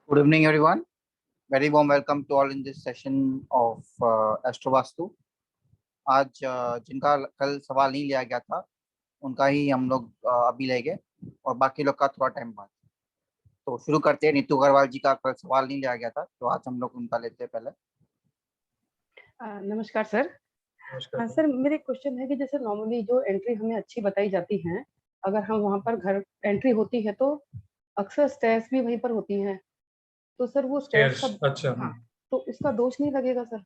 Good evening, everyone. Very warm welcome to all in this session of Astro Vastu. आज जिनका कल सवाल नहीं लिया गया था उनका ही हम लोग अभी लेंगे और बाकी लोग का थोड़ा टाइम बाद। तो शुरू करते हैं। नीतू अग्रवाल जी का कल सवाल नहीं लिया गया था तो आज हम लोग उनका लेते हैं पहले। नमस्कार सर। हाँ सर, मेरे क्वेश्चन है कि जैसे नॉर्मली जो एंट्री हमें अच्छी बताई जाती है, अगर हम वहाँ पर घर एंट्री होती है तो अक्सर स्टेयर्स भी वहीं पर होती हैं, तो सर वो स्टेयर्स का अच्छा हाँ, तो उसका दोष नहीं लगेगा सर?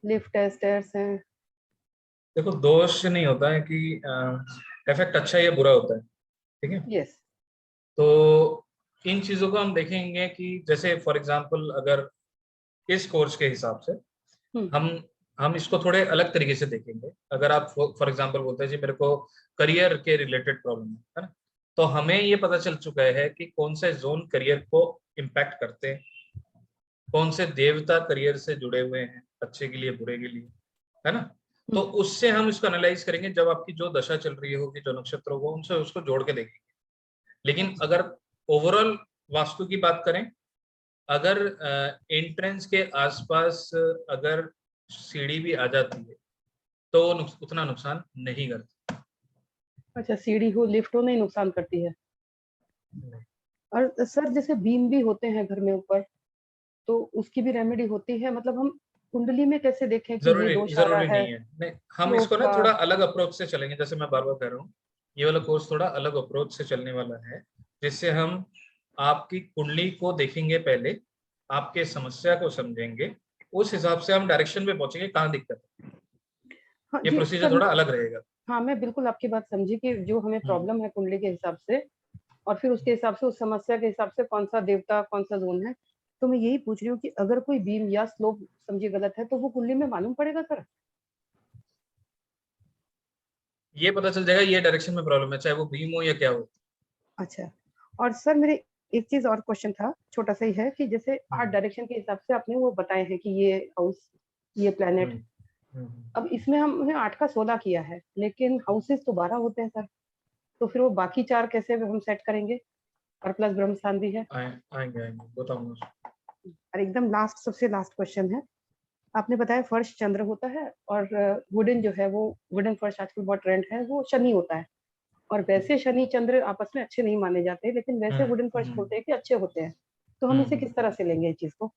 लिफ्ट है, स्टेयर्स हैं। देखो, दोष नहीं होता है कि इफेक्ट अच्छा या बुरा होता है, ठीक है। यस। तो इन चीजों को हम देखेंगे कि जैसे फॉर एग्जांपल अगर इस कोर्स के हिसाब से हम इसको थोड़े अलग तरीके से देखेंगे। अगर आप फॉर एग्जांपल बोलते हैं जी मेरे को करियर के रिलेटेड प्रॉब्लम है ना, तो हमें ये पता चल चुका है कि कौन से जोन करियर को इम्पैक्ट करते हैं, कौन से देवता करियर से जुड़े हुए हैं, अच्छे के लिए बुरे के लिए, है ना। तो उससे हम इसको एनालाइज करेंगे जब आपकी जो दशा चल रही होगी, जो नक्षत्र होगा, उनसे उसको जोड़ के देखेंगे। लेकिन अगर ओवरऑल वास्तु की बात करें, अगर एंट्रेंस के आसपास अगर सीढ़ी भी आ जाती है तो उतना नुकसान नहीं करती। अच्छा, सीढ़ी हो, लिफ्ट हो, नहीं नुकसान करती है। और सर जैसे बीम भी होते हैं घर में ऊपर, तो उसकी भी रेमेडी होती है? मतलब हम कुंडली में कैसे देखें कि ये दोष आ रहा है? नहीं है। नहीं, हम इसको ना थोड़ा अलग अप्रोच से चलेंगे। जैसे मैं बार बार कह रहा हूँ, ये वाला कोर्स थोड़ा अलग अप्रोच से चलने वाला है, जिससे हम आपकी कुंडली को देखेंगे, पहले आपके समस्या को समझेंगे, उस हिसाब से हम डायरेक्शन में पहुंचेंगे कहाँ दिक्कत है। हाँ, ये प्रोसीजर थोड़ा अलग रहेगा। हाँ, मैं बिल्कुल आपकी बात समझी कि जो हमें प्रॉब्लम है कुंडली के हिसाब से, और फिर उसके हिसाब से उस समस्या के हिसाब से कौन सा देवता कौन सा जोन है। तो मैं यही पूछ रही हूँ कि अगर कोई बीम या स्लोप समझिए गलत है तो वो कुंडली में मालूम पड़ेगा सर? ये पता चल जाएगा ये डायरेक्शन में प्रॉब्लम है, चाहे वो बीम हो या क्या हो। अच्छा। और सर मेरे एक चीज और क्वेश्चन था, छोटा सा ही है, कि जैसे 8 डायरेक्शन के हिसाब से आपने वो बताए हैं कि ये हाउस, ये प्लेनेट, अब इसमें हमने 8 का 16 किया है, लेकिन हाउसेस तो 12 होते हैं सर, तो फिर वो बाकी 4 कैसे हम सेट करेंगे? और प्लस ब्रह्म स्थान भी है। आएंगे बताऊंगा। और एकदम लास्ट, सबसे लास्ट क्वेश्चन है, आपने बताया फर्श चंद्र होता है, और वुडन जो है, वो वुडन फर्श आजकल बहुत ट्रेंड है, वो शनि होता है। और वैसे शनि चंद्र आपस में अच्छे नहीं माने जाते, लेकिन वैसे वुडन फर्श बोलते हैं कि अच्छे होते हैं। तो हम इसे किस तरह से लेंगे इस चीज को?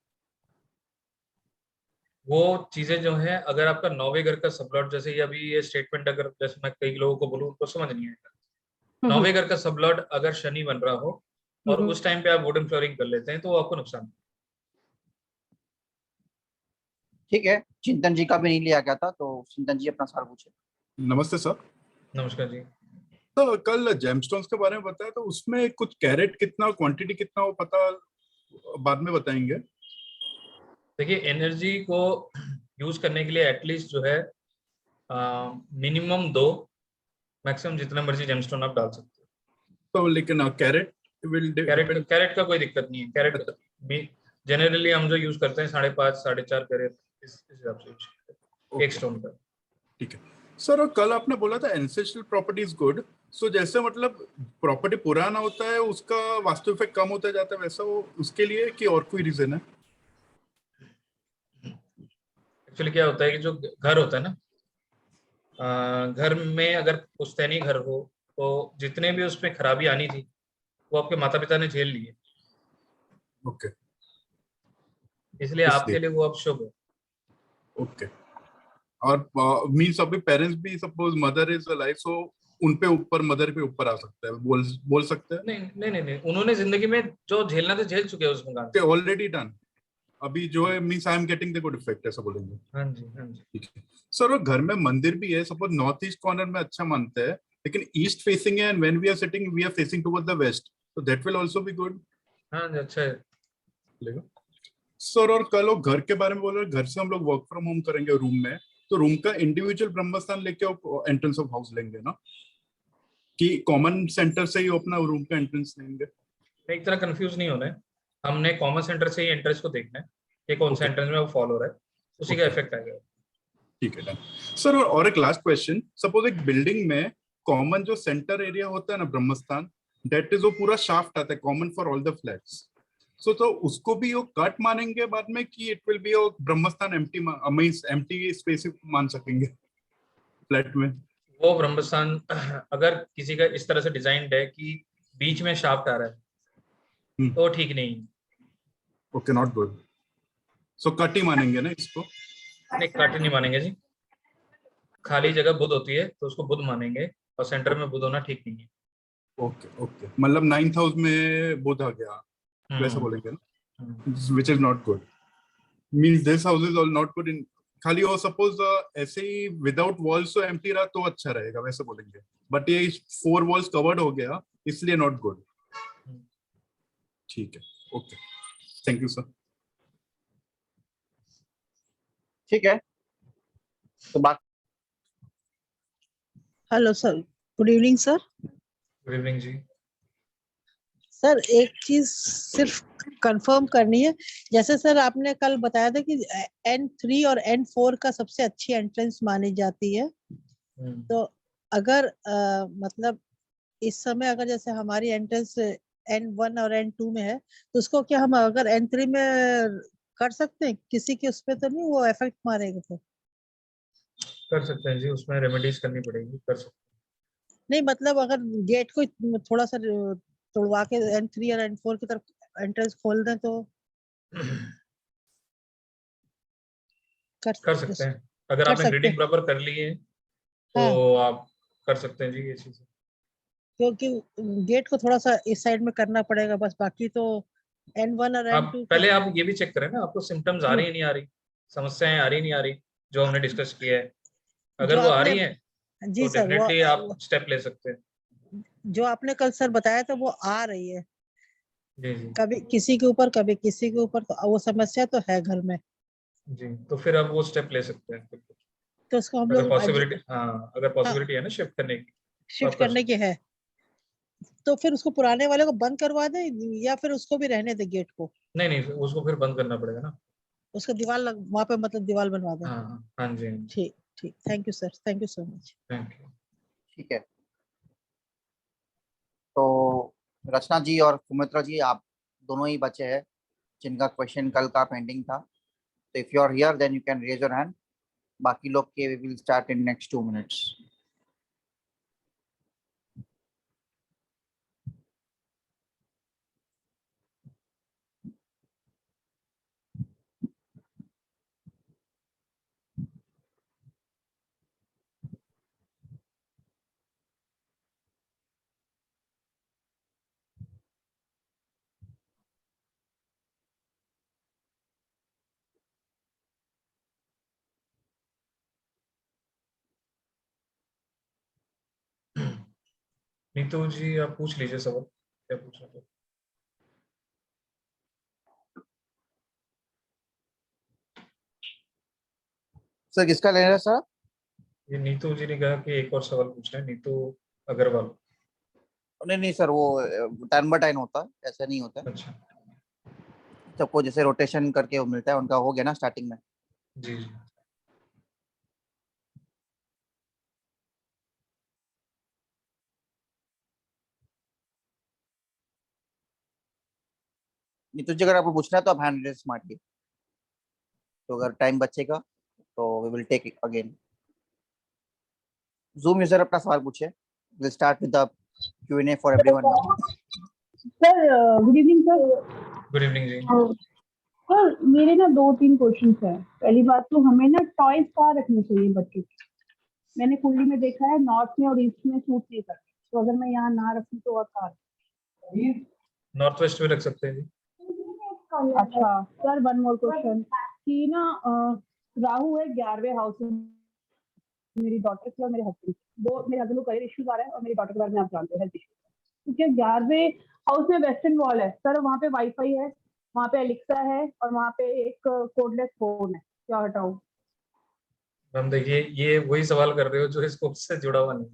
वो चीजें जो है, अगर आपका 9वें घर का सबलॉट, जैसे ये अभी ये स्टेटमेंट अगर जैसे मैं कई लोगों को बोलूं उनको समझ नहीं आएगा। 9वें घर का सबलॉट अगर शनि बन रहा हो और उस टाइम पे आप वुडन फ्लोरिंग कर लेते हैं तो वो आपको नुकसान। ठीक है, चिंतन जी का भी नहीं लिया गया था तो चिंतन जी अपना सवाल पूछे। नमस्ते सर। नमस्कार जी। तो कल जेमस्टोन्स के बारे में बताया, तो उसमें कुछ कैरेट कितना, क्वांटिटी कितना, वो पता बाद में बताएंगे। देखिए, एनर्जी को यूज करने के लिए एटलीस्ट जो है मिनिमम 2, मैक्सिमम जितना मर्जी जेमस्टोन आप डाल सकते हो। तो लेकिन कैरेट कैरेट का कोई दिक्कत नहीं है। कैरेट जनरली हम जो यूज करते हैं 5.5 4.5 कैरेट इस हिसाब से यूज करते हैं एक स्टोन का। ठीक है सर। और कल आपने बोला था एंसेस्ट्रल प्रॉपर्टी इज गुड, सो जैसे मतलब प्रॉपर्टी पुराना होता है उसका वास्तु इफेक्ट कम होता जाता है, वैसा वो उसके लिए कि और कोई रीजन है? एक्चुअली क्या होता है कि जो घर होता है ना, घर में अगर पुश्तैनी घर हो तो जितने भी उसमें खराबी आनी थी वो आपके माता पिता ने झेल लिए। ओके। इसलिए आपके लिए वो अब शुभ है। ओके। और मींस अभी पेरेंट्स भी, सपोज मदर इज अलाइव, सो उन पे ऊपर, मदर पे ऊपर आ सकता है, बोल सकते हैं? नहीं, उन्होंने जिंदगी में जो झेलना था झेल चुके हैं उस मकान से, ऑलरेडी डन। अभी जो है means I am getting the good effect, ऐसा बोलेंगे? हाँ जी। ठीक है सर। और घर में मंदिर भी है, सपोज नॉर्थ ईस्ट कॉर्नर में अच्छा मानते हैं, लेकिन ईस्ट फेसिंग है, and when we are sitting we are facing toward the west, तो that will also be good. हाँ जी, अच्छा है। लेगा सर। और कल लोग घर के बारे में बोल रहे, घर से हम लोग वर्क फ्रॉम होम करेंगे रूम में, तो रूम का इंडिविजुअल ब्रह्मस्थान लेके एंट्रेंस ऑफ हाउस लेंगे ना, कि कॉमन सेंटर से ही अपना रूम का एंट्रेंस लेंगे? एक तरह कंफ्यूज नहीं होना है, हमने कॉमन सेंटर से ही एंट्रेंस को देखना है कि कौन सा एंट्रेंस में वो फॉलो हो रहा है, उसी का इफेक्ट आएगा। ठीक है डन सर। और एक लास्ट क्वेश्चन, सपोज एक बिल्डिंग में कॉमन जो सेंटर एरिया होता है ना ब्रह्मस्थान, दैट इज वो पूरा शाफ्ट आता है common for all the flats, तो उसको भी वो कट मानेंगे बाद में कि it will be a Brahmasthan empty space मान सकेंगे फ्लैट में? वो ब्रह्मस्थान अगर किसी का इस तरह से डिजाइन्ड है कि बीच में शाफ्ट आ रहा है तो ठीक नहीं। Okay, not good. So cut ही मानेंगे ना इसको? नहीं, कट नहीं मानेंगे जी। खाली जगह बुध होती है तो उसको बुध मानेंगे, और सेंटर में बुध होना ठीक नहीं है। ओके ओके, मतलब 9th हाउस में बुध आ गया वैसा बोलेंगे ना, which is not good. Means this house is all not good in खाली, और सपोज ऐसे ही विदाउट वॉल्स तो एम्प्टी रहा तो अच्छा रहेगा वैसे बोलेंगे, बट ये 4 वॉल्स कवर्ड हो गया इसलिए नॉट गुड। ठीक है, ओके, थैंक यू सर। ठीक है, तो बात। Hello sir, good evening sir. Good evening जी। सर एक चीज सिर्फ कंफर्म करनी है, जैसे सर आपने कल बताया था कि N3 और N4 का सबसे अच्छी एंट्रेंस मानी जाती है, तो अगर मतलब इस समय अगर जैसे हमारी एंट्रेंस N1 और N2 में है तो उसको क्या हम अगर N3 में कर सकते हैं? किसी के उस पर तो नहीं वो इफेक्ट मारेगा? तो कर सकते हैं जी, उसमें रेमेडीज करनी पड़ेगी, कर सकते हैं। नहीं मतलब अगर गेट को थोड़ा सा तोड़वा के N3 और N4 की तरफ एंट्रेंस खोल दें तो कर सकते हैं। अगर आपने ग्रिडिंग प्रॉपर कर ली है तो आप कर सकते हैं जी ये चीज, क्योंकि गेट को थोड़ा सा इस साइड में करना पड़ेगा बस, बाकी तो N1 और आप N2 पहले आप ये भी चेक करें ना, आपको सिम्टम्स आ रही है नहीं आ रही, समस्याएं आ रही नहीं आ रही जो हमने डिस्कस किया है। अगर जो वो आ आपने रही है जी तो सर डेफिनेटली आप स्टेप ले सकते हैं। जो आपने कल सर बताया था वो आ रही है, जी जी कभी किसी के ऊपर कभी किसी के ऊपर, तो वो समस्या तो है घर में, जी, तो फिर आप वो स्टेप ले सकते हैं। तो उसको हम अगर लोग पॉसिबिलिटी, हाँ अगर हाँ, पॉसिबिलिटी है ना शिफ्ट करने की तो शिफ्ट आप कर करने सकते की है, तो फिर उसको पुराने वाले को बंद करवा दें या फिर उसको भी रहने दें गेट को? हैं। नहीं नहीं, उसको फिर बंद करना पड़ेगा ना। उसका दीवार वहां पे मतलब दीवार बनवा दें? हाँ हाँ जी, हाँ जी। ठीक ठीक, thank you sir, thank you so much. Thank you. ठीक है, तो रचना जी और सुमित्रा जी आप दोनों ही बचे हैं जिनका क्वेश्चन कल का पेंडिंग था, तो if you are here then you can raise your hand, बाकी लोग के we will start in next 2 minutes. Neetu ji आप पूछ लीजिए सवाल, क्या पूछना था। सर किसका ले रहे हैं सर? ये नीतू जी ने कहा कि एक और सवाल पूछना है, नीतू अग्रवाल। नहीं नहीं सर, वो टर्न बाय टाइम होता है, ऐसा नहीं होता है। अच्छा सबको जैसे रोटेशन करके वो मिलता है, उनका हो गया ना स्टार्टिंग में। जी जी। नीतू जी अगर आपको पूछना है तो आप हैंड रेज मारिए, तो अगर टाइम बचेगा तो we will take it again. Zoom user अपना सवाल पूछे, will start with the Q&A for everyone now. Sir good evening sir. Good evening ji. Sir मेरे ना 2-3 क्वेश्चंस हैं। पहली बात तो हमें ना टॉयज कहाँ रखने चाहिए बच्चों के? मैंने कुंडली में देखा है नॉर्थ में और ईस्ट में सूट नहीं करते, तो अगर मैं यहाँ ना रखूँ तो और कहाँ? नॉर्थ वेस्ट में रख सकते हैं जी। अच्छा सर, वन मोर क्वेश्चन कि ना राहु है 11वें हाउस में, मेरी डॉटर के और मेरे हस्बैंड, दो मेरे हस्बैंड को करियर इश्यूज आ रहा है और मेरी डॉटर के बारे में आप जानते हो हेल्थ इश्यूज, क्योंकि 11वें हाउस में वेस्टर्न वॉल है सर, वहाँ पे वाईफाई है, वहाँ पे एलेक्सा है और वहाँ पे एक कोडलेस फोन है, क्या हटाऊं? हम देखिए ये वही सवाल कर रहे हो जो इस कोर्स से जुड़ा हुआ नहीं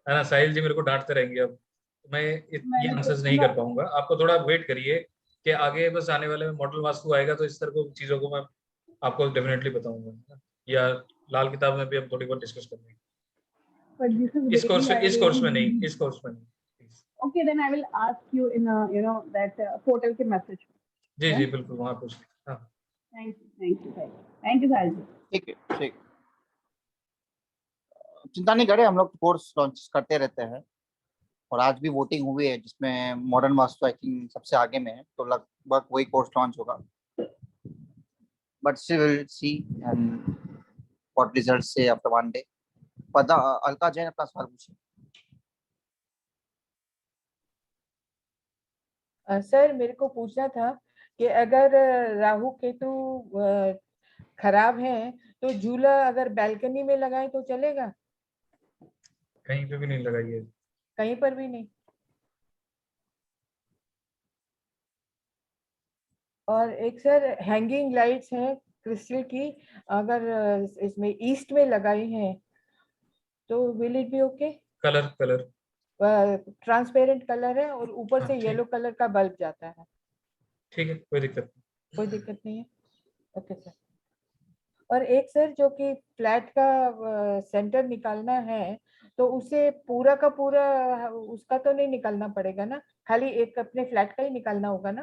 है ना। साहिल जी मेरे को डांटते रहेंगे, अब मैं ये आंसर्स नहीं कर पाऊंगा। आपको थोड़ा वेट करिए कि आगे बस आने वाले में मॉडल वास्तु आएगा तो इस तरह की चीजों को मैं आपको डेफिनेटली बताऊंगा, या लाल किताब में भी हम थोड़ी बहुत डिस्कस करेंगे। इस कोर्स में नहीं, इस कोर्स में नहीं। Okay, then I will ask you in a, that portal के message. जी जी बिल्कुल वहाँ पूछ लीजिए। हाँ थैंक यू साहिल जी। ठीक है, ठीक। चिंता नहीं करें, हम लोग कोर्स लॉन्च करते रहते हैं और आज भी वोटिंग हुई है जिसमें मॉडर्न वास्तु आई थिंक सबसे आगे में है, तो लगभग वही कोर्स लॉन्च होगा, but still will see and what result से आफ्टर वन डे। पता अलका जैन अपना सवाल पूछे। सर मेरे को पूछना था कि अगर राहु केतु खराब है तो झूला अगर बालकनी में लगाए तो चलेगा? कहीं पे भी नहीं लगाइए। कहीं पर भी नहीं। और एक सर हैंगिंग लाइट्स हैं क्रिस्टल की, अगर इसमें ईस्ट में लगाई हैं तो will it be okay? Colour transparent colour है और ऊपर से ठीक। येलो कलर का बल्ब जाता है। ठीक है, कोई दिक्कत नहीं। कोई दिक्कत नहीं है, ओके सर। और एक सर जो कि फ्लैट का सेंटर निकालना है तो उसे पूरा का पूरा उसका तो नहीं निकालना पड़ेगा ना, खाली एक अपने फ्लैट का ही निकालना होगा ना,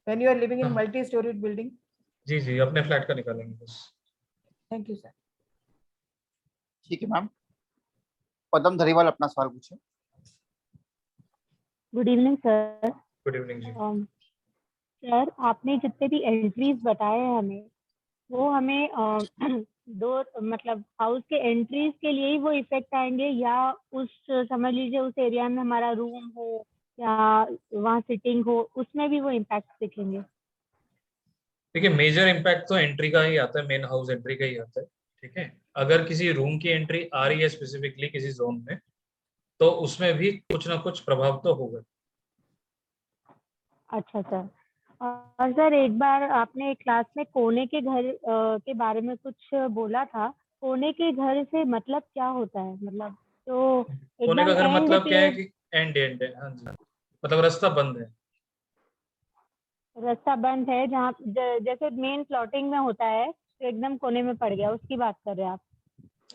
when you are living in हाँ। Multi storied building? जी जी अपने फ्लैट का निकालेंगे बस। Thank you sir. ठीक है मैम। पदम धरीवाल अपना सवाल पूछे। Good evening sir. Good evening जी। सर आपने जितने भी एंट्रीज बताए हैं हमें, वो हमें दो मतलब हाउस के एंट्रीज के लिए ही वो इफेक्ट आएंगे, या उस समझ लीजिए उस एरिया में हमारा रूम हो या वहाँ सिटिंग हो उसमें भी वो इम्पैक्ट दिखेंगे? देखिए मेजर इम्पैक्ट तो एंट्री का ही आता है, मेन हाउस एंट्री का ही आता है। ठीक है, अगर किसी रूम की एंट्री आ रही है स्पेसिफिकली किसी जोन में तो उसमें भी कुछ ना कुछ प्रभाव तो होगा। अच्छा सर। और सर एक बार आपने क्लास में कोने के घर के बारे में कुछ बोला था, कोने के घर से मतलब क्या होता है? मतलब तो कोने का एकदम घर एंड मतलब क्या पे है कि एंड है। हाँ जी, मतलब रास्ता बंद है। रास्ता बंद है, जहाँ जैसे मेन प्लॉटिंग में होता है तो एकदम कोने में पड़ गया, उसकी बात कर रहे हैं आप?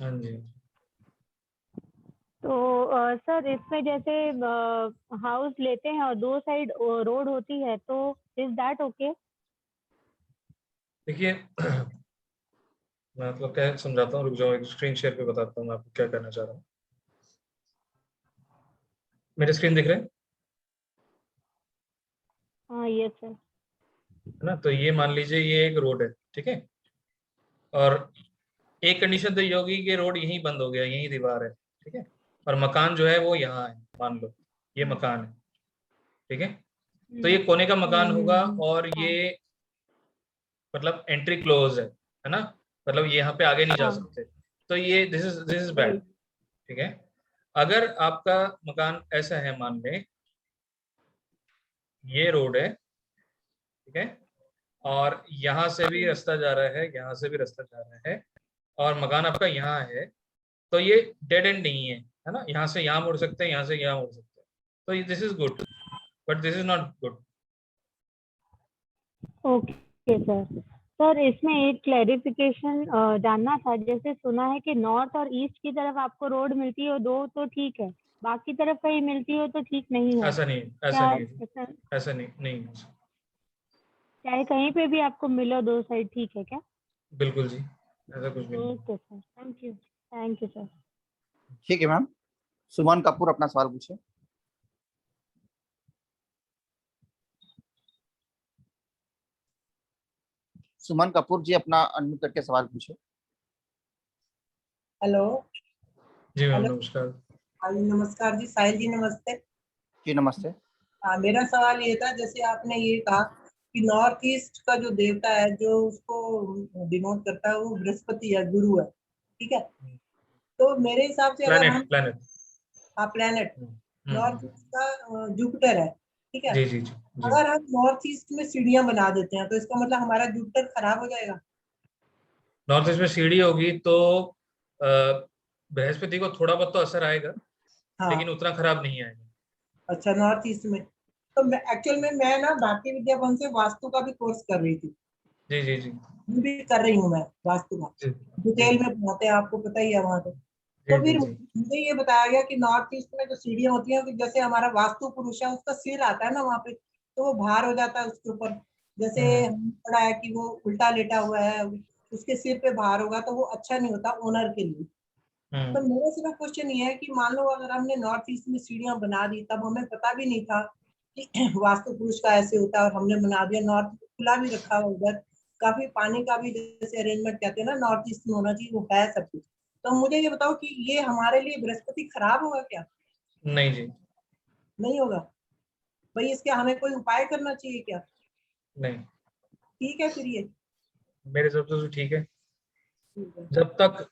हाँ जी। तो सर इसमें जैसे हाउस लेते हैं और दो साइड रोड होती है, तो इज दैट ओके? देखिए मैं आपको क्या समझाता हूँ, रुक जाओ एक स्क्रीन शेयर पे बताता हूँ मैं आपको क्या करना चाह रहा हूँ। मेरे स्क्रीन दिख रहे हैं? हाँ यस सर। है ना, तो ये मान लीजिए ये एक रोड है, ठीक है, और एक कंडीशन तो ये होगी कि रोड यहीं बंद हो गया, यहीं दीवार है, ठीक है, और मकान जो है वो यहाँ है, मान लो ये मकान है, ठीक है, तो ये कोने का मकान होगा और ये मतलब एंट्री क्लोज है ना, मतलब यहाँ पे आगे नहीं जा हाँ। सकते, तो ये दिस इज बैड। ठीक है, अगर आपका मकान ऐसा है, मान लें ये रोड है, ठीक है, और यहाँ से भी रास्ता जा रहा है, यहाँ से भी रास्ता जा रहा है, और मकान आपका यहाँ है, तो ये डेड एंड नहीं है ना, यहाँ से यहाँ मुड़ सकते हैं, यहाँ से यहाँ मुड़ सकते हैं, तो this is good, but this is not good. Okay sir. Sir इसमें एक क्लैरिफिकेशन जानना था, जैसे सुना है कि नॉर्थ और ईस्ट की तरफ आपको रोड मिलती हो दो तो ठीक है, बाकी तरफ कहीं मिलती हो तो ठीक नहीं है? ऐसा नहीं, ऐसा क्या नहीं, ऐसा नहीं, चाहे कहीं पे भी आपको मिलो दो साइड ठीक है क्या? बिल्कुल जी, ऐसा कुछ भी नहीं। Okay sir, thank you sir. ठीक है मैम। सुमन कपूर अपना सवाल पूछे। सुमन कपूर जी अपना अनम्यूट करके सवाल पूछे। हेलो। जी मैम हेलो, नमस्कार। हाँ जी नमस्कार जी, साहिल जी नमस्ते। जी नमस्ते। हाँ, मेरा सवाल ये था, जैसे आपने ये कहा कि नॉर्थ ईस्ट का जो देवता है जो उसको डिनोट करता है वो बृहस्पति है, गुरु है, ठीक है, तो मेरे हिसाब से अगर हम प्लैनेट प्लैनेट नॉर्थ ईस्ट का जुपिटर है, ठीक है, जी जी जी, अगर हम नॉर्थ ईस्ट में सीढ़ियां बना देते हैं तो इसका मतलब हमारा जुपिटर खराब हो जाएगा? नॉर्थ ईस्ट में सीढ़ी होगी तो बृहस्पति को थोड़ा बहुत तो असर आएगा, हाँ। लेकिन उतना खराब नहीं आएगा। अच्छा, नॉर्थ ईस्ट में तो मैं एक्चुअल में मैं ना भारतीय विद्या भवन से वास्तु का भी कोर्स कर रही थी। जी जी जी भी कर रही हूँ मैं वास्तु का, जी डिटेल में पढ़ाते हैं, आपको पता ही है वहाँ तो जी फिर जी मुझे ये बताया गया कि नॉर्थ ईस्ट में जो सीढ़ियाँ होती हैं कि जैसे हमारा वास्तु पुरुष है उसका सिर आता है ना वहाँ पे, तो वो भार हो जाता है उसके ऊपर, जैसे हमने पढ़ा है कि वो उल्टा लेटा हुआ है, उसके सिर पे भार होगा तो वो अच्छा नहीं होता ओनर के लिए। तो मेरा सिर्फ क्वेश्चन ये है कि मान लो अगर हमने नॉर्थ ईस्ट में सीढ़ियां बना दी, तब हमें पता भी नहीं था कि वास्तु पुरुष का ऐसे होता है, और हमने बना दिया, नॉर्थ खुला भी रखा हुआ, उधर काफी पानी का भी जैसे अरेंजमेंट कहते हैं ना नॉर्थ ईस्ट में होना चाहिए, वो है सब कुछ। तो मुझे ये बताओ कि ये हमारे लिए बृहस्पति खराब होगा क्या? नहीं जी, नहीं होगा भाई, इसके हमें कोई उपाय करना चाहिए क्या? नहीं, ठीक है फिर ये मेरे हिसाब से तो ठीक है। ठीक है।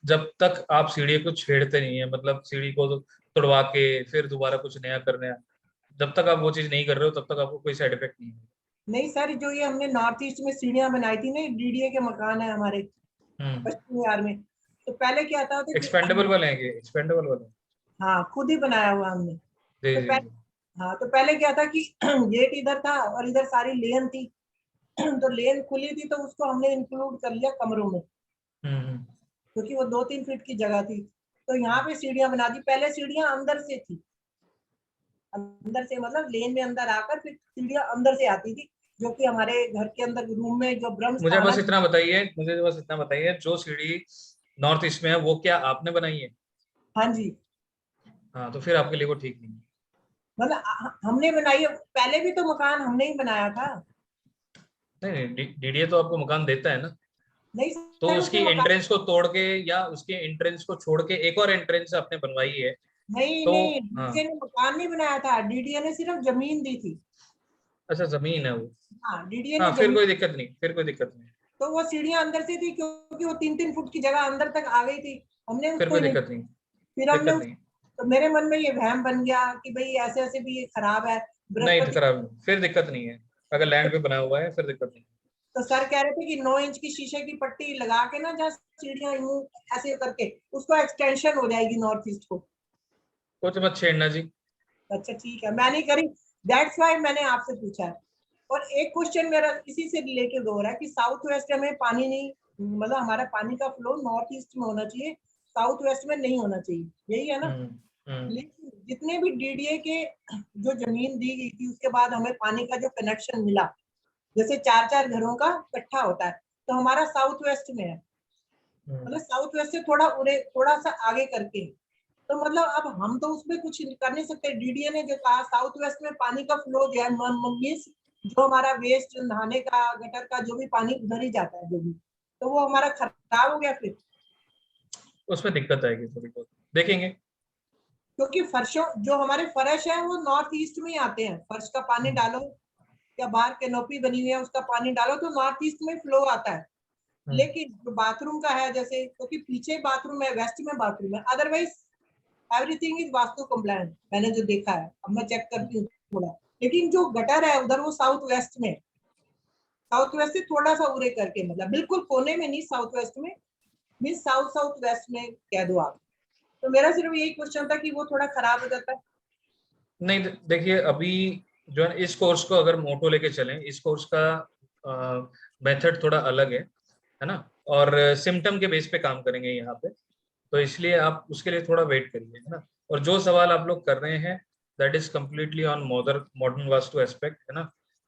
जब तक आप सीढ़ी को छेड़ते नहीं है, मतलब सीढ़ी को तोड़वा के फिर दोबारा कुछ नया करना है, जब तक आप वो चीज नहीं कर रहे हो तब तक आपको कोई साइड इफेक्ट नहीं है। नहीं सर, जो ये हमने नॉर्थ ईस्ट में सीढ़ियां बनाई थी ना, डीडीए के मकान है हमारे पश्चिम बिहार में, तो पहले क्या था कि एक्सपेंडेबल वाले हैं ये, एक्सपेंडेबल वाले। हाँ खुद ही बनाया हुआ हमने। जी तो जी पहले, हाँ तो पहले क्या था कि गेट इधर था और इधर सारी लेन थी तो लेन खुली थी, तो उसको हमने इंक्लूड कर लिया कमरों में, क्योंकि वो 2-3 फीट की जगह थी। तो यहाँ पे सीढ़ियां बना दी। पहले सीढ़ियां अंदर से थी, अंदर से मतलब लेन में अंदर आकर फिर सीढ़ियां अंदर से आती थी, जो कि हमारे घर के अंदर रूम में जो ब्रह्म मुझे स्थान बस है। इतना बताइए, मुझे बस इतना बताइए, जो सीढ़ी नॉर्थ ईस्ट में है वो क्या आपने बनाई है? हाँ जी, हाँ, तो फिर आपके लिए वो ठीक नहीं है। मतलब हमने बनाई है, पहले भी तो मकान हमने ही बनाया था। नहीं नहीं, डीडीए तो आपको मकान देता है ना, नहीं तो सर, उसकी उसने मकान, एंट्रेंस को तोड़ के या उसके एंट्रेंस को छोड़ के एक और एंट्रेंस आपने बनवाई है। नहीं तो नहीं, हाँ, डीडीए ने मकान नहीं बनाया था, डीडीए ने सिर्फ जमीन दी थी। अच्छा जमीन है वो। हाँ डीडीए ने हाँ, फिर जमीन, कोई दिक्कत नहीं, फिर कोई दिक्कत नहीं, तो वो सीढ़ियां अंदर से थी, क्योंकि वो 3-3 फुट की जगह अंदर तक आ गई थी, हमने फिर उसको कोई ही नहीं। दिक्कत नहीं, फिर हमने दिक्कत नहीं। तो मेरे मन में ये वहम बन गया कि भाई ऐसे ऐसे भी ये खराब है नहीं तो बृहस्पति। खराब नहीं, फिर दिक्कत नहीं है, अगर लैंड पे बना हुआ है फिर दिक्कत नहीं। तो सर कह रहे थे कि 9 इंच की शीशे की पट्टी लगा के ना, जहाँ सीढ़ियां यूं ऐसे करके उसको एक्सटेंशन हो जाएगी नॉर्थ ईस्ट को। कुछ मत छेड़ना जी। अच्छा ठीक है, मैं नहीं करी, दैट्स वाई मैंने आपसे पूछा है। और एक क्वेश्चन मेरा इसी से रिलेटेड हो रहा है कि साउथ वेस्ट में पानी नहीं, मतलब हमारा पानी का फ्लो नॉर्थ ईस्ट में होना चाहिए, साउथ वेस्ट में नहीं होना चाहिए, यही है ना? लेकिन जितने भी डीडीए के जो जमीन दी गई थी, उसके बाद हमें पानी का जो कनेक्शन मिला, जैसे 4-4 घरों का इकट्ठा होता है, तो हमारा साउथ वेस्ट में है, मतलब साउथ वेस्ट से थोड़ा उरे, थोड़ा सा आगे करके। तो मतलब अब हम तो उसमें कुछ कर नहीं सकते। डीडीए ने जो कहा साउथ वेस्ट में पानी का फ्लो जो है, मीन्स जो हमारा वेस्ट नहाने का गटर का जो भी पानी उधर ही जाता है जो भी, तो वो हमारा खराब हो गया फिर। उसमें दिक्कत आएगी थोड़ी बहुत, देखेंगे। क्योंकि फर्शों, जो हमारे फर्श है वो नॉर्थ ईस्ट में ही आते हैं, फर्श का पानी डालो या बाहर कैनोपी बनी हुई है उसका पानी डालो तो नॉर्थ ईस्ट में फ्लो आता है। लेकिन जो बाथरूम का है, जैसे क्योंकि पीछे बाथरूम है, वेस्ट में बाथरूम है, otherwise everything is vastu compliant, मैंने जो देखा है, अब मैं चेक करती हूँ थोड़ा। लेकिन जो गटर है उधर वो साउथ वेस्ट में, साउथ वेस्ट से थोड़ा सा उरे करके, मतलब बिल्कुल कोने में नहीं, साउथ वेस्ट में, मीन साउथ साउथ वेस्ट में कह दो आप। तो मेरा सिर्फ यही क्वेश्चन था कि वो थोड़ा खराब हो जाता है। नहीं देखिए, अभी जो है इस कोर्स को अगर मोटो लेके चलें, इस कोर्स का मेथड थोड़ा अलग है ना, और सिम्टम के बेस पे काम करेंगे यहाँ पे, तो इसलिए आप उसके लिए थोड़ा वेट करिए, है ना। और जो सवाल आप लोग कर रहे हैं that is completely on modern vastu aspect, है ना,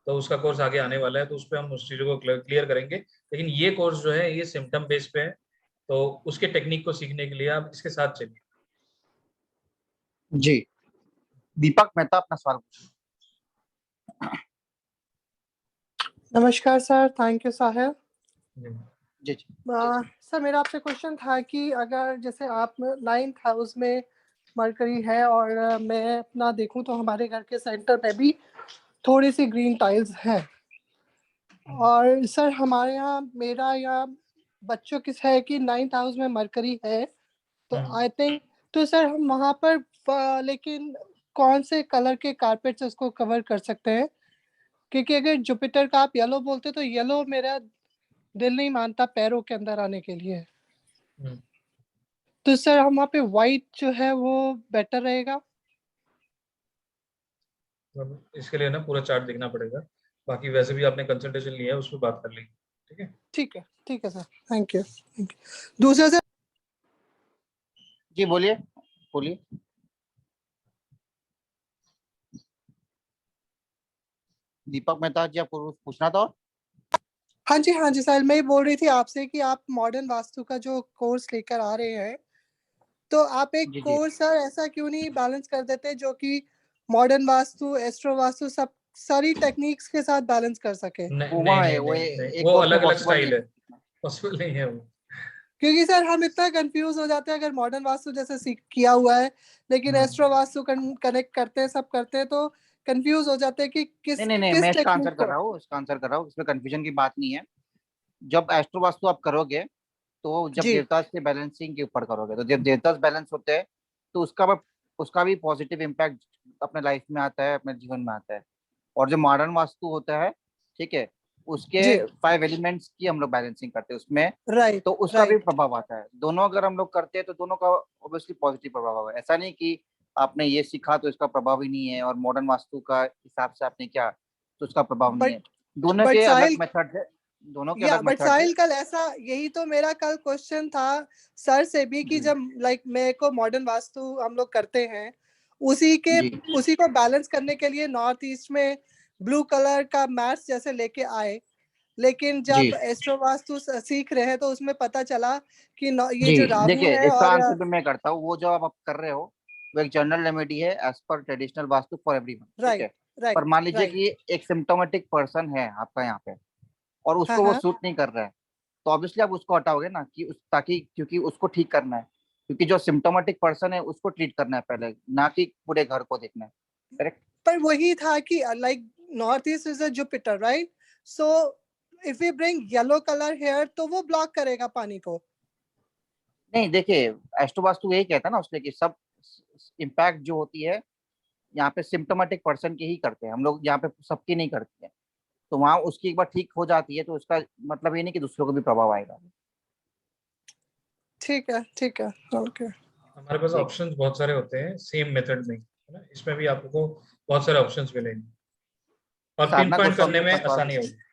तो उसका कोर्स आगे आने वाला है, तो उस पर हम उस चीज़ों को क्लियर करेंगे। लेकिन ये कोर्स जो है ये सिम्टम बेस पे है, तो उसके टेक्निक को सीखने के लिए आप इसके साथ चलिए। जी, दीपक मेहता अपना सवाल पूछिए। नमस्कार sir, thank you Sahil. Ji sir मेरा आपसे क्वेश्चन था कि अगर जैसे आप 9th हाउस में मरकरी है और मैं अपना देखूं तो हमारे घर के सेंटर में भी थोड़ी सी ग्रीन टाइल्स हैं, और सर हमारे यहाँ मेरा या बच्चों किस है कि 9th हाउस में मरकरी है, तो आई थिंक तो सर हम वहाँ पर लेकिन कौन से कलर के कारपेट से उसको कवर कर सकते हैं? क्योंकि अगर जुपिटर का आप येलो बोलते तो येलो मेरा दिल नहीं मानता पैरों के अंदर आने के लिए, तो सर हम वहाँ पे व्हाइट जो है वो बेटर रहेगा। इसके लिए ना पूरा चार्ट देखना पड़ेगा, बाकी वैसे भी आपने कंसल्टेशन लिया है, उस पर बात कर लेंगे, ठीक है? ठीक है सर, थैंक यू। दूसरा सर, जी बोलिए बोलिए। दीपक मेहता जी, आपको पूछना था? हाँ जी सर, मैं बोल रही थी आपसे कि आप मॉडर्न वास्तु का जो कोर्स लेकर आ रहे हैं, तो आप एक जी कोर्स सर ऐसा क्यों नहीं बैलेंस कर देते जो कि मॉडर्न वास्तु, एस्ट्रो वास्तु सब सारी टेक्निक्स के साथ बैलेंस कर सके? नहीं वो नहीं है नहीं वो नहीं, नहीं, एक वो कोर्स में अलग अलग पॉसिबल नहीं स्टाइल है, है। पॉसिबल नहीं है वो। क्योंकि सर हम इतना कंफ्यूज हो जाते हैं अगर मॉडर्न वास्तु जैसे सीख किया हुआ है, लेकिन एस्ट्रो वास्तु कनेक्ट करते हैं, सब करते हैं, तो कंफ्यूज हो जाते हैं कि किस नहीं, किस मैं इसका आंसर टेक्निक कर को। रहा हूँ, इसका आंसर कर रहा हूँ, इसमें कंफ्यूजन की बात नहीं है। जब एस्ट्रो वास्तु आप करोगे तो जब जी देवता से बैलेंसिंग के ऊपर करोगे, तो जब देवता बैलेंस होते हैं तो उसका भी पॉजिटिव इम्पैक्ट अपने लाइफ में आता है, अपने जीवन में आता है। और जो मॉडर्न वास्तु होता है, ठीक है, उसके जी 5 एलिमेंट्स की हम लोग बैलेंसिंग करते हैं उसमें, राइट तो उसका भी राइट प्रभाव आता है। दोनों अगर हम लोग करते हैं तो दोनों का ऑब्वियसली पॉजिटिव प्रभाव है। ऐसा नहीं कि आपने ये सीखा तो इसका प्रभाव ही नहीं है, और मॉडर्न वास्तु का हिसाब से आपने क्या तो उसका प्रभाव नहीं बट है। दोनों बट के अलग साहिल मेथड्स है, दोनों के अलग बट मेथड्स है। साहिल कल ऐसा, यही तो मेरा कल क्वेश्चन था सर से भी कि जी जब लाइक मेरे को मॉडर्न वास्तु हम लोग करते हैं, उसी के जी उसी को बैलेंस करने के लिए नॉर्थ ईस्ट में ब्लू कलर का मैट्स जैसे लेके आए, लेकिन जी जब एस्ट्रो वास्तु सीख रहे हैं तो उसमें पता चला कि ये जी जो राहु देखिए, है इसका और आंसर भी मैं करता हूँ। वो जो आप कर रहे हो वो एक जनरल रेमेडी है एज पर ट्रेडिशनल वास्तु फॉर एवरीवन, ठीक राइट है। पर राइट मान लीजिए राइट कि एक सिम्टोमेटिक पर्सन है आपका यहाँ पे, और हाँ उसको वो हाँ सूट नहीं कर रहा है, तो ऑब्वियसली आप उसको हटाओगे ना, ताकि क्योंकि उसको ठीक करना है। क्योंकि जो सिम्टोमेटिक पर्सन है उसको ट्रीट करना है पहले, ना कि पूरे घर को देखना है। करेक्ट। पर वही था कि like north east is a Jupiter, right? So if we bring yellow colour here तो वो ब्लॉक करेगा पानी को। नहीं देखिए, एस्ट्रो वास्तु यही कहता है ना उसने कि सब इम्पैक्ट जो होती है यहाँ पे सिम्टोमेटिक पर्सन की ही करते हैं हम लोग, यहाँ पे सबकी नहीं करते हैं। तो वहां उसकी एक बार ठीक हो जाती है तो उसका मतलब ये नहीं कि दूसरों को भी प्रभाव आएगा। ठीक है ओके। हमारे पास ठीक है। ऑप्शंस बहुत सारे होते हैं सेम मेथड में, है ना, इसमें भी आपको बहुत सारे ऑप्शंस मिलेंगे और पिन साधना पॉइंट गोस्वामी करने में अपना सवाल आसानी पूछे। होगी।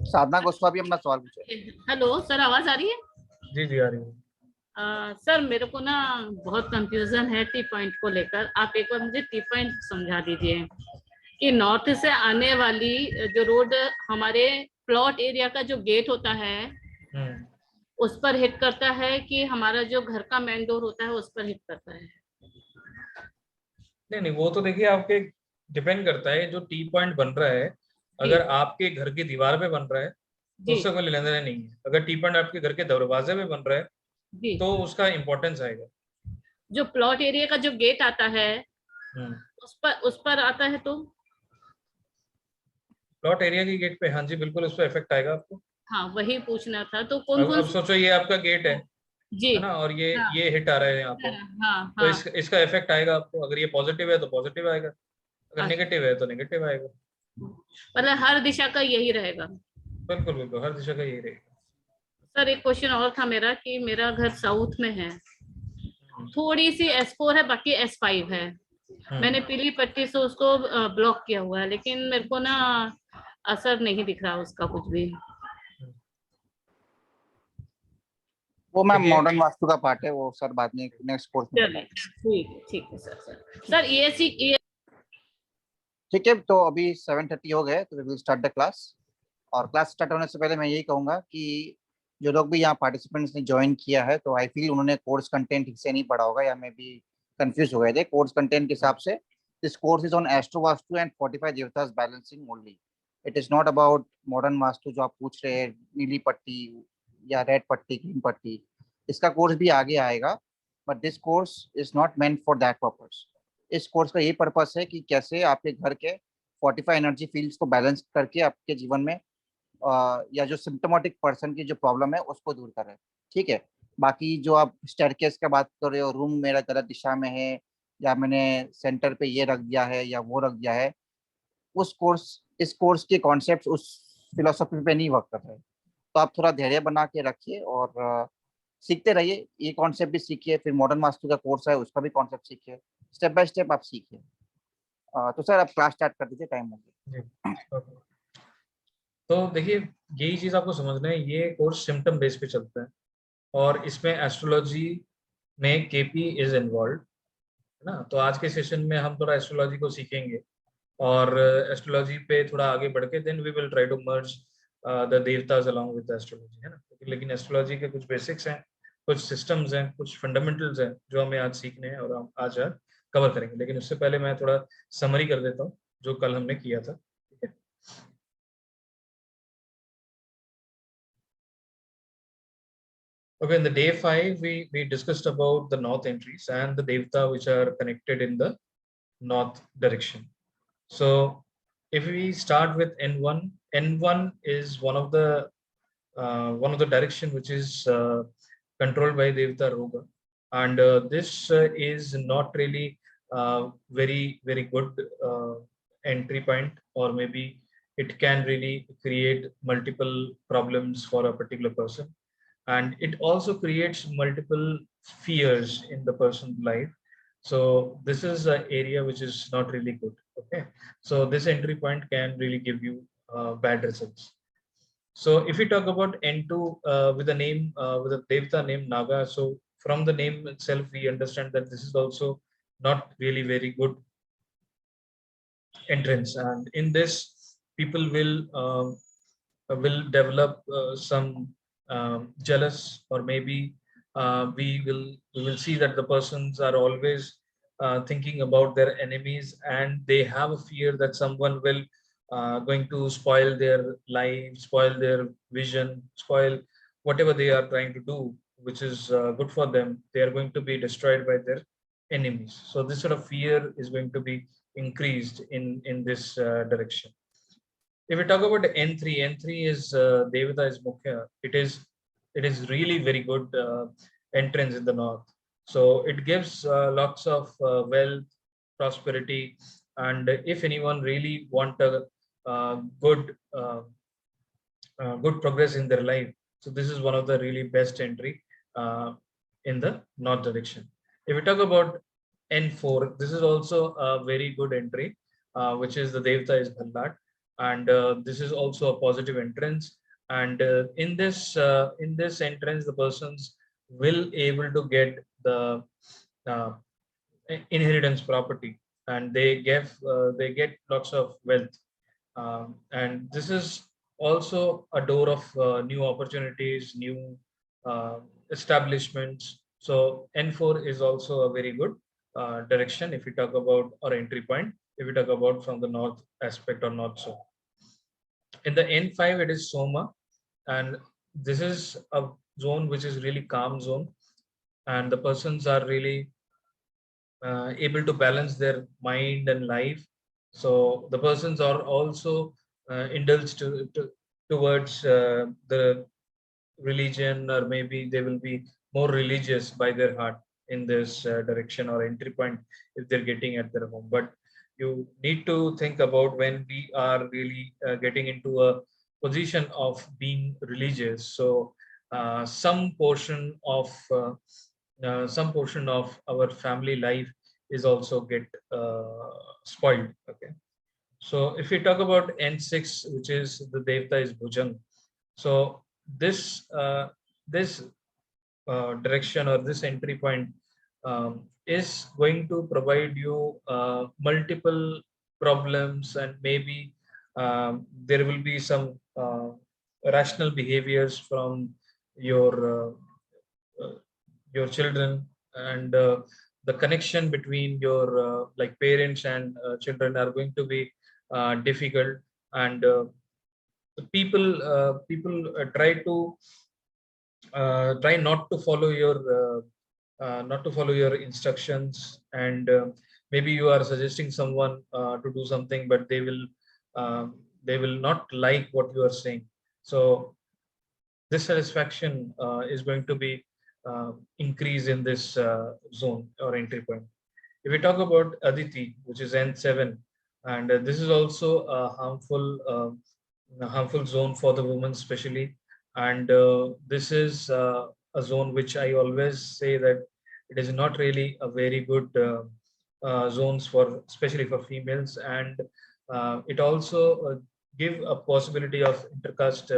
साधना गोस्वामी अपना सवाल पूछे। हेलो सर, आवाज आ रही है? जी जी आ रही है। सर मेरे को ना बहुत कंफ्यूजन है टी पॉइंट को लेकर। आप एक बार मुझे टी पॉइंट समझा दीजिए कि नॉर्थ से आने वाली जो रोड हमारे प्लॉट एरिया का जो गेट होता है उस पर हिट करता है कि हमारा जो घर का मेन डोर होता है उस पर हिट करता है? नहीं नहीं, वो तो देखिए आपके डिपेंड करता है। जो टी पॉइंट बन रहा है, अगर आपके घर की दीवार पे बन रहा है तो उससे कोई लेना देना नहीं है। अगर टी पॉइंट आपके घर के दरवाजे पे बन रहा है तो उसका इम्पोर्टेंस आएगा। जो प्लॉट एरिया का जो गेट आता है उस पर आता है तो प्लॉट एरिया की गेट पे, हाँ जी बिल्कुल उस पर इफेक्ट आएगा आपको। हाँ वही पूछना था। तो कौन अब कौन सोचो ये आपका गेट है जी है ना, और हाँ ये हिट आ रहा है यहाँ पे, हाँ तो हाँ इसका इफेक्ट आएगा आपको। अगर ये पॉजिटिव है तो पॉजिटिव आएगा, अगर अच्छा, नेगेटिव है तो नेगेटिव आएगा। मतलब हर दिशा का यही रहेगा? बिल्कुल बिल्कुल, हर दिशा का यही रहेगा। सर एक क्वेश्चन और था मेरा कि मेरा घर साउथ में है, थोड़ी सी S4 है, बाकी S5 है। मैंने पीली पट्टी से उसको ब्लॉक किया हुआ है, लेकिन मेरे को ना असर नहीं दिख रहा उसका कुछ भी। वो मैम मॉडर्न वास्तु का पार्ट है, वो सर बाद में नेक्स्ट कोर्स में बताएंगे। ठीक है सर ये ठीक है, तो अभी 7:30 हो गए, तो we will start the class. और क्लास स्टार्ट होने से पहले मैं यही कहूंगा कि जो लोग भी यहाँ पार्टिसिपेंट्स ने ज्वाइन किया है, तो आई फील उन्होंने कोर्स कंटेंट ठीक से नहीं पढ़ा होगा, या मे बी कंफ्यूज हो गए थे कोर्स कंटेंट के हिसाब से। This course is on astro vastu and 45 देवतास balancing only. It is not about modern vastu जो आप पूछ रहे हैं, नीली पट्टी या रेड पट्टी, ग्रीन पट्टी। इसका कोर्स भी आगे आएगा, but this course is not meant for that purpose. इस कोर्स का यही पर्पस है कि कैसे आपके घर के 45 एनर्जी फील्ड्स को बैलेंस करके आपके जीवन में या जो सिम्टोमेटिक पर्सन की जो प्रॉब्लम है उसको दूर करें, ठीक है। बाकी जो आप स्टेयरकेस का बात कर रहे हो, रूम मेरा गलत दिशा में है, या मैंने सेंटर पे ये रख दिया है या वो रख दिया है, इस कोर्स के कॉन्सेप्ट उस फिलोसफी पे नहीं वर्क कर रहे। तो आप थोड़ा धैर्य बना के रखिए और सीखते रहिए। ये कॉन्सेप्ट भी सीखिए, फिर मॉडर्न वास्तु का कोर्स है उसका भी कॉन्सेप्ट सीखिए, स्टेप बाय स्टेप आप सीखिए। तो सर आप क्लास स्टार्ट कर दीजिए, टाइम हो गया। तो देखिए, यही चीज आपको समझना है, ये कोर्स सिम्टम बेस पे चलता है और इसमें एस्ट्रोलॉजी में केपी इज इन्वॉल्व। है ना। तो आज के सेशन में हम थोड़ा एस्ट्रोलॉजी को सीखेंगे और एस्ट्रोलॉजी पे थोड़ा आगे बढ़ के then we will try to merge the देवतास अलोंग विद एस्ट्रोलॉजी, है ना। लेकिन एस्ट्रोलॉजी के कुछ बेसिक्स हैं, कुछ सिस्टम्स हैं, कुछ फंडामेंटल्स हैं जो हमें आज सीखने हैं और हम आज कवर करेंगे। लेकिन उससे पहले मैं थोड़ा समरी कर देता हूँ जो कल हमने किया था, ठीक है। Okay, in the day 5, we discussed about the north entries and the devata which are connected in the north direction. So if we start with N1, N1 is one of the direction which is controlled by Devata Roga, and this is not really very good entry point, or maybe it can really create multiple problems for a particular person, and it also creates multiple fears in the person's life. So this is an area which is not really good. Okay, so this entry point can really give you bad results. So if we talk about N2 with a name, with a Devata name Naga, so from the name itself, we understand that this is also not really very good entrance. And in this, people will develop some jealous, or maybe we will see that the persons are always thinking about their enemies, and they have a fear that someone will going to spoil their life, spoil their vision, spoil whatever they are trying to do, which is good for them. They are going to be destroyed by their enemies. So this sort of fear is going to be increased in this direction. If we talk about N3, N3 is Devata is Mukhya. It is really very good entrance in the north. So it gives lots of wealth, prosperity, and if anyone really want a good progress in their life, so this is one of the really best entry in the north direction. If we talk about N4, this is also a very good entry, which is the Devata is Bhallat, and this is also a positive entrance. And in this entrance, the persons will able to get the inheritance property, and they get lots of wealth, and this is also a door of new opportunities, new establishments. So N4 is also a very good direction if we talk about, or entry point, if we talk about from the north aspect or north zone. In the N5, it is Soma, and this is a zone which is really calm zone, and the persons are really able to balance their mind and life. So the persons are also indulged towards the religion, or maybe they will be more religious by their heart in this direction or entry point if they're getting at their home. But you need to think about when we are really getting into a position of being religious. So some portion of our family life is also get spoiled. Okay, so if we talk about N6, which is the Devata is Bhujang, so this direction or this entry point is going to provide you multiple problems, and maybe there will be some rational behaviors from your children, and the connection between your like parents and children are going to be difficult, and people try not to follow your instructions, and maybe you are suggesting someone to do something, but they will not like what you are saying. So dissatisfaction is going to be increase in this zone or entry point. If we talk about Aditi, which is N7, and this is also a harmful zone for the woman especially, and this is a zone which I always say that it is not really a very good zones for, especially for females, and it also give a possibility of intercaste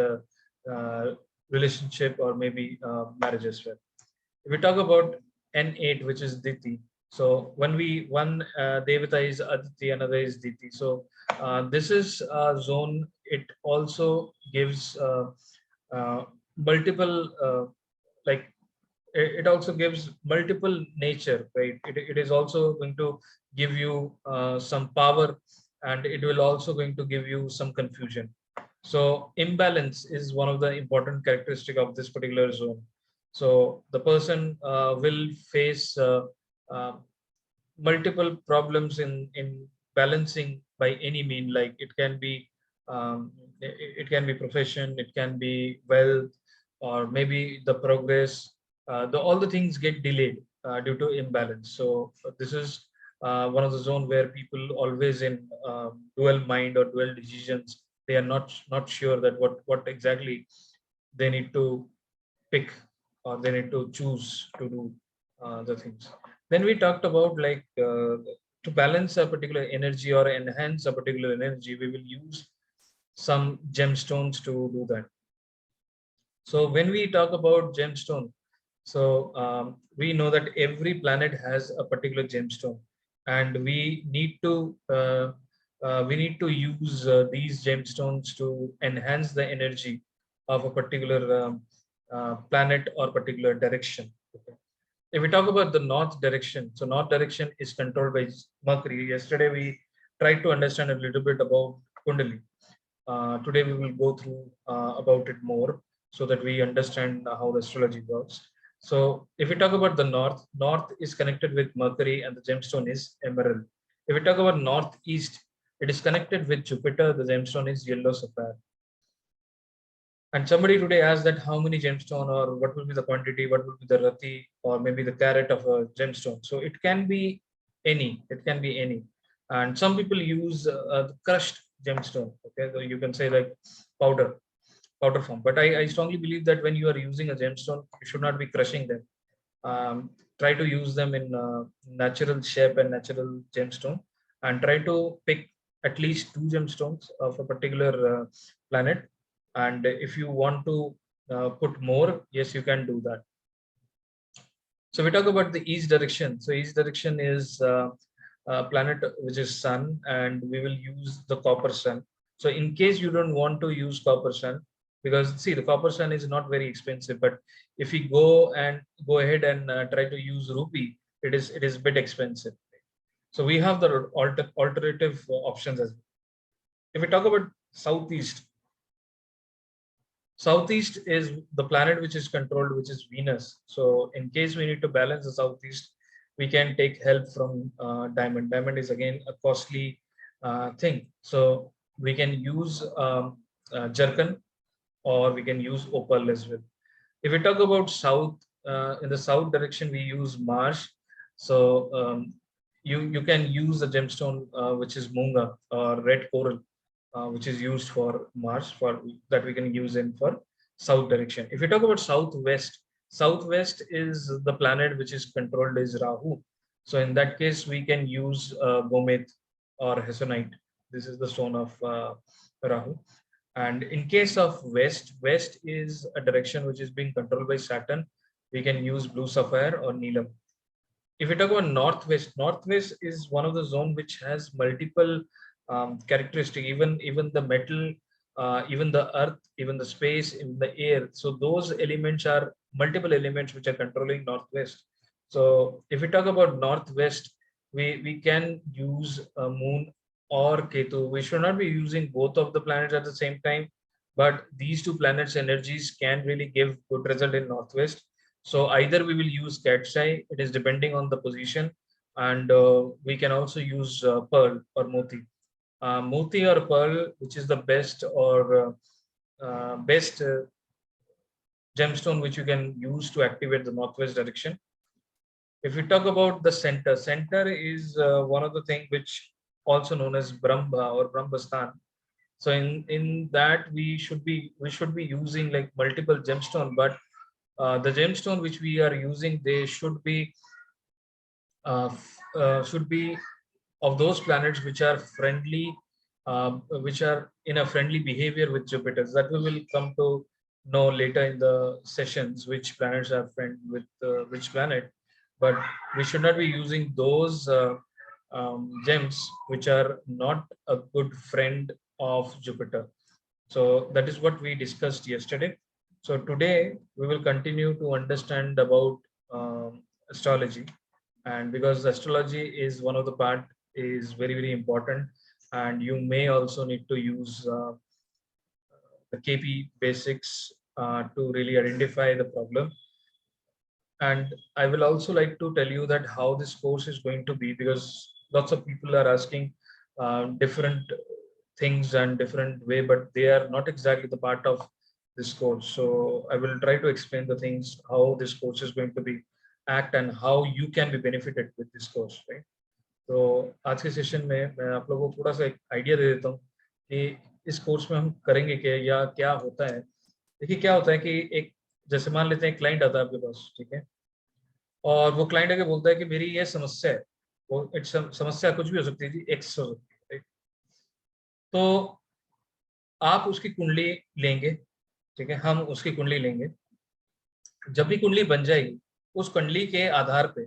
relationship, or maybe marriage as well. If we talk about N8, which is Diti, So one Devata is Aditi, another is Diti. So this is a zone. It also gives multiple like it also gives multiple nature, right? It is also going to give you some power, and it will also going to give you some confusion. So imbalance is one of the important characteristic of this particular zone. So the person will face multiple problems in balancing by any mean. Like it can be profession, it can be wealth, or maybe the progress. All the things get delayed due to imbalance. So this is one of the zone where people always in dual mind or dual decisions. They are not sure that what exactly they need to pick, or they need to choose to do the things. Then we talked about like to balance a particular energy or enhance a particular energy, we will use some gemstones to do that. So when we talk about gemstone, so we know that every planet has a particular gemstone, and we need to use these gemstones to enhance the energy of a particular planet or particular direction. Okay. If we talk about the north direction, so north direction is controlled by Mercury. Yesterday we tried to understand a little bit about Kundalini. Today we will go through about it more, so that we understand how the astrology works. So if we talk about the north, north is connected with Mercury and the gemstone is emerald. If we talk about northeast, it is connected with Jupiter, the gemstone is yellow sapphire. And somebody today asked that how many gemstone, or what will be the quantity, what will be the rati, or maybe the carat of a gemstone. So it can be any, And some people use crushed gemstone. Okay, so you can say like powder form. But I strongly believe that when you are using a gemstone, you should not be crushing them. Try to use them in natural shape and natural gemstone, and try to pick at least 2 gemstones of a particular planet. And if you want to put more, yes, you can do that. So we talk about the east direction. So east direction is a planet which is sun, and we will use the copper sun. So in case you don't want to use copper sun, because see, the copper sun is not very expensive, but if we go ahead and try to use rupee, it is a bit expensive. So we have the alternative options as well. If we talk about southeast, southeast is the planet which is controlled, which is Venus. So in case we need to balance the southeast, we can take help from diamond. Diamond is again a costly thing. So we can use zircon, or we can use opal as well. If we talk about south, in the south direction, we use Mars. So you can use the gemstone which is Munga or red coral, which is used for Mars, for that we can use in for south direction. If we talk about southwest, southwest is the planet which is controlled is Rahu. So in that case, we can use Gomet or Hessonite. This is the stone of Rahu. And in case of west, west is a direction which is being controlled by Saturn. We can use blue sapphire or Neelam. If we talk about northwest, northwest is one of the zone which has multiple characteristic, even the metal, even the earth, even the space, even the air. So those elements are multiple elements which are controlling northwest. So if we talk about northwest, we can use moon or Ketu. We should not be using both of the planets at the same time, but these 2 planets energies can really give good result in northwest. So either we will use cat's eye, it is depending on the position, and we can also use pearl or moti. Moti or pearl, which is the best or best gemstone which you can use to activate the northwest direction. If we talk about the center, center is one of the things which also known as Brahma or Brahmastan. So in that we should be using like multiple gemstone, but the gemstone which we are using, they should be of those planets which are friendly, which are in a friendly behavior with Jupiter. That we will come to know later in the sessions which planets are friend with which planet. but we should not be using those gems which are not a good friend of Jupiter. So that is what we discussed yesterday. So today we will continue to understand about astrology, and because astrology is one of the part is very, very important, and you may also need to use the KP basics to really identify the problem. And I will also like to tell you that how this course is going to be, because lots of people are asking different things and different way, but they are not exactly the part of this course. So I will try to explain the things, how this course is going to be act and how you can be benefited with this course, right? तो आज के session में मैं आप लोगों को थोड़ा सा एक आइडिया दे देता हूँ कि इस कोर्स में हम करेंगे क्या या क्या होता है। देखिए क्या होता है कि एक जैसे मान लेते हैं क्लाइंट आता है आपके पास, ठीक है, और वो क्लाइंट आके बोलता है कि मेरी ये समस्या है, वो एक समस्या कुछ भी हो सकती है जी, एक्स हो सकती है, तो आप उसकी कुंडली लेंगे, ठीक है, हम उसकी कुंडली लेंगे। जब भी कुंडली बन जाएगी उस कुंडली के आधार पे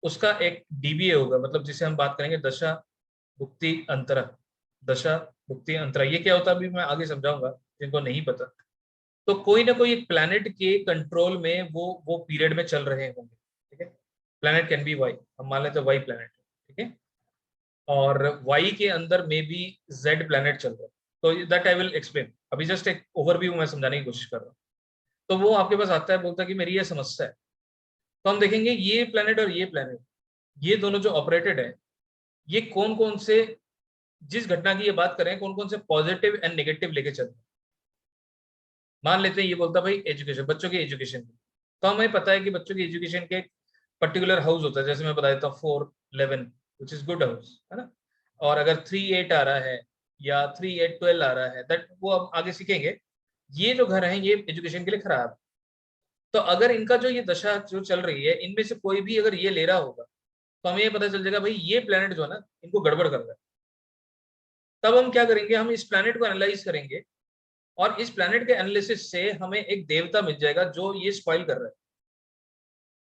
उसका एक डीबीए होगा, मतलब जिसे हम बात करेंगे दशा भुक्ति अंतरा। दशा भुक्ति अंतरा ये क्या होता है अभी मैं आगे समझाऊंगा जिनको नहीं पता। तो कोई ना कोई एक प्लैनेट के कंट्रोल में वो पीरियड में चल रहे होंगे, ठीक है। प्लैनेट कैन बी वाई, हम मान लेते हैं वाई प्लैनेट, ठीक है, और वाई के अंदर में भी जेड प्लैनेट चल रहा है। तो दैट आई विल एक्सप्लेन, अभी जस्ट एक ओवरव्यू मैं समझाने की कोशिश कर रहा हूँ। तो वो आपके पास आता है, बोलता है कि मेरी ये समस्या है। तो हम देखेंगे ये प्लैनेट और ये प्लैनेट, ये दोनों जो ऑपरेटेड है, ये कौन कौन से, जिस घटना की ये बात करें, कौन कौन से पॉजिटिव एंड नेगेटिव लेके चल रहे हैं। मान लेते हैं ये बोलता है भाई एजुकेशन, बच्चों की एजुकेशन की, तो हमें पता है कि बच्चों की एजुकेशन के पर्टिकुलर हाउस होता है, जैसे मैं बता देता हूँ 4-11 विच इज गुड हाउस, है ना। और अगर 3-8 आ रहा है या 3-8-12 आ रहा है, दैट वो अब आगे सीखेंगे, ये जो घर है ये एजुकेशन के लिए खराब। तो अगर इनका जो ये दशा जो चल रही है, इनमें से कोई भी अगर ये ले रहा होगा तो हमें ये पता चल जाएगा भाई ये प्लैनेट जो है ना इनको गड़बड़ कर रहा है। तब हम क्या करेंगे, हम इस प्लैनेट को एनालाइज करेंगे और इस प्लैनेट के एनालिसिस से हमें एक देवता मिल जाएगा जो ये स्पॉइल कर रहा है,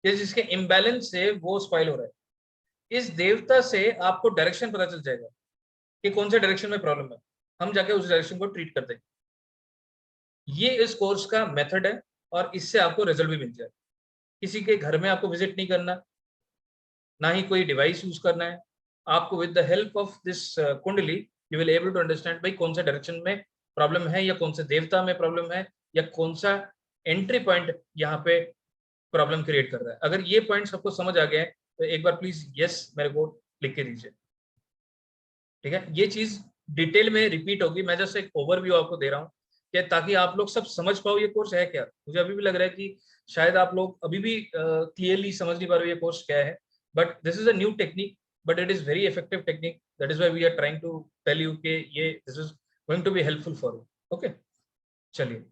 या जिसके इम्बैलेंस से वो स्पॉइल हो रहा है। इस देवता से आपको डायरेक्शन पता चल जाएगा कि कौन से डायरेक्शन में प्रॉब्लम है, हम जाके उस डायरेक्शन को ट्रीट कर देंगे। ये इस कोर्स का मेथड है और इससे आपको रिजल्ट भी मिल जाएगा। किसी के घर में आपको विजिट नहीं करना, ना ही कोई डिवाइस यूज करना है, आपको with the help of this kundli you will able to understand भाई कौन सा डायरेक्शन में प्रॉब्लम है, या कौन से देवता में प्रॉब्लम है, या कौन सा एंट्री पॉइंट यहाँ पे प्रॉब्लम क्रिएट कर रहा है। अगर ये पॉइंट सबको समझ आ गया है तो एक बार प्लीज यस मेरे को लिख के दीजिए, ठीक है। ये चीज डिटेल में रिपीट होगी, मैं जस्ट एक ओवरव्यू आपको दे रहा हूँ कि ताकि आप लोग सब समझ पाओ ये कोर्स है क्या। मुझे अभी भी लग रहा है कि शायद आप लोग अभी भी क्लियरली समझ नहीं पा रहे ये कोर्स क्या है, but this is a new technique, but it is very effective technique, that is why we are trying to tell you कि ये this is going to be helpful for you. Okay, चलिए,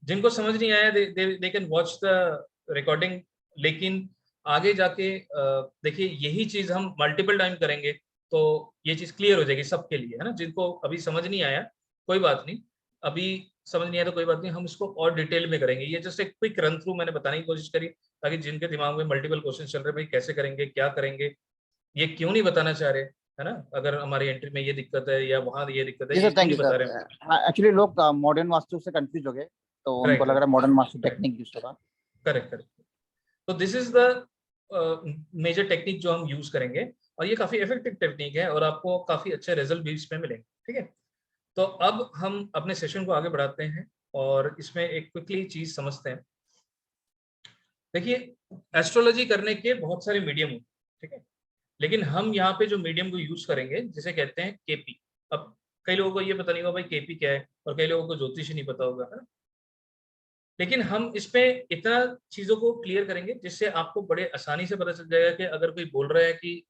जिनको समझ नहीं आया they can watch the recording, लेकिन आगे जाके देखिए यही चीज हम मल्टीपल टाइम करेंगे तो ये चीज क्लियर हो जाएगी सबके लिए, है ना। जिनको अभी समझ नहीं आया कोई बात नहीं, अभी समझ नहीं आया तो कोई बात नहीं, हम इसको और डिटेल में करेंगे। ये जस्ट एक क्विक रन थ्रू मैंने बताने की कोशिश करी ताकि जिनके दिमाग में मल्टीपल क्वेश्चन चल रहे भाई कैसे करेंगे, क्या करेंगे, ये क्यों नहीं बताना चाह रहे, है ना। अगर हमारी एंट्री में ये दिक्कत है या वहाँ ये दिक्कत है, ये क्यों नहीं बता रहे हैं। एक्चुअली लोग मॉडर्न वास्तु से कंफ्यूज हो गए तो उनको लग रहा है मॉडर्न वास्तु टेक्निक यूज होगा। Correct correct. तो this is the major technique जो हम यूज करेंगे और ये काफी इफेक्टिव टेक्निक है और आपको काफी अच्छे रिजल्ट भी इसमें मिलेंगे, ठीक है। तो अब हम अपने सेशन को आगे बढ़ाते हैं और इसमें एक क्विकली चीज समझते हैं। देखिए एस्ट्रोलॉजी करने के बहुत सारे मीडियम होते हैं, ठीक है, लेकिन हम यहाँ पे जो मीडियम को यूज करेंगे जिसे कहते हैं केपी। अब कई लोगों को ये पता नहीं होगा भाई केपी क्या है और कई लोगों को ज्योतिष नहीं पता होगा, है ना। लेकिन हम इसमें इतना चीजों को क्लियर करेंगे जिससे आपको बड़े आसानी से पता चल जाएगा कि अगर कोई बोल रहा है कि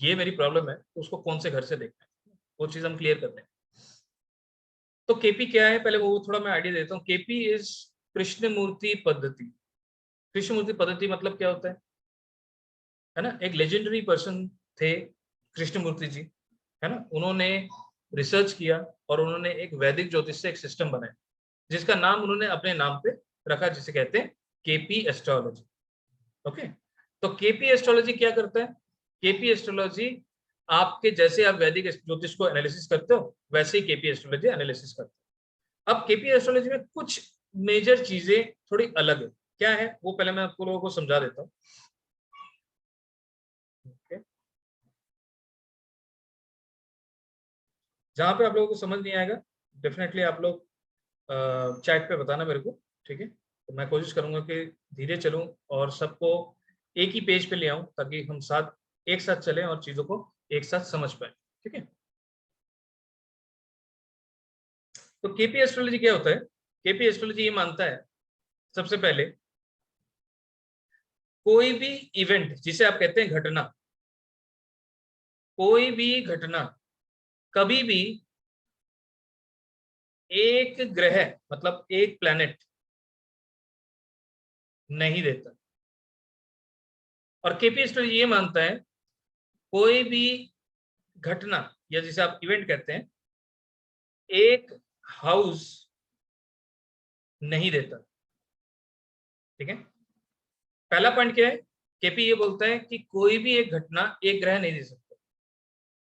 ये मेरी प्रॉब्लम है तो उसको कौन से घर से देखना है, वो चीज हम क्लियर करते हैं। तो केपी क्या है पहले वो थोड़ा मैं आइडिया देता हूँ। केपी इज कृष्णमूर्ति पद्धति। कृष्णमूर्ति पद्धति मतलब क्या होता है ना। एक लेजेंडरी पर्सन थे कृष्णमूर्ति जी, है ना। उन्होंने रिसर्च किया और उन्होंने एक वैदिक ज्योतिष से एक सिस्टम बनाया जिसका नाम उन्होंने अपने नाम पे रखा, जिसे कहते हैं केपी एस्ट्रोलॉजी। ओके, तो केपी एस्ट्रोलॉजी क्या करता है? केपी एस्ट्रोलॉजी आपके जैसे आप वैदिक ज्योतिष को एनालिसिस करते हो वैसे ही केपी एस्ट्रोलॉजी एनालिसिस करता है। अब केपी एस्ट्रोलॉजी में कुछ मेजर चीजें थोड़ी अलग है। क्या है वो पहले मैं आपको लोगों को समझा देता हूँ। जहां पे आप लोगों को समझ नहीं आएगा डेफिनेटली आप लोग चैट पे बताना मेरे को, ठीक है? तो मैं कोशिश करूंगा कि धीरे चलूं और सबको एक ही पेज पे ले आऊं ताकि हम एक साथ चलें और चीजों को एक साथ समझ पाए, ठीक है? तो केपी एस्ट्रोलॉजी क्या होता है? केपी एस्ट्रोलॉजी ये मानता है सबसे पहले कोई भी इवेंट जिसे आप कहते हैं घटना, कोई भी घटना कभी भी एक ग्रह मतलब एक प्लैनेट नहीं देता। और केपी एस्ट्रोलॉजी ये मानता है कोई भी घटना या जिसे आप इवेंट कहते हैं एक हाउस नहीं देता, ठीक है? पहला पॉइंट क्या है? केपी ये बोलता है कि कोई भी एक घटना एक ग्रह नहीं दे सकता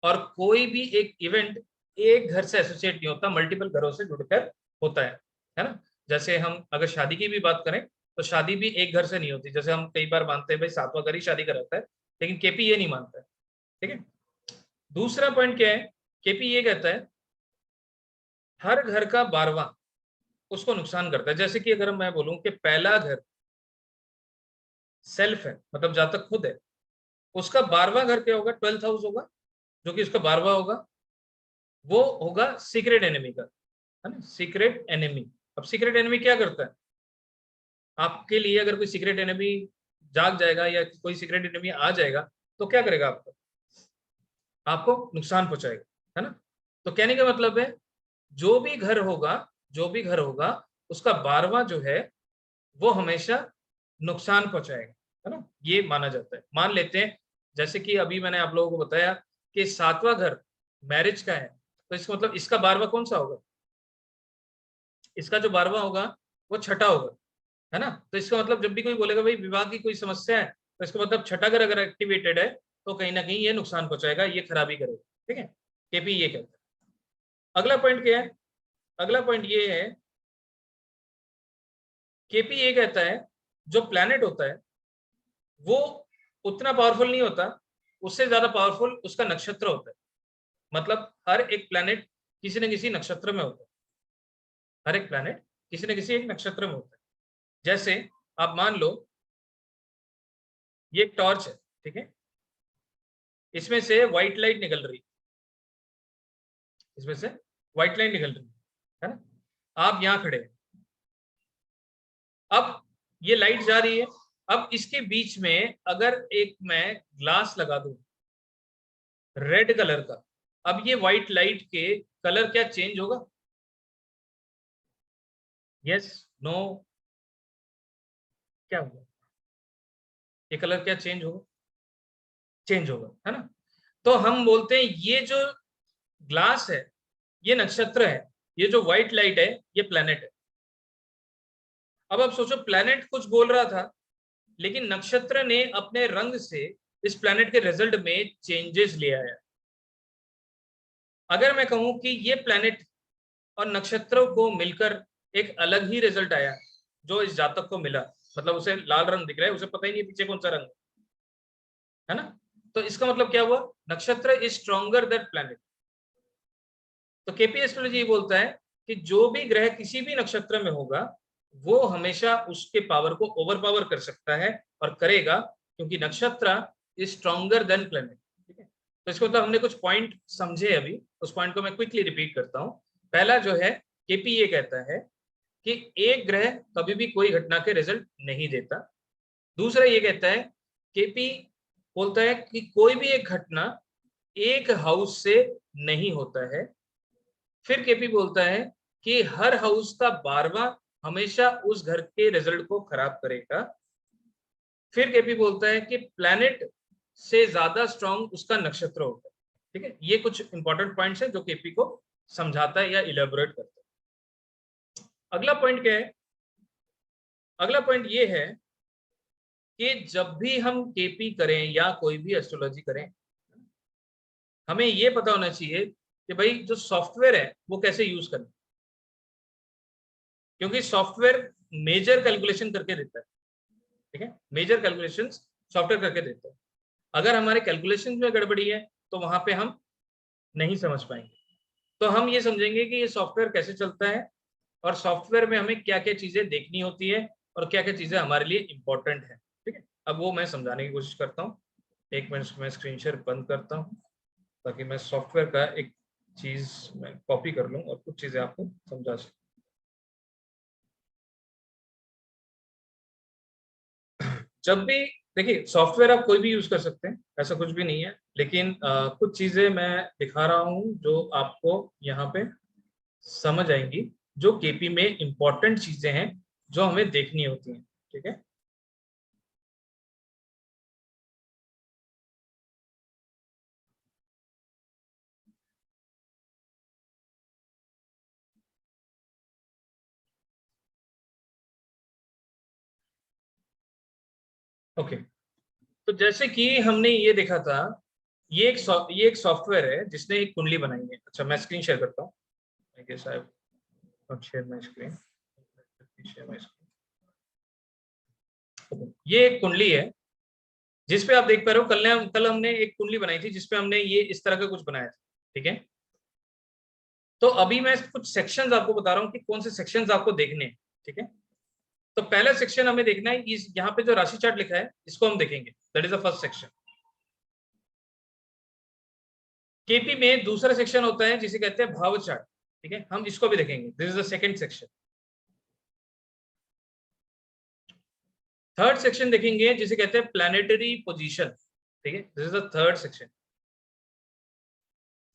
और कोई भी एक इवेंट एक घर से एसोसिएट नहीं होता, मल्टीपल घरों से जुड़कर होता है ना? जैसे हम अगर शादी की भी बात करें तो शादी भी एक घर से नहीं होती। जैसे हम कई बार मानते हैं भाई 7वां घर ही शादी कराता है, लेकिन केपी ये नहीं मानता है, ठीक है? दूसरा पॉइंट क्या है? केपी ये कहता है हर घर का 12वां उसको नुकसान करता है। जैसे कि अगर मैं बोलूं कि पहला घर सेल्फ है मतलब जातक खुद है, उसका 12वां घर क्या होगा? 12th हाउस होगा, जो कि उसका 12वां होगा, वो होगा सीक्रेट एनिमी का, है ना? Secret enemy. अब सीक्रेट एनिमी क्या करता है? आपके लिए अगर कोई सीक्रेट एनिमी जाग जाएगा या कोई सीक्रेट एनिमी आ जाएगा तो क्या करेगा? आपको नुकसान पहुंचाएगा, है ना? तो कहने का मतलब है जो भी घर होगा उसका 12वां जो है वो हमेशा नुकसान पहुंचाएगा, है ना? ये माना जाता है। मान लेते हैं जैसे कि अभी मैंने आप लोगों को बताया कि 7वां घर मैरिज का है, तो इसका मतलब इसका 12वां कौन सा होगा? इसका जो 12वां होगा वो छठा होगा, है ना? तो इसका मतलब जब भी कोई बोलेगा भाई विवाह की कोई समस्या है तो इसका मतलब छठा घर अगर एक्टिवेटेड है तो कहीं ना कहीं ये नुकसान पहुंचाएगा, ये खराबी करेगा, ठीक है? केपी ये कहता है। अगला पॉइंट क्या है? अगला पॉइंट ये है केपी ये कहता है जो प्लैनेट होता है वो उतना पावरफुल नहीं होता, उससे ज्यादा पावरफुल उसका नक्षत्र होता है। मतलब हर एक प्लैनेट किसी न किसी नक्षत्र में होता है, हर एक प्लैनेट किसी न किसी एक नक्षत्र में होता है। जैसे आप मान लो ये एक टॉर्च है, ठीक है? इसमें से व्हाइट लाइट निकल रही, इसमें से व्हाइट लाइट निकल रही है ना? आप यहां खड़े हैं, अब ये लाइट जा रही है, अब इसके बीच में अगर एक मैं ग्लास लगा दूं रेड कलर का, अब ये व्हाइट लाइट के कलर क्या चेंज होगा? यस, नो, क्या होगा? ये कलर क्या चेंज होगा? चेंज होगा, है ना? तो हम बोलते हैं ये जो ग्लास है ये नक्षत्र है, ये जो व्हाइट लाइट है ये प्लैनेट है। अब आप सोचो प्लैनेट कुछ बोल रहा था लेकिन नक्षत्र ने अपने रंग से इस प्लैनेट के रिजल्ट में चेंजेस ले आया। अगर मैं कहूं कि ये प्लैनेट और नक्षत्रों को मिलकर एक अलग ही रिजल्ट आया जो इस जातक को मिला, मतलब उसे लाल रंग दिख रहा है, उसे पता ही नहीं पीछे कौन सा रंग है ना? तो इसका मतलब क्या हुआ? नक्षत्र इज स्ट्रॉन्गर दैट प्लैनेट। तो केपी एस्ट्रोलॉजी बोलता है कि जो भी ग्रह किसी भी नक्षत्र में होगा वो हमेशा उसके पावर को ओवर पावर कर सकता है और करेगा, क्योंकि नक्षत्र इज स्ट्रॉन्गर देन प्लैनेट, ठीक है? तो इसको मतलब हमने कुछ पॉइंट समझे, अभी उस पॉइंट को मैं क्विकली रिपीट करता हूं। पहला जो है केपी ये कहता है कि एक ग्रह कभी भी कोई घटना के रिजल्ट नहीं देता। दूसरा ये कहता है केपी बोलता है कि कोई भी एक घटना एक हाउस से नहीं होता है। फिर केपी बोलता है कि हर हाउस का 12वां हमेशा उस घर के रिजल्ट को खराब करेगा। फिर केपी बोलता है कि प्लैनेट से ज्यादा स्ट्रांग उसका नक्षत्र होता है, ठीक है? ये कुछ इंपॉर्टेंट पॉइंट्स हैं जो केपी को समझाता है या इलेबोरेट करता है। अगला पॉइंट क्या है? अगला पॉइंट ये है कि जब भी हम केपी करें या कोई भी एस्ट्रोलॉजी करें, हमें ये पता होना चाहिए कि भाई जो सॉफ्टवेयर है वो कैसे यूज करना, क्योंकि सॉफ्टवेयर मेजर कैलकुलेशन करके देता है, ठीक है, मेजर कैलकुलेशन सॉफ्टवेयर करके देता है। अगर हमारे कैलकुलेशन में गड़बड़ी है तो वहां पे हम नहीं समझ पाएंगे। तो हम ये समझेंगे कि ये सॉफ्टवेयर कैसे चलता है और सॉफ्टवेयर में हमें क्या क्या चीजें देखनी होती है और क्या क्या चीजें हमारे लिए इंपॉर्टेंट है, ठीक है। अब वो मैं समझाने की कोशिश करता हूँ। एक मिनट मैं स्क्रीन शेयर बंद करता हूँ ताकि मैं सॉफ्टवेयर का एक चीज मैं कॉपी कर लूँ और कुछ चीजें आपको समझा सकूं। जब भी देखिए सॉफ्टवेयर आप कोई भी यूज कर सकते हैं, ऐसा कुछ भी नहीं है, लेकिन कुछ चीजें मैं दिखा रहा हूँ जो आपको यहाँ पे समझ आएंगी, जो केपी में इंपॉर्टेंट चीजें हैं जो हमें देखनी होती हैं, ठीक है। ओके, तो जैसे कि हमने ये देखा था, ये एक सॉफ्टवेयर है जिसने एक कुंडली बनाई है। अच्छा, मैं स्क्रीन शेयर करता हूँ। I guess I have not shared my screen. Let me share my screen. ये एक कुंडली है जिसपे आप देख पा रहे हो, कल हमने एक कुंडली बनाई थी जिसपे हमने ये इस तरह का कुछ बनाया था, ठीक है। तो अभी मैं कुछ सेक्शंस आपको बता रहा हूँ कि कौन से सेक्शंस आपको देखने हैं, ठीक है। तो पहला सेक्शन हमें देखना है, इस यहाँ पे जो राशि चार्ट लिखा है इसको हम देखेंगे, that is the first section. KP में दूसरा सेक्शन होता है जिसे कहते हैं भाव चार्ट, ठीक है, हम इसको भी देखेंगे, this is the second section. Third section देखेंगे जिसे कहते हैं प्लैनेटरी पोजीशन, ठीक है, this is the third section.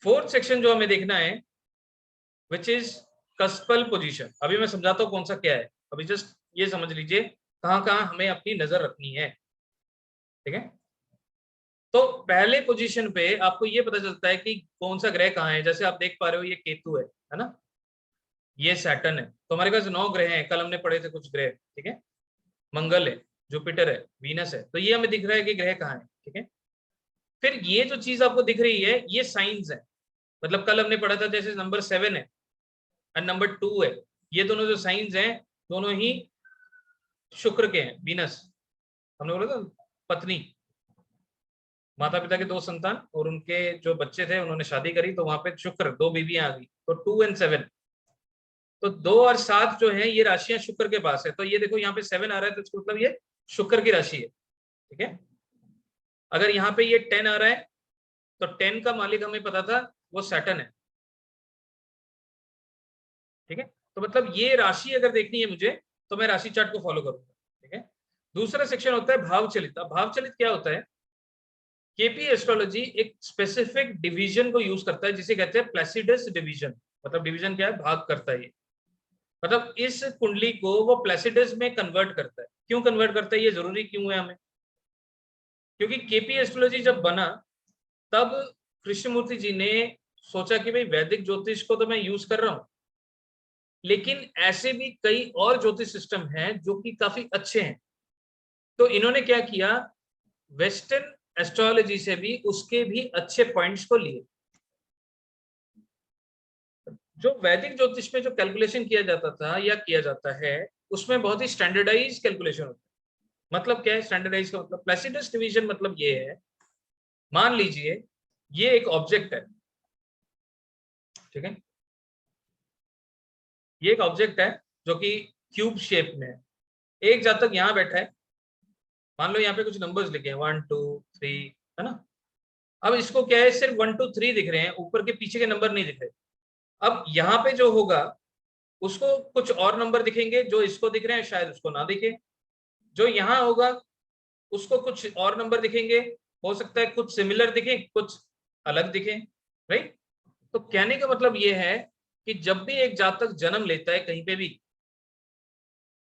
Fourth section जो हमें देखना है विच इज कस्पल पोजीशन। अभी मैं समझाता हूँ कौन सा क्या है, अभी जस्ट ये समझ लीजिए कहाँ कहाँ हमें अपनी नजर रखनी है, ठीक है। तो पहले पोजीशन पे आपको ये पता चलता है कि कौन सा ग्रह कहाँ है। जैसे आप देख पा रहे हो ये केतु है ना, ये सैटर्न है। तो हमारे पास 9 ग्रह हैं, कल हमने पढ़े थे कुछ ग्रह, ठीक है। मंगल है, जुपिटर है, वीनस है। तो ये हमें दिख रहा है कि ग्रह कहाँ है, ठीक है। फिर ये जो चीज आपको दिख रही है ये साइंस है, मतलब कल हमने पढ़ा था जैसे नंबर 7 है और नंबर 2 है, ये दोनों जो साइंस हैं दोनों ही शुक्र के हैं। वीनस हमने बोला था पत्नी, माता पिता के 2 संतान और उनके जो बच्चे थे उन्होंने शादी करी तो वहां पे शुक्र 2 बीवियां आ गई, तो 2 और 7। तो 2 और 7 जो है ये राशियां शुक्र के पास है। तो ये देखो यहाँ पे 7 आ रहा है तो इसका मतलब ये शुक्र की राशि है, ठीक है। अगर यहाँ पे ये 10 आ रहा है तो 10 का मालिक हमें पता था वो सैटर्न है, ठीक है। तो मतलब ये राशि अगर देखनी है मुझे तो मैं राशि चार्ट को फॉलो करूंगा, ठीक है। दूसरा सेक्शन होता है भावचलित। अब भावचलित क्या होता है? केपी एस्ट्रोलॉजी एक स्पेसिफिक डिवीजन को यूज करता है जिसे कहते हैं प्लेसिडस डिवीजन। मतलब डिवीजन क्या है? भाग करता है ये, मतलब इस कुंडली को वो प्लेसिडस में कन्वर्ट करता है। क्यों कन्वर्ट करता है, ये जरूरी क्यों है हमें? क्योंकि केपी एस्ट्रोलॉजी जब बना तब कृष्णमूर्ति जी ने सोचा कि भाई वैदिक ज्योतिष को तो मैं यूज कर रहा हूं, लेकिन ऐसे भी कई और ज्योतिष सिस्टम हैं जो कि काफी अच्छे हैं। तो इन्होंने क्या किया, वेस्टर्न एस्ट्रोलॉजी से भी उसके भी अच्छे पॉइंट्स को लिए। जो वैदिक ज्योतिष में जो कैलकुलेशन किया जाता था या किया जाता है उसमें बहुत ही स्टैंडर्डाइज कैलकुलेशन होता है। मतलब क्या है स्टैंडर्डाइज का मतलब? प्लेसिडस डिवीजन मतलब ये है, मान लीजिए ये एक ऑब्जेक्ट है, ठीक है, ये एक ऑब्जेक्ट है जो कि क्यूब शेप में है। एक जातक यहाँ बैठा है, मान लो यहाँ पे कुछ नंबर्स लिखे हैं 1 2 3, है ना। अब इसको क्या है, सिर्फ 1 2 3 दिख रहे हैं, ऊपर के पीछे के नंबर नहीं दिख रहे। अब यहाँ पे जो होगा उसको कुछ और नंबर दिखेंगे जो इसको दिख रहे हैं, शायद उसको ना दिखे। जो यहाँ होगा उसको कुछ और नंबर दिखेंगे, हो सकता है कुछ सिमिलर दिखे कुछ अलग दिखे, राइट। तो कहने का मतलब ये है कि जब भी एक जातक जन्म लेता है कहीं पे भी,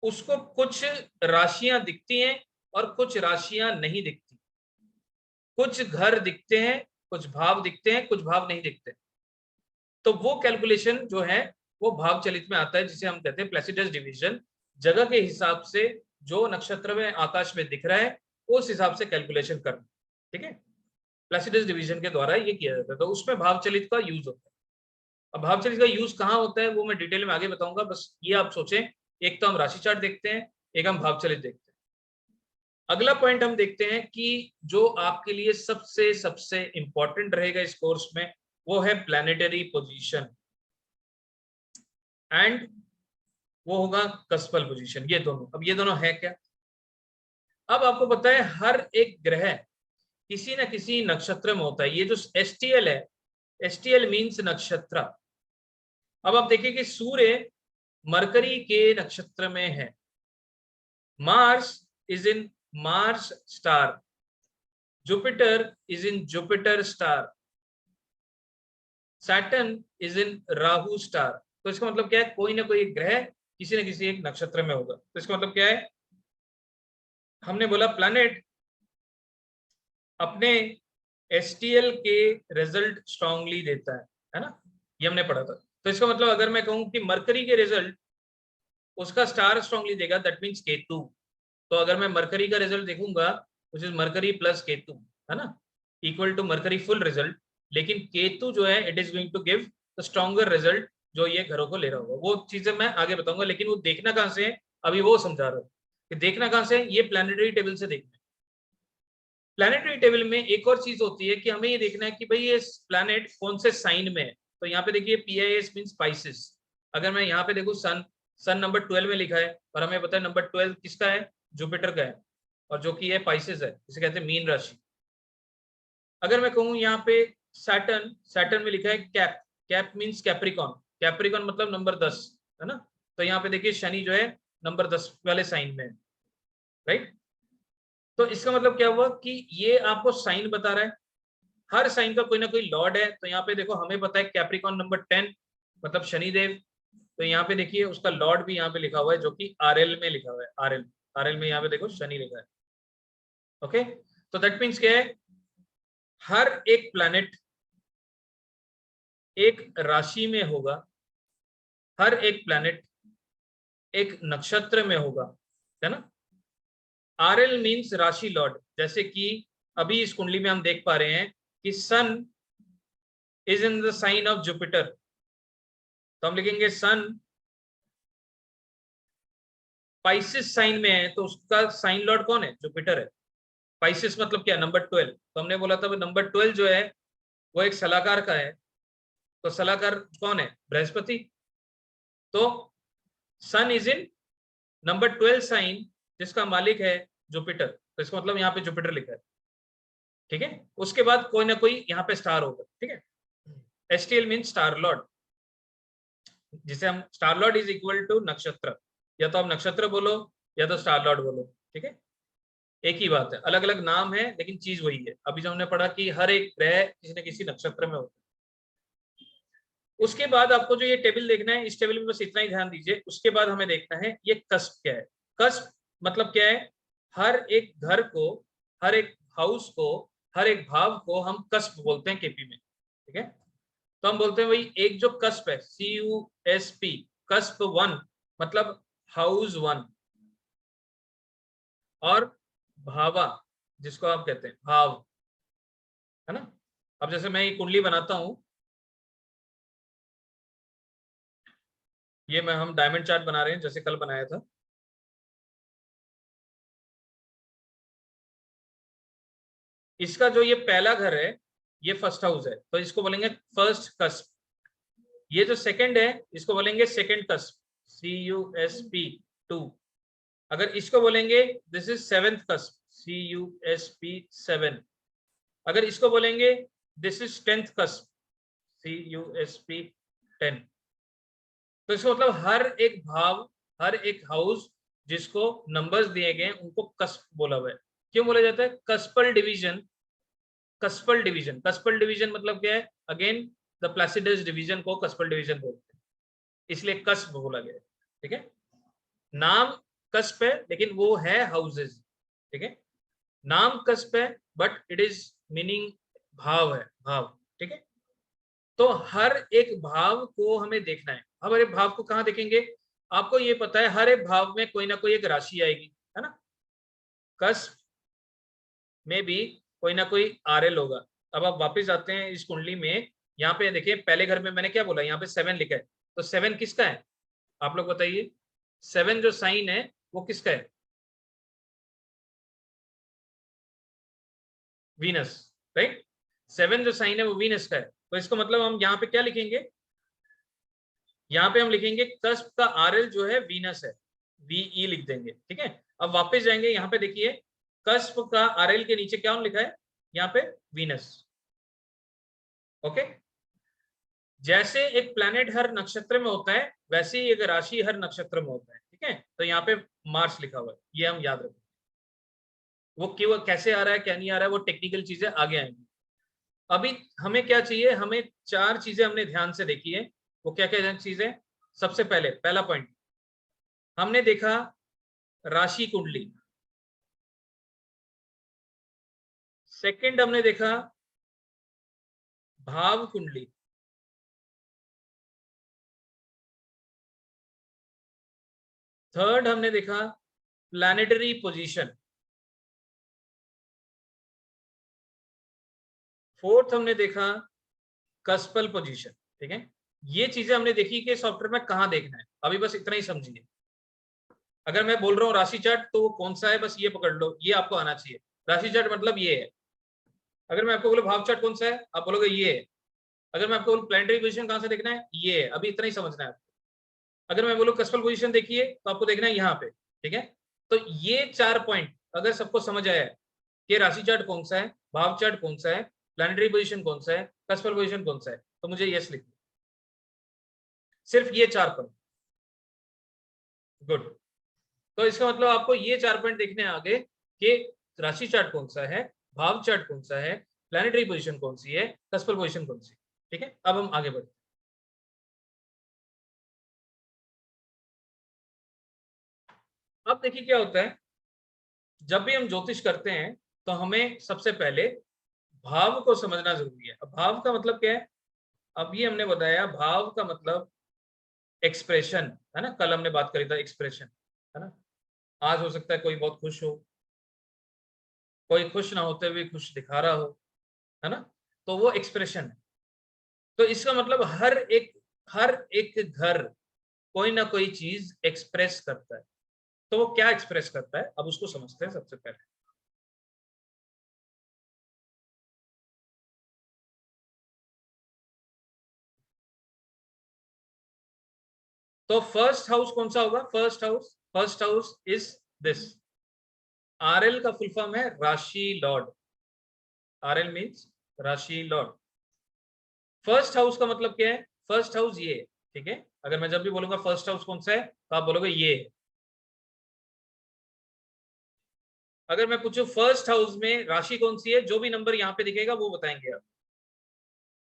उसको कुछ राशियां दिखती हैं और कुछ राशियां नहीं दिखती। कुछ घर दिखते हैं, कुछ भाव दिखते हैं, कुछ भाव नहीं दिखते। तो वो कैलकुलेशन जो है वो भाव चलित में आता है जिसे हम कहते हैं प्लेसिडस डिवीजन। जगह के हिसाब से जो नक्षत्र में आकाश में दिख रहा है उस हिसाब से कैलकुलेशन करना, ठीक है। प्लेसिडस डिवीजन के द्वारा ये किया जाता है, तो उसमें भाव चलित का यूज होता है। अब भाव चलित का यूज कहाँ होता है वो मैं डिटेल में आगे बताऊंगा, बस ये आप सोचें, एक तो हम राशि चार्ट देखते हैं, एक हम भाव चलित देखते हैं। अगला पॉइंट हम देखते हैं कि जो आपके लिए सबसे इंपॉर्टेंट रहेगा इस कोर्स में वो है प्लैनेटरी पोजीशन एंड वो होगा कस्पल पोजीशन। ये दोनों, अब ये दोनों है क्या? अब आपको पता है हर एक ग्रह किसी न किसी नक्षत्र में होता है। ये जो एसटीएल है, एसटीएल मीन्स नक्षत्र। अब आप देखिए कि सूर्य मरकरी के नक्षत्र में है, Mars is in Mars star, Jupiter is in Jupiter star, Saturn is in Rahu star. तो इसका मतलब क्या है? कोई ना कोई ग्रह किसी न किसी एक नक्षत्र में होगा। तो इसका मतलब क्या है? हमने बोला प्लैनेट अपने एसटीएल के रिजल्ट स्ट्रांगली देता है ना, ये हमने पढ़ा था। तो इसका मतलब अगर मैं कहूं कि मरकरी के रिजल्ट उसका स्टार स्ट्रांगली देगा, दैट मींस केतु। तो अगर मैं मरकरी का रिजल्ट देखूंगा which is Mercury plus Ketu, है ना, equal to Mercury full result, लेकिन केतु जो है it is going to give the stronger result जो ये घरों को ले रहा होगा। वो चीजें मैं आगे बताऊंगा, लेकिन वो देखना कहां से है अभी वो समझा रहा हूं कि देखना कहां से है, ये प्लैनेटरी टेबल से देखना है। प्लैनेटरी टेबल में एक और चीज होती है कि हमें ये देखना है कि भाई ये प्लैनेट कौन से साइन में है। तो यहाँ पे देखिए PIS मींस स्पाइसेस। अगर मैं यहाँ पे देखूं सन नंबर 12 में लिखा है और हमें पता है नंबर 12 किसका है? जुपिटर का है, और जो कि है पाइसेस है, जिसे कहते हैं मीन राशि। अगर मैं कहूँ यहाँ पे सैटर्न में लिखा है cap, cap means Capricorn, Capricorn मतलब नंबर 10, है ना। तो यहाँ पे देखिए शनि जो है नंबर 10 वाले साइन में है, राइट। तो इसका मतलब क्या हुआ कि ये आपको साइन बता रहा है, हर साइन का कोई ना कोई लॉर्ड है। तो यहाँ पे देखो हमें पता है कैप्रिकॉन नंबर 10 मतलब शनिदेव। तो यहाँ पे देखिए उसका लॉर्ड भी यहाँ पे लिखा हुआ है जो कि RL में लिखा हुआ है, RL में यहाँ पे देखो शनि लिखा है। ओके, तो दैट मीन्स क्या है? हर एक प्लैनेट एक राशि में होगा, हर एक प्लैनेट एक नक्षत्र में होगा, है ना। RL मीन्स राशि लॉर्ड। जैसे कि अभी इस कुंडली में हम देख पा रहे हैं कि sun is in the sign of Jupiter, तो हम लिखेंगे सन पाइसिस साइन में है, तो उसका साइन लॉर्ड कौन है? जुपिटर है। पाइसिस मतलब क्या? नंबर 12। तो हमने बोला था नंबर 12 जो है वो एक सलाहकार का है, तो सलाहकार कौन है? बृहस्पति। तो सन इज इन नंबर 12 साइन जिसका मालिक है जुपिटर, तो इसका मतलब यहाँ पे जुपिटर लिखा है, ठीक है। उसके बाद कोई ना कोई यहाँ पे स्टार होगा, ठीक है। एसटीएल मीन स्टार लॉर्ड, जिसे हम star lord is equal to nakshatra, या तो आप नक्षत्र बोलो या तो स्टार लॉर्ड बोलो, ठीक है, एक ही बात है, अलग अलग नाम है लेकिन चीज वही है। अभी जो हमने पढ़ा कि हर एक ग्रह किसी न किसी नक्षत्र में होता है। उसके बाद आपको जो ये टेबल देखना है, इस टेबल में बस इतना ही ध्यान दीजिए। उसके बाद हमें देखना है ये कस्प क्या है। कस्प मतलब क्या है? हर एक घर को, हर एक हाउस को, हर एक भाव को हम कस्प बोलते हैं केपी में, ठीक है। तो हम बोलते हैं भाई एक जो कस्प है CUSP, कस्प 1 मतलब हाउस 1, और भावा जिसको आप कहते हैं भाव, है ना। अब जैसे मैं ये कुंडली बनाता हूं, ये हम डायमंड चार्ट बना रहे हैं जैसे कल बनाया था। इसका जो ये पहला घर है ये फर्स्ट हाउस है, तो इसको बोलेंगे फर्स्ट कस्प। ये जो सेकंड है इसको बोलेंगे सेकंड कस्प, CUSP 2। अगर इसको बोलेंगे this is seventh cusp, CUSP 7। अगर इसको बोलेंगे this is 10th cusp, CUSP 10। तो इसका मतलब हर एक भाव, हर एक हाउस जिसको नंबर्स दिए गए उनको कस्प बोला हुआ है। क्यों बोला जाता है? कस्पल डिवीजन, कस्पल डिवीजन, कस्पल डिवीजन मतलब क्या है? अगेन द प्लेसिडस डिवीजन को कस्पल डिवीजन बोलते हैं, इसलिए कस्प बोला गया है, ठीक है। नाम कस्प है लेकिन वो है हाउसेस, ठीक है। नाम कस्प है बट इट इज मीनिंग भाव है, भाव, ठीक है। तो हर एक भाव को हमें देखना है। अब हर एक भाव को कहाँ देखेंगे? आपको ये पता है हर एक भाव में कोई ना कोई एक राशि आएगी, है ना। कस्प में भी कोई ना कोई आरएल होगा। अब आप वापस आते हैं इस कुंडली में, यहाँ पे देखिए पहले घर में मैंने क्या बोला, यहाँ पे 7 लिखा है, तो 7 किसका है आप लोग बताइए? 7 जो साइन है वो किसका है? Venus, right. 7 जो साइन है वो वीनस का है। तो इसका मतलब हम यहाँ पे क्या लिखेंगे? यहाँ पे हम लिखेंगे कस्प का आरएल जो है वीनस है, वीई लिख देंगे, ठीक है। अब वापस जाएंगे, यहाँ पे देखिए कस्प का आरएल के नीचे क्या लिखा है? यहाँ पे वीनस। ओके, जैसे एक प्लैनेट हर नक्षत्र में होता है वैसे ही एक राशि हर नक्षत्र में होता है, ठीक है। तो यहाँ पे मार्स लिखा हुआ है, ये हम याद रखें। वो क्यों कैसे आ रहा है क्या नहीं आ रहा है वो टेक्निकल चीजें आगे आएंगी। अभी हमें क्या चाहिए? हमें 4 चीजें हमने ध्यान से देखी है। वो क्या क्या चीजें? सबसे पहले पहला पॉइंट हमने देखा राशि कुंडली, सेकंड हमने देखा भाव कुंडली, थर्ड हमने देखा प्लैनेटरी पोजीशन, फोर्थ हमने देखा कस्पल पोजीशन, ठीक है। ये चीजें हमने देखी कि सॉफ्टवेयर में कहां देखना है। अभी बस इतना ही समझिए। अगर मैं बोल रहा हूँ राशि चार्ट तो वो कौन सा है बस ये पकड़ लो, ये आपको आना चाहिए। राशि चार्ट मतलब ये है। अगर मैं आपको बोलूं भाव चार्ट कौन सा है, आप बोलोगे ये है। अगर मैं आपको बोलूं प्लैनेटरी पोजीशन कहां से देखना है, ये है। अभी इतना ही समझना है आपको। अगर मैं बोलूं कस्पल पोजीशन देखिए तो आपको देखना है यहाँ पे, ठीक है। तो ये 4 पॉइंट अगर सबको समझ आया है कि राशि चार्ट कौन सा है, भाव चार्ट कौन सा है, प्लैनेटरी पोजीशन कौन सा है, कस्पल पोजीशन कौन सा है, तो मुझे यस लिखिए। सिर्फ ये 4 पॉइंट, गुड। तो इसका मतलब आपको ये 4 पॉइंट देखने हैं आगे कि राशि चार्ट कौन सा है, भाव चार्ट कौन सा है, प्लैनेटरी पोजीशन कौन सी है, कस्पल पोजीशन कौन सी, ठीक है। अब हम आगे बढ़ते हैं। अब देखिए क्या होता है, जब भी हम ज्योतिष करते हैं तो हमें सबसे पहले भाव को समझना जरूरी है। अब भाव का मतलब क्या है? अभी हमने बताया भाव का मतलब एक्सप्रेशन है ना। कल हमने बात करी था एक्सप्रेशन, है ना। आज हो सकता है कोई बहुत खुश हो, कोई खुश ना होते हुए खुश दिखा रहा हो, है ना। तो वो एक्सप्रेशन है। तो इसका मतलब हर एक घर कोई ना कोई चीज एक्सप्रेस करता है। तो वो क्या एक्सप्रेस करता है अब उसको समझते हैं सबसे पहले। तो फर्स्ट हाउस कौन सा होगा? First house is this. RL का फुल फॉर्म है राशि लॉर्ड। आरएल मींस राशि लॉर्ड। फर्स्ट हाउस का मतलब क्या है? फर्स्ट हाउस ये, ठीक है। अगर मैं जब भी बोलूंगा फर्स्ट हाउस कौन सा है तो आप बोलोगे ये। अगर मैं पूछूं फर्स्ट हाउस में राशि कौन सी है, जो भी नंबर यहाँ पे दिखेगा वो बताएंगे आप।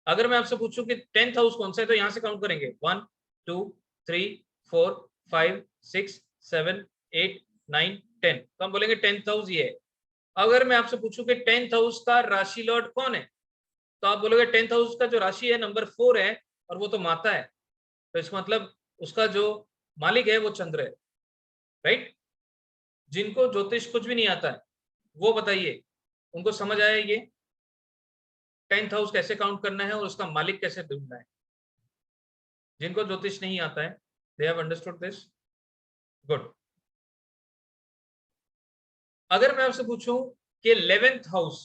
अगर मैं आपसे पूछूं कि 10th हाउस कौन सा है तो यहां से काउंट करेंगे 1 2 3 4 5 6 7 8 9 10, तो हम बोलेंगे 10th हाउस ये है। अगर मैं आपसे पूछूं कि 10th हाउस का राशि लॉर्ड कौन है तो आप बोलोगे 10th हाउस का जो राशि है नंबर 4 है और वो तो माता है। तो इसका मतलब उसका जो मालिक है वो चंद्र है, राइट। जिनको ज्योतिष कुछ भी नहीं आता है वो बताइए, उनको समझ आया ये 10th हाउस कैसे काउंट करना है और उसका मालिक कैसे ढूंढना है? जिनको ज्योतिष नहीं आता है they have understood this, good. अगर मैं आपसे पूछूं कि 11th हाउस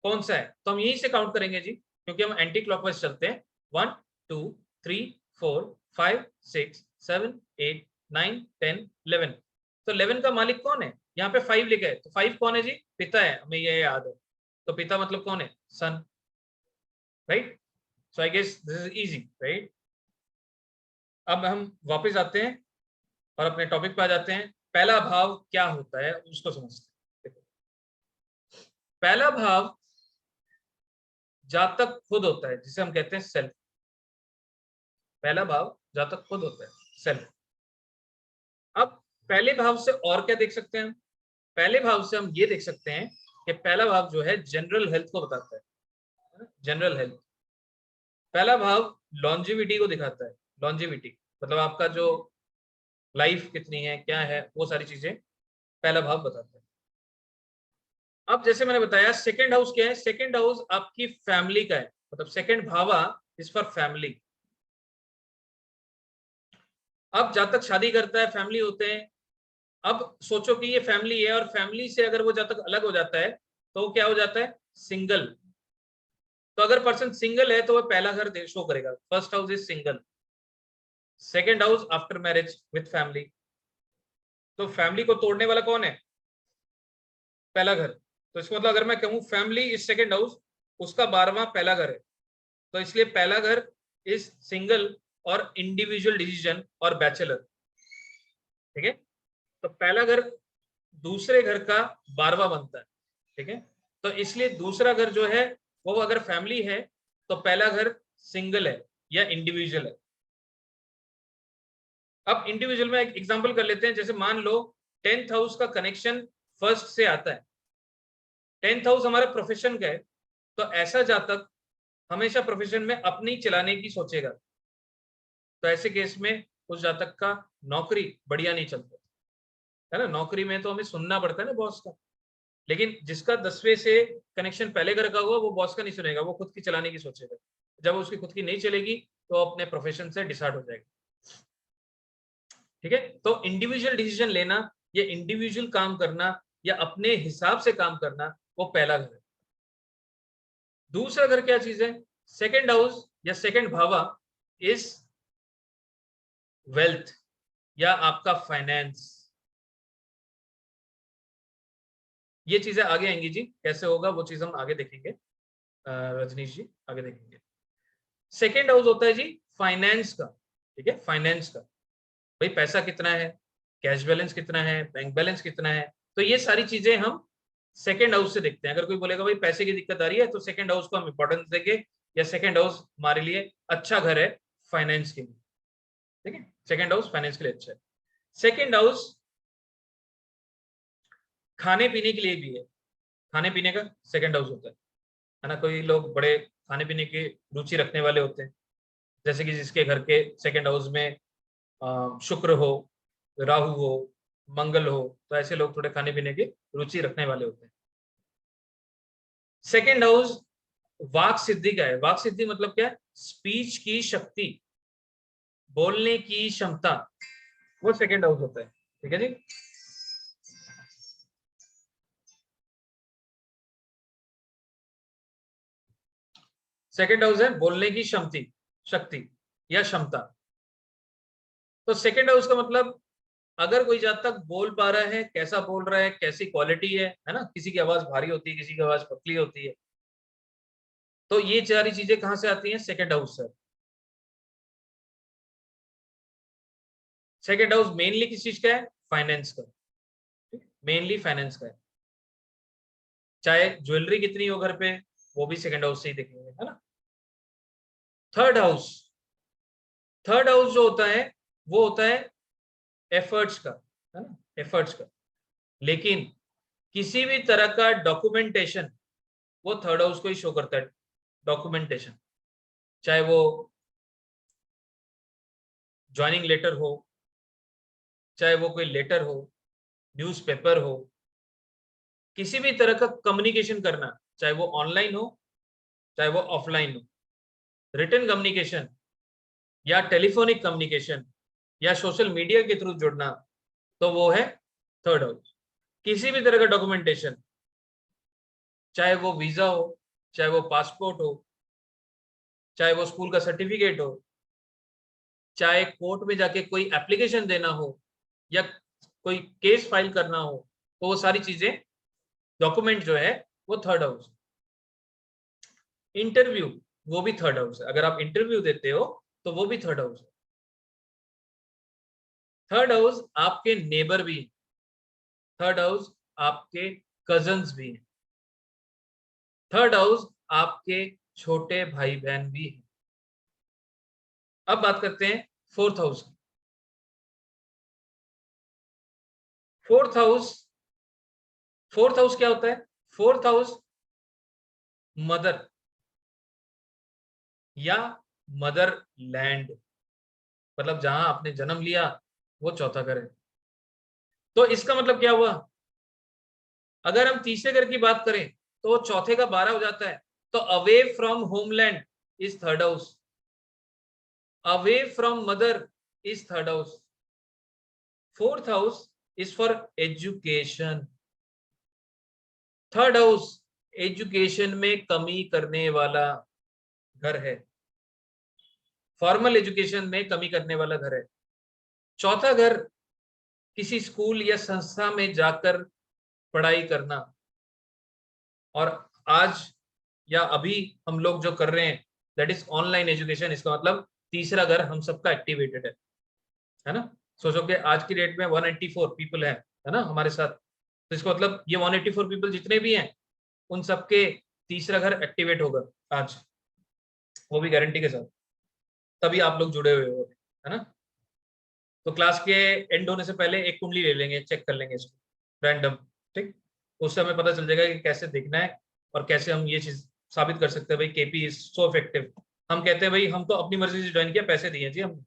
कौन सा है तो हम यहीं से काउंट करेंगे जी, क्योंकि हम एंटी क्लॉकवाइज चलते हैं। 1 2 3 4 5 6 7 8 9 10 11। तो 11 का मालिक कौन है? यहाँ पे 5 लिखा है तो 5 कौन है जी? पिता है, हमें ये याद है। तो पिता मतलब कौन है? Sun, right. So I guess this is easy, right. अब हम वापस आते हैं और अपने टॉपिक पे आ जाते हैं। पहला भाव क्या होता है उसको समझते हैं। पहला भाव जातक खुद होता है, जिसे हम कहते हैं सेल्फ। पहला भाव जातक खुद होता है, सेल्फ। अब पहले भाव से और क्या देख सकते हैं? पहले भाव से हम ये देख सकते हैं कि पहला भाव जो है जनरल हेल्थ को बताता है, जनरल हेल्थ। पहला भाव लॉन्जिविटी को दिखाता है। लॉन्जिविटी मतलब आपका जो लाइफ कितनी है, क्या है, वो सारी चीजें पहला भाव बताता है। अब जैसे मैंने बताया सेकंड हाउस क्या है, सेकंड हाउस आपकी फैमिली का है, मतलब second bhava is for family. अब जब तक शादी करता है फैमिली होते हैं, अब सोचो कि ये फैमिली है और फैमिली से अगर वो जब तक अलग हो जाता है तो वो क्या हो जाता है, सिंगल। तो अगर पर्सन सिंगल है तो वह पहला घर शो करेगा, first house is single, second house after marriage with family. तो फैमिली को तोड़ने वाला कौन है, पहला घर। तो इसका मतलब अगर मैं कहूं फैमिली इज सेकंड हाउस, उसका 12वां पहला घर है, तो इसलिए पहला घर इज सिंगल और इंडिविजुअल डिसीजन और बैचलर। ठीक है, तो पहला घर दूसरे घर का 12वां बनता है। ठीक है, तो इसलिए दूसरा घर जो है वो अगर फैमिली है तो पहला घर सिंगल है या इंडिविजुअल है। अब इंडिविजुअल में एक एग्जांपल कर लेते हैं, जैसे मान लो 10th हाउस का कनेक्शन फर्स्ट से आता है, 10th हाउस हमारा प्रोफेशन का है, तो ऐसा जातक हमेशा प्रोफेशन में अपनी चलाने की सोचेगा। तो ऐसे केस में उस जातक का नौकरी बढ़िया नहीं चलता है ना, नौकरी में तो हमें सुनना पड़ता है ना बॉस का, लेकिन जिसका 10वें से कनेक्शन पहले घर का हुआ वो बॉस का नहीं सुनेगा, वो खुद की चलाने की सोचेगा। जब उसकी खुद की नहीं चलेगी तो अपने प्रोफेशन से डिसाइड हो जाएगा। ठीक है, तो इंडिविजुअल डिसीजन लेना या इंडिविजुअल काम करना या अपने हिसाब से काम करना, वो पहला घर है। दूसरा घर क्या चीज है, सेकंड हाउस या सेकंड भावा इज वेल्थ या आपका फाइनेंस। ये चीजें आगे आएंगी जी, कैसे होगा वो चीज हम आगे देखेंगे, रजनीश जी आगे देखेंगे। सेकंड हाउस होता है जी फाइनेंस का। ठीक है, फाइनेंस का, भाई पैसा कितना है, कैश बैलेंस कितना है, बैंक बैलेंस कितना है, तो ये सारी चीजें हम सेकंड हाउस से देखते हैं। अगर कोई बोलेगा भाई पैसे की दिक्कत आ रही है तो सेकंड हाउस को हम इंपॉर्टेंस देंगे, या सेकंड हाउस हमारे लिए अच्छा घर है फाइनेंस के लिए। ठीक है, सेकंड हाउस फाइनेंस के लिए अच्छा है। सेकंड हाउस खाने पीने के लिए भी है, खाने पीने का सेकंड हाउस होता है ना। कोई लोग बड़े खाने पीने की रुचि रखने वाले होते हैं, जैसे कि जिसके घर के सेकंड हाउस में शुक्र हो, राहु हो, मंगल हो, तो ऐसे लोग थोड़े खाने पीने की रुचि रखने वाले होते हैं। सेकंड हाउस वाक सिद्धि का है। वाक सिद्धि मतलब क्या है, स्पीच की शक्ति, बोलने की क्षमता, वो सेकंड हाउस होता है। ठीक है जी, सेकंड हाउस है बोलने की शक्ति या क्षमता। तो सेकंड हाउस का मतलब अगर कोई जातक बोल पा रहा है, कैसा बोल रहा है, कैसी क्वालिटी है ना, किसी की आवाज भारी होती है, किसी की आवाज पतली होती है, तो ये सारी चीजें कहां से आती हैं, सेकंड हाउस से। सेकंड हाउस मेनली किस चीज का है, फाइनेंस का, मेनली फाइनेंस का है। चाहे ज्वेलरी कितनी हो घर पे, वो भी सेकंड हाउस से ही देखेंगे, है ना। थर्ड हाउस, थर्ड हाउस जो होता है वो होता है एफर्ट्स का, है ना, एफर्ट्स का। लेकिन किसी भी तरह का डॉक्यूमेंटेशन वो थर्ड हाउस को ही शो करता है। डॉक्यूमेंटेशन, चाहे वो ज्वाइनिंग लेटर हो, चाहे वो कोई लेटर हो, न्यूज़पेपर हो, किसी भी तरह का कम्युनिकेशन करना, चाहे वो ऑनलाइन हो चाहे वो ऑफलाइन हो, रिटन कम्युनिकेशन या टेलीफोनिक कम्युनिकेशन या सोशल मीडिया के थ्रू जुड़ना, तो वो है थर्ड हाउस। किसी भी तरह का डॉक्यूमेंटेशन, चाहे वो वीजा हो, चाहे वो पासपोर्ट हो, चाहे वो स्कूल का सर्टिफिकेट हो, चाहे कोर्ट में जाके कोई एप्लीकेशन देना हो या कोई केस फाइल करना हो, तो वो सारी चीजें डॉक्यूमेंट जो है वो थर्ड हाउस। इंटरव्यू, वो भी थर्ड हाउस है। अगर आप इंटरव्यू देते हो तो वो भी थर्ड हाउस है। थर्ड हाउस आपके नेबर भी है, थर्ड हाउस आपके कजन्स भी हैं, थर्ड हाउस आपके छोटे भाई बहन भी हैं। अब बात करते हैं फोर्थ हाउस की। फोर्थ हाउस, फोर्थ हाउस क्या होता है, फोर्थ हाउस मदर या मदर लैंड, मतलब जहां आपने जन्म लिया वो चौथा घर है। तो इसका मतलब क्या हुआ अगर हम तीसरे घर की बात करें तो वो चौथे का 12 हो जाता है। तो away from homeland is third house, away from mother is third house, fourth house is for education, third house education में कमी करने वाला घर है, फॉर्मल एजुकेशन में कमी करने वाला घर है। चौथा घर किसी स्कूल या संस्था में जाकर पढ़ाई करना, और आज या अभी हम लोग जो कर रहे हैं दैट इज ऑनलाइन एजुकेशन। इसका मतलब तीसरा घर हम सबका एक्टिवेटेड है ना। सोचो कि आज की डेट में 184 पीपल है ना हमारे साथ, तो इसका मतलब ये 184 पीपल जितने भी हैं उन सबके तीसरा घर एक्टिवेट होगा आज, वो भी गारंटी के साथ, तभी आप लोग जुड़े हुए हो, है ना। तो क्लास के एंड होने से पहले एक कुंडली ले लेंगे, चेक कर लेंगे इसको रैंडम, ठीक। उससे हमें पता चल जाएगा कि कैसे देखना है और कैसे हम ये चीज साबित कर सकते हैं भाई केपी इज सो इफेक्टिव। हम कहते हैं भाई हम तो अपनी मर्जी से ज्वाइन किया, पैसे दिए जी हमने,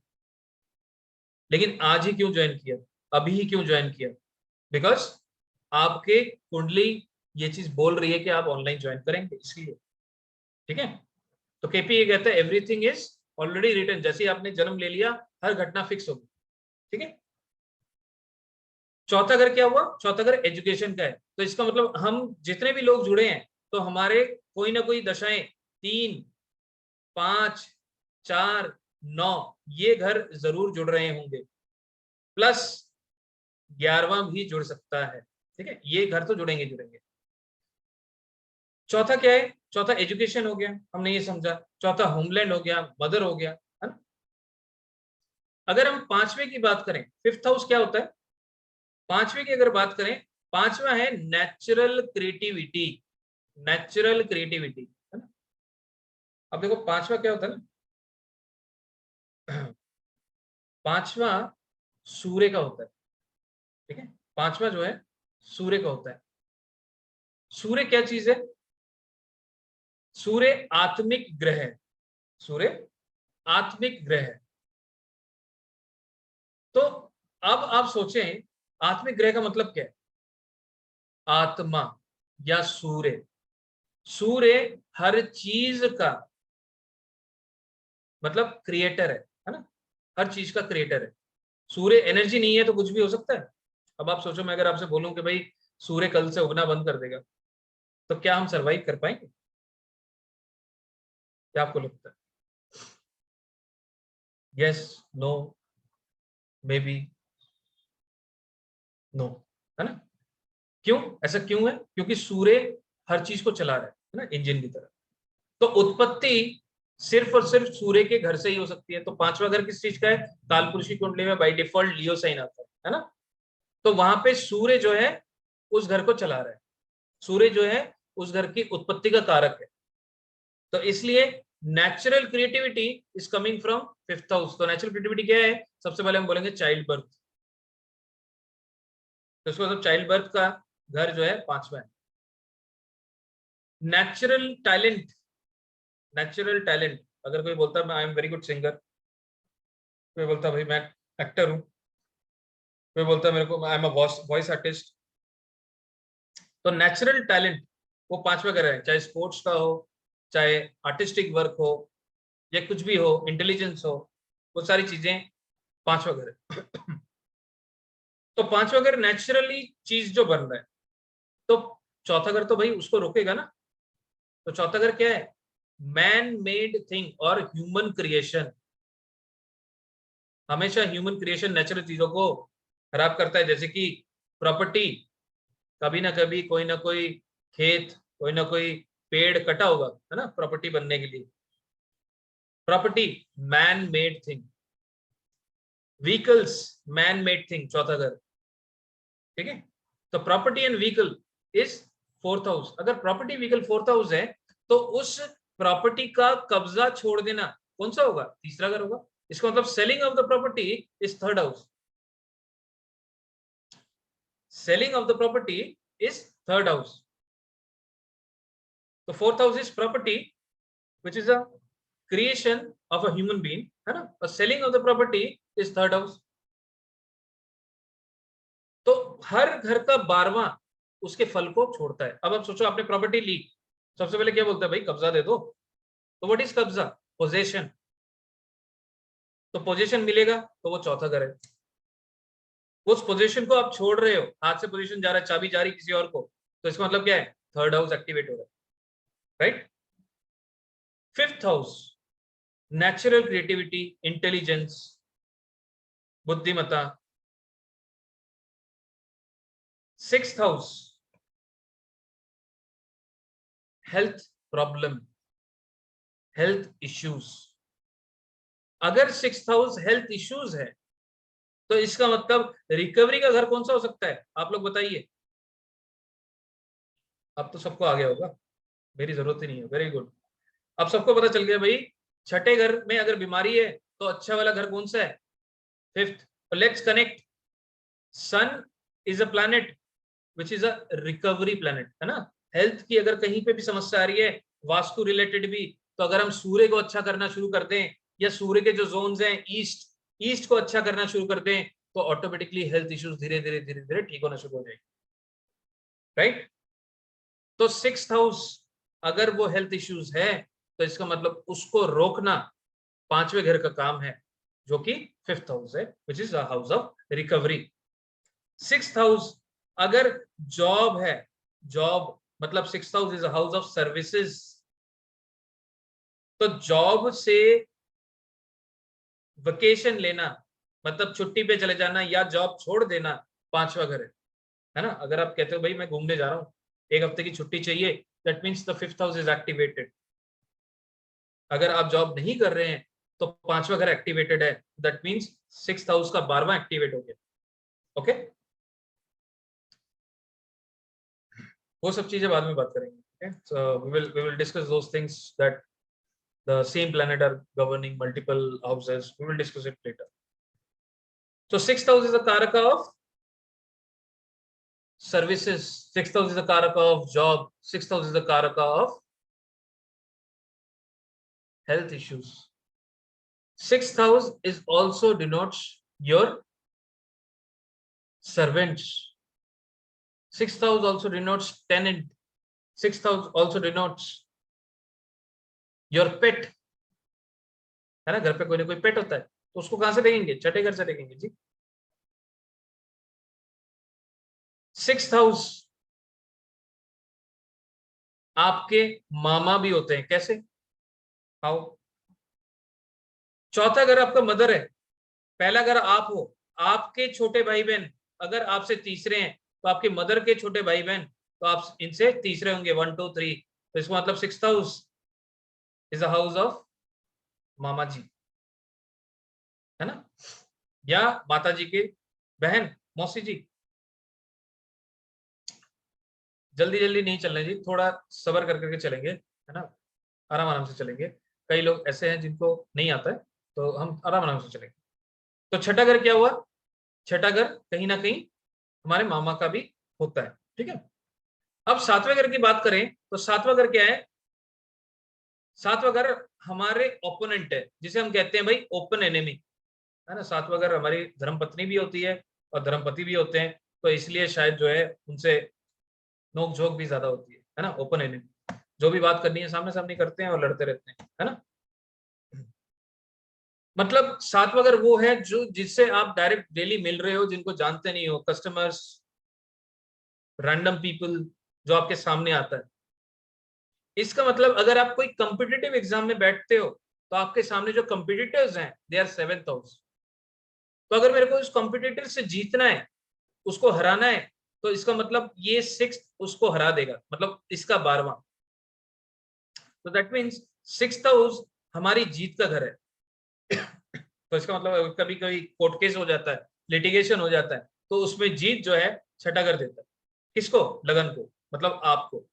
लेकिन आज ही क्यों ज्वाइन किया, अभी ही क्यों ज्वाइन किया? बिकॉज आपके कुंडली ये चीज बोल रही है कि आप ऑनलाइन ज्वाइन करेंगे, इसलिए, ठीक है। तो केपी ये कहता है एवरीथिंग इज ऑलरेडी रिटन, जैसे ही आपने जन्म ले लिया हर घटना फिक्स होगी, ठीक है। चौथा घर क्या हुआ? चौथा घर एजुकेशन का है। तो इसका मतलब हम जितने भी लोग जुड़े हैं तो हमारे कोई ना कोई दशाएं 3, 5, 4, 9 ये घर जरूर जुड़ रहे होंगे, प्लस 11वां भी जुड़ सकता है, ठीक है। ये घर तो जुड़ेंगे जुड़ेंगे। चौथा क्या है? चौथा एजुकेशन हो गया, हमने ये समझा। चौथा होमलैंड हो गया, मदर हो गया, है ना। अगर हम पांचवें की बात करें, फिफ्थ हाउस क्या होता है? पांचवें की अगर बात करें, पांचवा है नेचुरल क्रिएटिविटी, नेचुरल क्रिएटिविटी, है ना। अब देखो पांचवा क्या होता है ना, पांचवा सूर्य का होता है, ठीक है। पांचवा जो है सूर्य का होता है। सूर्य क्या चीज है? सूर्य आत्मिक ग्रह है, सूर्य आत्मिक ग्रह है। तो अब आप सोचें आत्मिक ग्रह का मतलब क्या है? आत्मा या सूर्य, सूर्य हर चीज का मतलब क्रिएटर है ना, हर चीज का क्रिएटर है। सूर्य एनर्जी नहीं है तो कुछ भी हो सकता है। अब आप सोचो मैं अगर आपसे बोलूं कि भाई सूर्य कल से उगना बंद कर देगा, तो क्या हम सरवाइव कर पाएंगे? क्या आपको लगता है? Yes, no, maybe, no, है ना। क्यों ऐसा क्यों है? क्योंकि सूर्य हर चीज को चला रहा है ना, इंजन की तरह। तो उत्पत्ति सिर्फ और सिर्फ सूर्य के घर से ही हो सकती है। तो पांचवा घर किस चीज का है? कालपुरुष की कुंडली में बाय डिफॉल्ट लियो साइन आता है ना। तो वहां पे सूर्य जो है उस घर को चला रहा है, सूर्य जो है उस घर की उत्पत्ति का कारक है। तो इसलिए natural creativity is coming from fifth house. तो नेचुरल क्रिएटिविटी क्या है? सबसे पहले हम बोलेंगे चाइल्ड बर्थ। तो इसको मतलब चाइल्ड बर्थ का घर जो है पांचवा है। नेचुरल टैलेंट, नेचुरल टैलेंट, अगर कोई बोलता है मैं I am very good singer, कोई बोलता है भाई मैं एक्टर हूं, कोई बोलता है मेरे को I am a voice artist. तो नेचुरल टैलेंट वो पांचवा घर है, चाहे स्पोर्ट्स का हो, चाहे आर्टिस्टिक वर्क हो, या कुछ भी हो, इंटेलिजेंस हो, वो सारी चीजें पांचवा घर है। तो पांचवा घर नेचुरली चीज जो बन रहा है, तो चौथा घर तो भाई उसको रोकेगा ना। तो चौथा घर क्या है? मैन मेड थिंग और ह्यूमन क्रिएशन। हमेशा ह्यूमन क्रिएशन नेचुरल चीजों को खराब करता है। जैसे कि प्रॉपर्टी, कभी ना कभी कोई ना कोई खेत, कोई ना कोई पेड़ कटा होगा, है ना, प्रॉपर्टी बनने के लिए। Property man made thing, vehicles man made thing, चौथा घर, ठीक है। तो property and vehicle is fourth house. अगर प्रॉपर्टी व्हीकल फोर्थ हाउस है तो उस प्रॉपर्टी का कब्जा छोड़ देना कौन सा होगा? तीसरा घर होगा। इसका मतलब selling of the property is third house, selling of the property is third house. तो fourth house is property which is a creation of a human being, है ना, और selling of the property is third house। तो हर घर का 12वां उसके फल को छोड़ता है। अब आप सोचो आपने प्रॉपर्टी ली, सबसे पहले क्या बोलता है भाई कब्जा दे दो, तो व्हाट इज कब्जा? पोजेशन। तो पोजीशन मिलेगा तो वो चौथा घर है। उस पोजीशन को आप छोड़ रहे हो, हाथ से पोजीशन जा रहा है, चाबी जा रही किसी और को, तो इसका मतलब क्या है? थर्ड हाउस एक्टिवेट हो रहा है, right. Fifth house natural creativity, intelligence, बुद्धिमत्ता। Sixth house health problem, health issues. अगर सिक्स्थ हाउस हेल्थ इश्यूज है तो इसका मतलब रिकवरी का घर कौन सा हो सकता है? आप लोग बताइए। अब तो सबको आ गया होगा, मेरी जरूरत ही नहीं है। वेरी गुड, अब सबको पता चल गया भाई छठे घर में अगर बीमारी है तो अच्छा वाला घर कौन सा है? Fifth. Let's connect. Sun is a planet which is a recovery planet, है ना। हेल्थ की अगर कहीं पे भी समस्या आ रही है, वास्तु रिलेटेड भी, तो अगर हम सूर्य को अच्छा करना शुरू कर दें, या सूर्य के जो जोन्स हैं ईस्ट को अच्छा करना शुरू कर दें, तो ऑटोमेटिकली हेल्थ इश्यूज धीरे धीरे ठीक होना शुरू हो जाएगी, राइट। तो सिक्स्थ हाउस अगर वो हेल्थ इश्यूज है तो इसका मतलब उसको रोकना पांचवें घर का काम है, जो कि फिफ्थ हाउस है, which is house of recovery. Sixth house अगर जॉब है, जॉब मतलब sixth house is a house of services, तो जॉब से वेकेशन लेना मतलब छुट्टी पे चले जाना या जॉब छोड़ देना पांचवा घर है ना। अगर आप कहते हो भाई मैं घूमने जा रहा हूँ, एक हफ्ते की छुट्टी चाहिए, that means the fifth house is activated. अगर आप जॉब नहीं कर रहे हैं तो पांचवा घर एक्टिवेटेड है, दैट मीन्स सिक्स्थ हाउस का 12वां एक्टिवेट हो गया। ओके, वो सब चीजें बाद में बात करेंगे। Okay? So we will discuss those things that the same planet are governing multiple houses. We will discuss it later. So sixth house is a karaka of services. Sixth house is a karaka of job. Sixth house is a karaka of health issues. Sixth house is also denotes your servants. Sixth house also denotes tenant. Sixth house also denotes your pet, है ना। घर पे कोई ना कोई पेट होता है, तो उसको कहां से देखेंगे? छठे घर से देखेंगे जी। सिक्स्थ हाउस आपके मामा भी होते हैं, कैसे? हाउ? चौथा घर आपका मदर है, पहला घर आप हो, आपके छोटे भाई बहन अगर आपसे तीसरे हैं तो आपके मदर के छोटे भाई बहन तो आप इनसे तीसरे होंगे, 1 2 3। तो इसका मतलब sixth house is a house of mama ji, है ना, या माता जी के बहन, मौसी जी। जल्दी जल्दी नहीं चलना जी, थोड़ा सबर कर करके चलेंगे, है ना, आराम आराम से चलेंगे। कई लोग ऐसे हैं जिनको नहीं आता है, तो हम आराम आराम से चलेंगे। तो छठा घर क्या हुआ? छठा घर कहीं ना कहीं हमारे मामा का भी होता है, ठीक है। अब सातवें घर की बात करें तो सातवां घर क्या है? सातवां घर हमारे ओपोनेंट है, जिसे हम कहते हैं भाई ओपन एनिमी, है ना। सातवां घर हमारी धर्मपत्नी भी होती है और धर्मपति भी होते हैं, तो इसलिए शायद जो है उनसे नोक झोंक भी ज्यादा होती है ना। ओपन एनिमी, जो भी बात करनी है सामने सामने करते हैं और लड़ते रहते हैं, है ना। मतलब सातवां घर वो है जो जिससे आप डायरेक्ट डेली मिल रहे हो, जिनको जानते नहीं हो, कस्टमर्स, रैंडम पीपल जो आपके सामने आता है। इसका मतलब अगर आप कोई कॉम्पिटिटिव एग्जाम में बैठते हो तो आपके सामने जो कॉम्पिटिटर्स हैं दे आर सेवेंथ हाउस। तो अगर मेरे को उस कॉम्पिटिटर से जीतना है, उसको हराना है, तो इसका मतलब ये सिक्स्थ उसको हरा देगा, मतलब इसका 12वां। तो दैट मीन्स सिक्स्थ हाउस हमारी जीत का घर है। तो इसका मतलब कभी कभी कोर्ट केस हो जाता है, लिटिगेशन हो जाता है, तो उसमें जीत जो है छठा घर देता है। किसको? लगन को, मतलब आपको।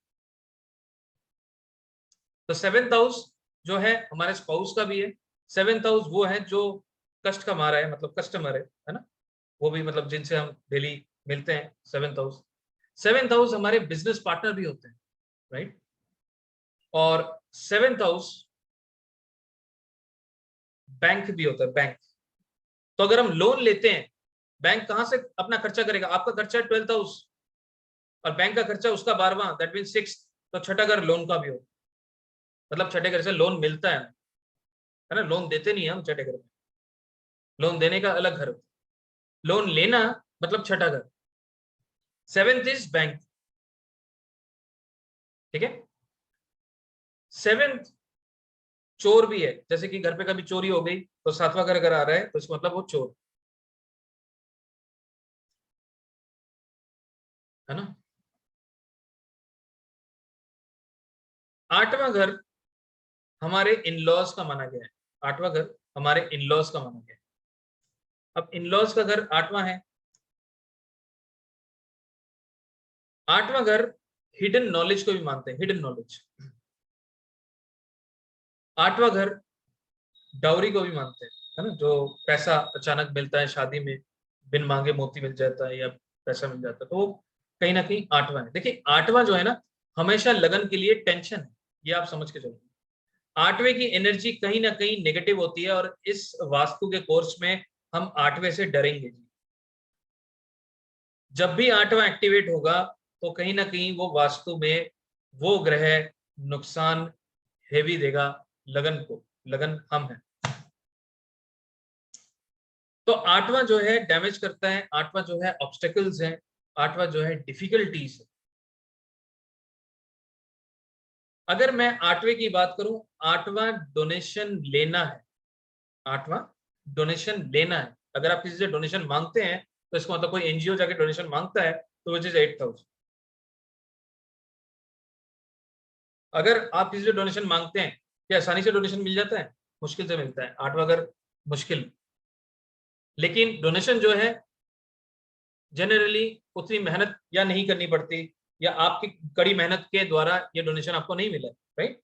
तो सेवेंथ हाउस जो है हमारे स्पाउस का भी है। सेवेंथ हाउस वो है जो कष्ट का मारा है, मतलब कस्टमर है ना, वो भी मतलब जिनसे हम डेली मिलते हैं, सेवेंथ हाउस। सेवेंथ हाउस हमारे बिजनेस पार्टनर भी होते हैं, राइट। और सेवेंथ हाउस बैंक भी होता है, बैंक। तो अगर हम लोन लेते हैं, बैंक कहां से अपना खर्चा करेगा? आपका खर्चा है 12th हाउस, और बैंक का खर्चा उसका 12वां, दैट मीन 6, तो छठा घर लोन का भी हो, मतलब छठे घर से लोन मिलता है ना, लोन देते नहीं है हम छठे घर में, लोन देने का अलग घर, लोन लेना मतलब छठा घर। 7th इज बैंक, ठीक है। 7th चोर भी है, जैसे कि घर पे कभी चोरी हो गई तो 7वां घर अगर आ रहा है तो इसका मतलब वो चोर है ना। 8वां घर हमारे इन-लॉज का माना गया है, 8वां घर हमारे इन-लॉज का माना गया है। अब इन-लॉज का घर 8वां है। 8वां घर हिडन नॉलेज को भी मानते हैं, हिडन नॉलेज। 8वां घर डाउरी को भी मानते हैं, है ना, जो पैसा अचानक मिलता है शादी में, बिन मांगे मोती मिल जाता है या पैसा मिल जाता है, तो वो कहीं ना कहीं 8वां है। देखिए 8वां जो है ना, हमेशा लगन के लिए टेंशन है, ये आप समझ के चलो। 8वें की एनर्जी कहीं ना कहीं नेगेटिव होती है, और इस वास्तु के कोर्स में हम 8वें से डरेंगे। जब भी 8वां एक्टिवेट होगा तो कहीं ना कहीं वो वास्तु में वो ग्रह नुकसान हेवी देगा लगन को, लगन हम है। तो 8वां जो है डैमेज करता है, 8वां जो है ऑब्स्टेकल्स है, 8वां जो है डिफिकल्टीज है। अगर मैं 8वें की बात करूं, 8वां डोनेशन लेना है, 8वां डोनेशन लेना है। अगर आप किसी से डोनेशन मांगते हैं तो इसका मतलब कोई एनजीओ जाके डोनेशन मांगता है तो विच इज 8000। अगर आप किसी से डोनेशन मांगते हैं, क्या आसानी से डोनेशन मिल जाता है? मुश्किल से मिलता है। 8वां घर मुश्किल। लेकिन डोनेशन जो है जनरली उतनी मेहनत या नहीं करनी पड़ती, या आपकी कड़ी मेहनत के द्वारा ये डोनेशन आपको नहीं मिला, राइट।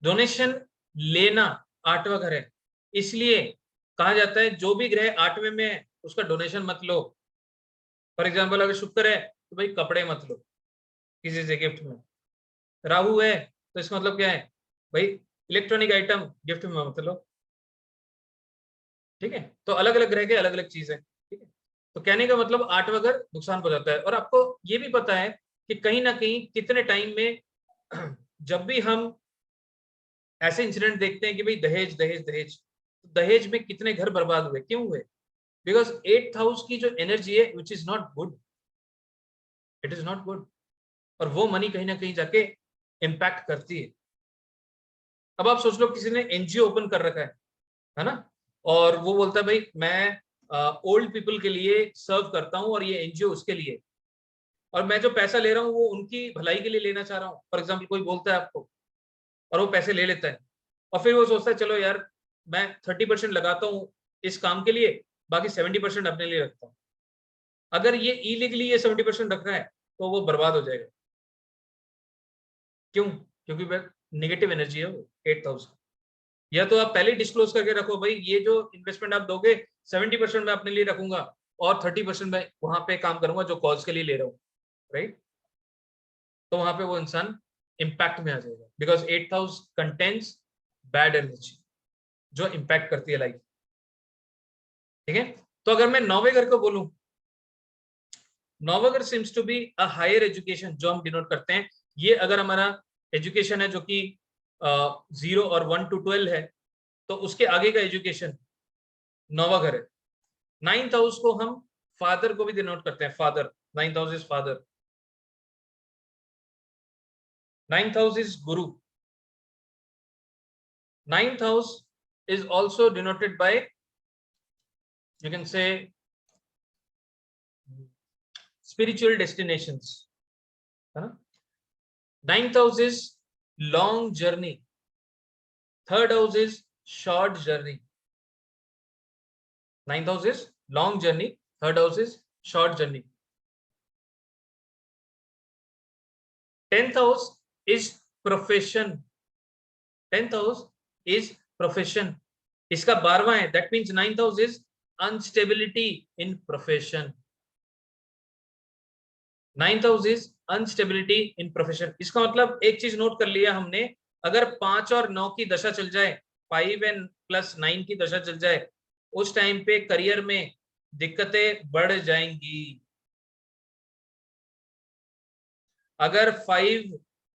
डोनेशन लेना 8वां घर है, इसलिए कहा जाता है जो भी ग्रह 8वें में है उसका डोनेशन मत लो। फॉर एग्जाम्पल अगर शुक्र है तो भाई कपड़े मत लो किसी से गिफ्ट में। राहु है तो इसका मतलब क्या है भाई, इलेक्ट्रॉनिक आइटम गिफ्ट में मत लो, ठीक है। तो अलग अलग ग्रह के अलग अलग चीज है, ठीक है। तो कहने का मतलब 8वां घर नुकसान पहुंचाता है। और आपको ये भी पता है कि कहीं ना कहीं कितने टाइम में जब भी हम ऐसे इंसिडेंट देखते हैं कि भाई दहेज दहेज दहेज, दहेज में कितने घर बर्बाद हुए, क्यों हुए? बिकॉज 8th हाउस की जो एनर्जी है which is not good, it is not good, और वो मनी कहीं ना कहीं जाके इम्पैक्ट करती है। अब आप सोच लो किसी ने एनजीओ ओपन कर रखा है ना, और वो बोलता है भाई मैं ओल्ड पीपल के लिए सर्व करता हूँ और ये एनजीओ उसके लिए, और मैं जो पैसा ले रहा हूँ वो उनकी भलाई के लिए लेना चाह रहा हूँ। फॉर एग्जाम्पल कोई बोलता है आपको और वो पैसे ले लेता है, और फिर वो सोचता है चलो यार मैं 30% लगाता हूँ इस काम के लिए, बाकी 70% अपने लिए रखता हूँ। अगर ये इलीगली ये 70% रख रहा है तो वो बर्बाद हो जाएगा। क्यों? क्योंकि वह नेगेटिव एनर्जी है वो 8th हाउस। या तो आप पहले डिस्क्लोज करके रखो भाई ये जो इन्वेस्टमेंट आप दोगे 70% मैं अपने लिए रखूंगा और 30% मैं वहां पे काम करूंगा जो कॉज के लिए ले रहा हूँ, राइट। तो वहां पे वो इंसान इम्पैक्ट में आ जाएगा, because 8th house contains bad energy जो इम्पैक्ट करती है लाइफ, ठीक है। तो अगर मैं 9वें घर को बोलूं, 9वां घर seems to be a higher education जो हम डिनोट करते हैं। ये अगर हमारा एजुकेशन है जो कि 0 और 1 to 12 है, तो उसके आगे का एजुकेशन 9वां घर है। 9th हाउस को हम फादर को भी डिनोट करते हैं, father. 9th house is father, 9th house is Guru, 9th house is also denoted by, you can say, spiritual destinations, है ना। 9th house is long journey, 3rd house is short journey। 9th house is long journey, 3rd house is short journey। 10th house is profession, 10th house is profession, इसका 12वां है, that means 9th house is instability in profession। 9th house is instability in profession. इसका मतलब एक चीज note कर लिया हमने, अगर 5 और 9 की दशा चल जाए, 5 and +9 की दशा चल जाए, उस टाइम पे करियर में दिक्कतें बढ़ जाएंगी। अगर 5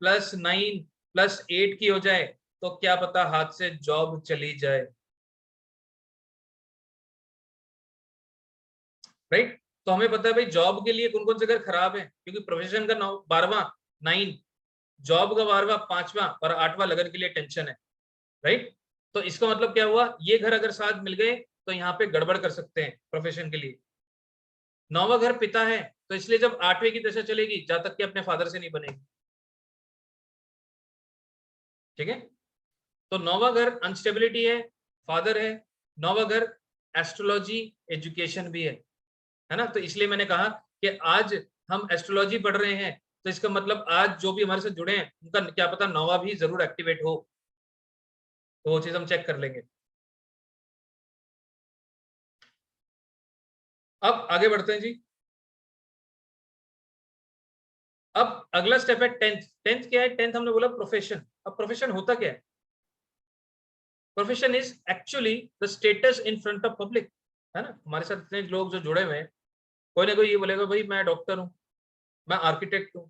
+ 9 + 8 की हो जाए तो क्या पता हाथ से जॉब चली जाए, राइट। तो हमें पता है भाई जॉब के लिए कौन कौन से घर खराब है, क्योंकि प्रोफेशन का 12वां 9, जॉब का 12वां 5वां और 8वां लगन के लिए टेंशन है, राइट। तो इसका मतलब क्या हुआ, ये घर अगर साथ मिल गए तो यहाँ पे गड़बड़ कर सकते हैं प्रोफेशन के लिए। 9वां घर पिता है, तो इसलिए जब 8वें की दशा चलेगी जब तक कि अपने फादर से नहीं बनेगी, ठीक है। तो 9वां घर अनस्टेबिलिटी है, फादर है। 9वां घर एस्ट्रोलॉजी एजुकेशन भी है ना। तो इसलिए मैंने कहा कि आज हम एस्ट्रोलॉजी पढ़ रहे हैं, तो इसका मतलब आज जो भी हमारे साथ जुड़े हैं उनका क्या पता 9वां भी जरूर एक्टिवेट हो, तो वो चीज हम चेक कर लेंगे। अब आगे बढ़ते हैं जी। अब अगला स्टेप है 10th। 10th क्या है? 10th हमने बोला प्रोफेशन। अब प्रोफेशन होता क्या है? Profession is actually the status in front of public, है ना। हमारे साथ इतने लोग जो जुड़े हुए हैं, कोई ना कोई ये बोलेगा भाई मैं डॉक्टर हूं, मैं आर्किटेक्ट हूं,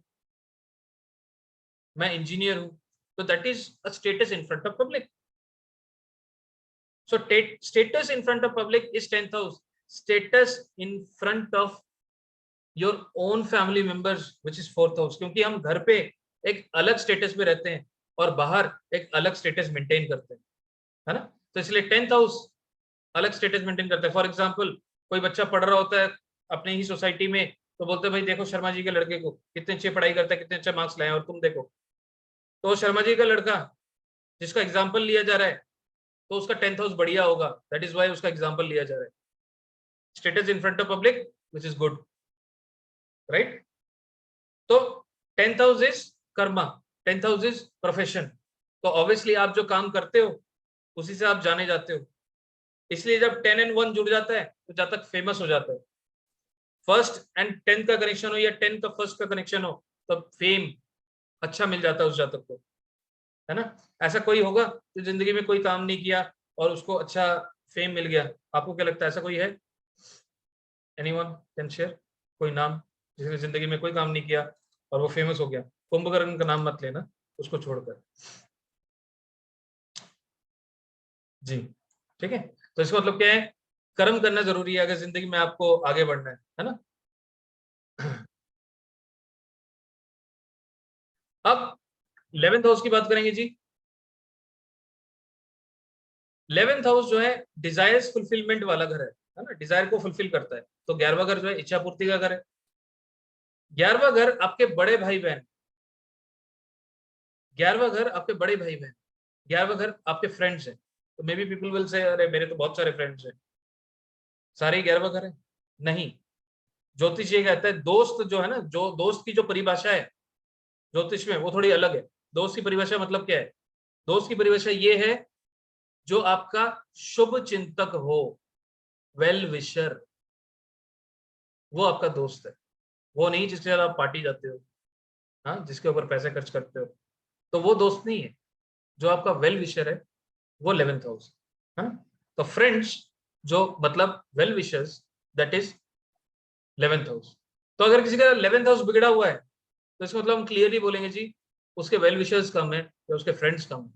मैं इंजीनियर हूं, तो that is a status in front of public. So status in front of public is 10th house. Status in front of your own family members which is 4th house, क्योंकि हम घर पे एक अलग स्टेटस में रहते हैं और बाहर एक अलग स्टेटस मेंटेन करते हैं, है ना। तो इसलिए 10th हाउस अलग स्टेटस मेंटेन करता है। फॉर एग्जांपल कोई बच्चा पढ़ रहा होता है अपने ही सोसाइटी में, तो बोलते हैं भाई देखो शर्मा जी के लड़के को कितने अच्छे पढ़ाई करता है, कितने अच्छे मार्क्स लाए, और तुम देखो। तो शर्मा जी का लड़का जिसका एग्जाम्पल लिया जा रहा है, तो उसका 10th हाउस बढ़िया होगा, दैट इज वाई उसका एग्जाम्पल लिया जा रहा है। Status in front of public which is good, right. तो 10th house is Karma, 10th house is profession. तो ऑब्वियसली आप जो काम करते हो उसी से आप जाने जाते हो, इसलिए जब 10 और 1 जुड़ जाता है तो जब तक फेमस हो जाता है। 1st और 10 का कनेक्शन हो या 10 का 1st का कनेक्शन हो, तो फेम अच्छा मिल जाता है उस जातक को, है ना। ऐसा कोई होगा जो जिंदगी में कोई काम नहीं किया और उसको अच्छा फेम मिल गया? आपको क्या लगता है ऐसा कोई है? एनीवन कैन शेयर कोई नाम जिसने जिंदगी में कोई काम नहीं किया और वो फेमस हो गया? कुंभकर्ण का नाम मत लेना, उसको छोड़कर जी, ठीक है। तो इसका मतलब क्या है? कर्म करना जरूरी है अगर जिंदगी में आपको आगे बढ़ना है ना। अब 11th हाउस की बात करेंगे जी। 11th हाउस जो है डिजायर्स फुलफिलमेंट वाला घर है ना, डिजायर को फुलफिल करता है। तो 11वां घर जो है इच्छा पूर्ति का घर है। 11वां घर आपके बड़े भाई बहन, 11वां घर आपके बड़े भाई बहन, 11वां घर आपके फ्रेंड्स है। तो may be people will say अरे मेरे तो बहुत सारे फ्रेंड्स हैं, सारे 11वां घर है? नहीं, ज्योतिष ये कहता है दोस्त जो है ना, जो दोस्त की जो परिभाषा है ज्योतिष में वो थोड़ी अलग है। दोस्त की परिभाषा मतलब क्या है? दोस्त की परिभाषा ये है जो आपका शुभ चिंतक हो, वेल विशर, वो आपका दोस्त है। वो नहीं जिसके साथ आप पार्टी जाते हो, हाँ, जिसके ऊपर पैसे खर्च करते हो, तो वो दोस्त नहीं है। जो आपका वेल विशर है वो 11th हाउस, है ना। तो फ्रेंड्स जो मतलब well wishers, that is 11th house. तो अगर किसी का 11th हाउस बिगड़ा हुआ है तो इसका मतलब हम क्लियरली बोलेंगे जी उसके वेल विशर्स कम है या उसके फ्रेंड्स कम है,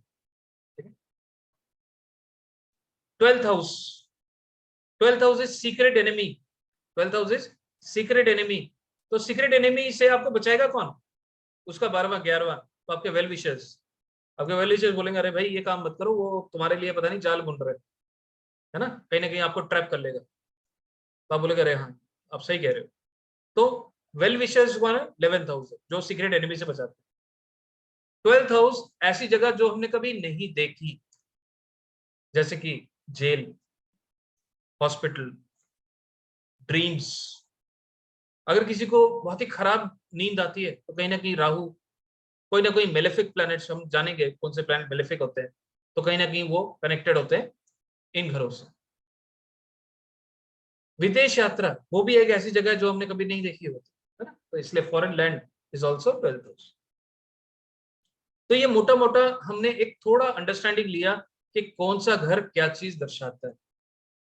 ठीक है। 12th house, 12th house is secret enemy. 12th house is secret enemy. तो सीक्रेट एनिमी से आपको बचाएगा कौन? उसका 12वां 11वां। तो आपके वेल विशर्स, आपके वेल विशर्स बोलेंगे अरे भाई ये काम मत करो, वो तुम्हारे लिए पता नहीं जाल बुन रहे है ना कहीं आपको ट्रैप कर लेगा। तो आप बोलेगे अरे हाँ आप सही कह रहे हो। तो वेल विशर्स कौन है? 11th हाउस है, जो सीक्रेट एनिमी से बचाते हैं। 12th हाउस ऐसी जगह जो हमने कभी नहीं देखी, जैसे कि जेल, हॉस्पिटल, ड्रीम्स। अगर किसी को बहुत ही खराब नींद आती है तो कहीं ना कहीं राहु, कोई ना कोई मेलेफिक प्लैनेट्स, हम जानेंगे कौन से प्लैनेट मेलेफिक होते हैं, तो कहीं ना कहीं वो कनेक्टेड होते हैं इन घरों से। विदेश यात्रा वो भी एक ऐसी जगह है जो हमने कभी नहीं देखी होती, है ना। तो इसलिए foreign land is also 12th house. तो ये मोटा मोटा हमने एक थोड़ा अंडरस्टैंडिंग लिया कि कौन सा घर क्या चीज दर्शाता है,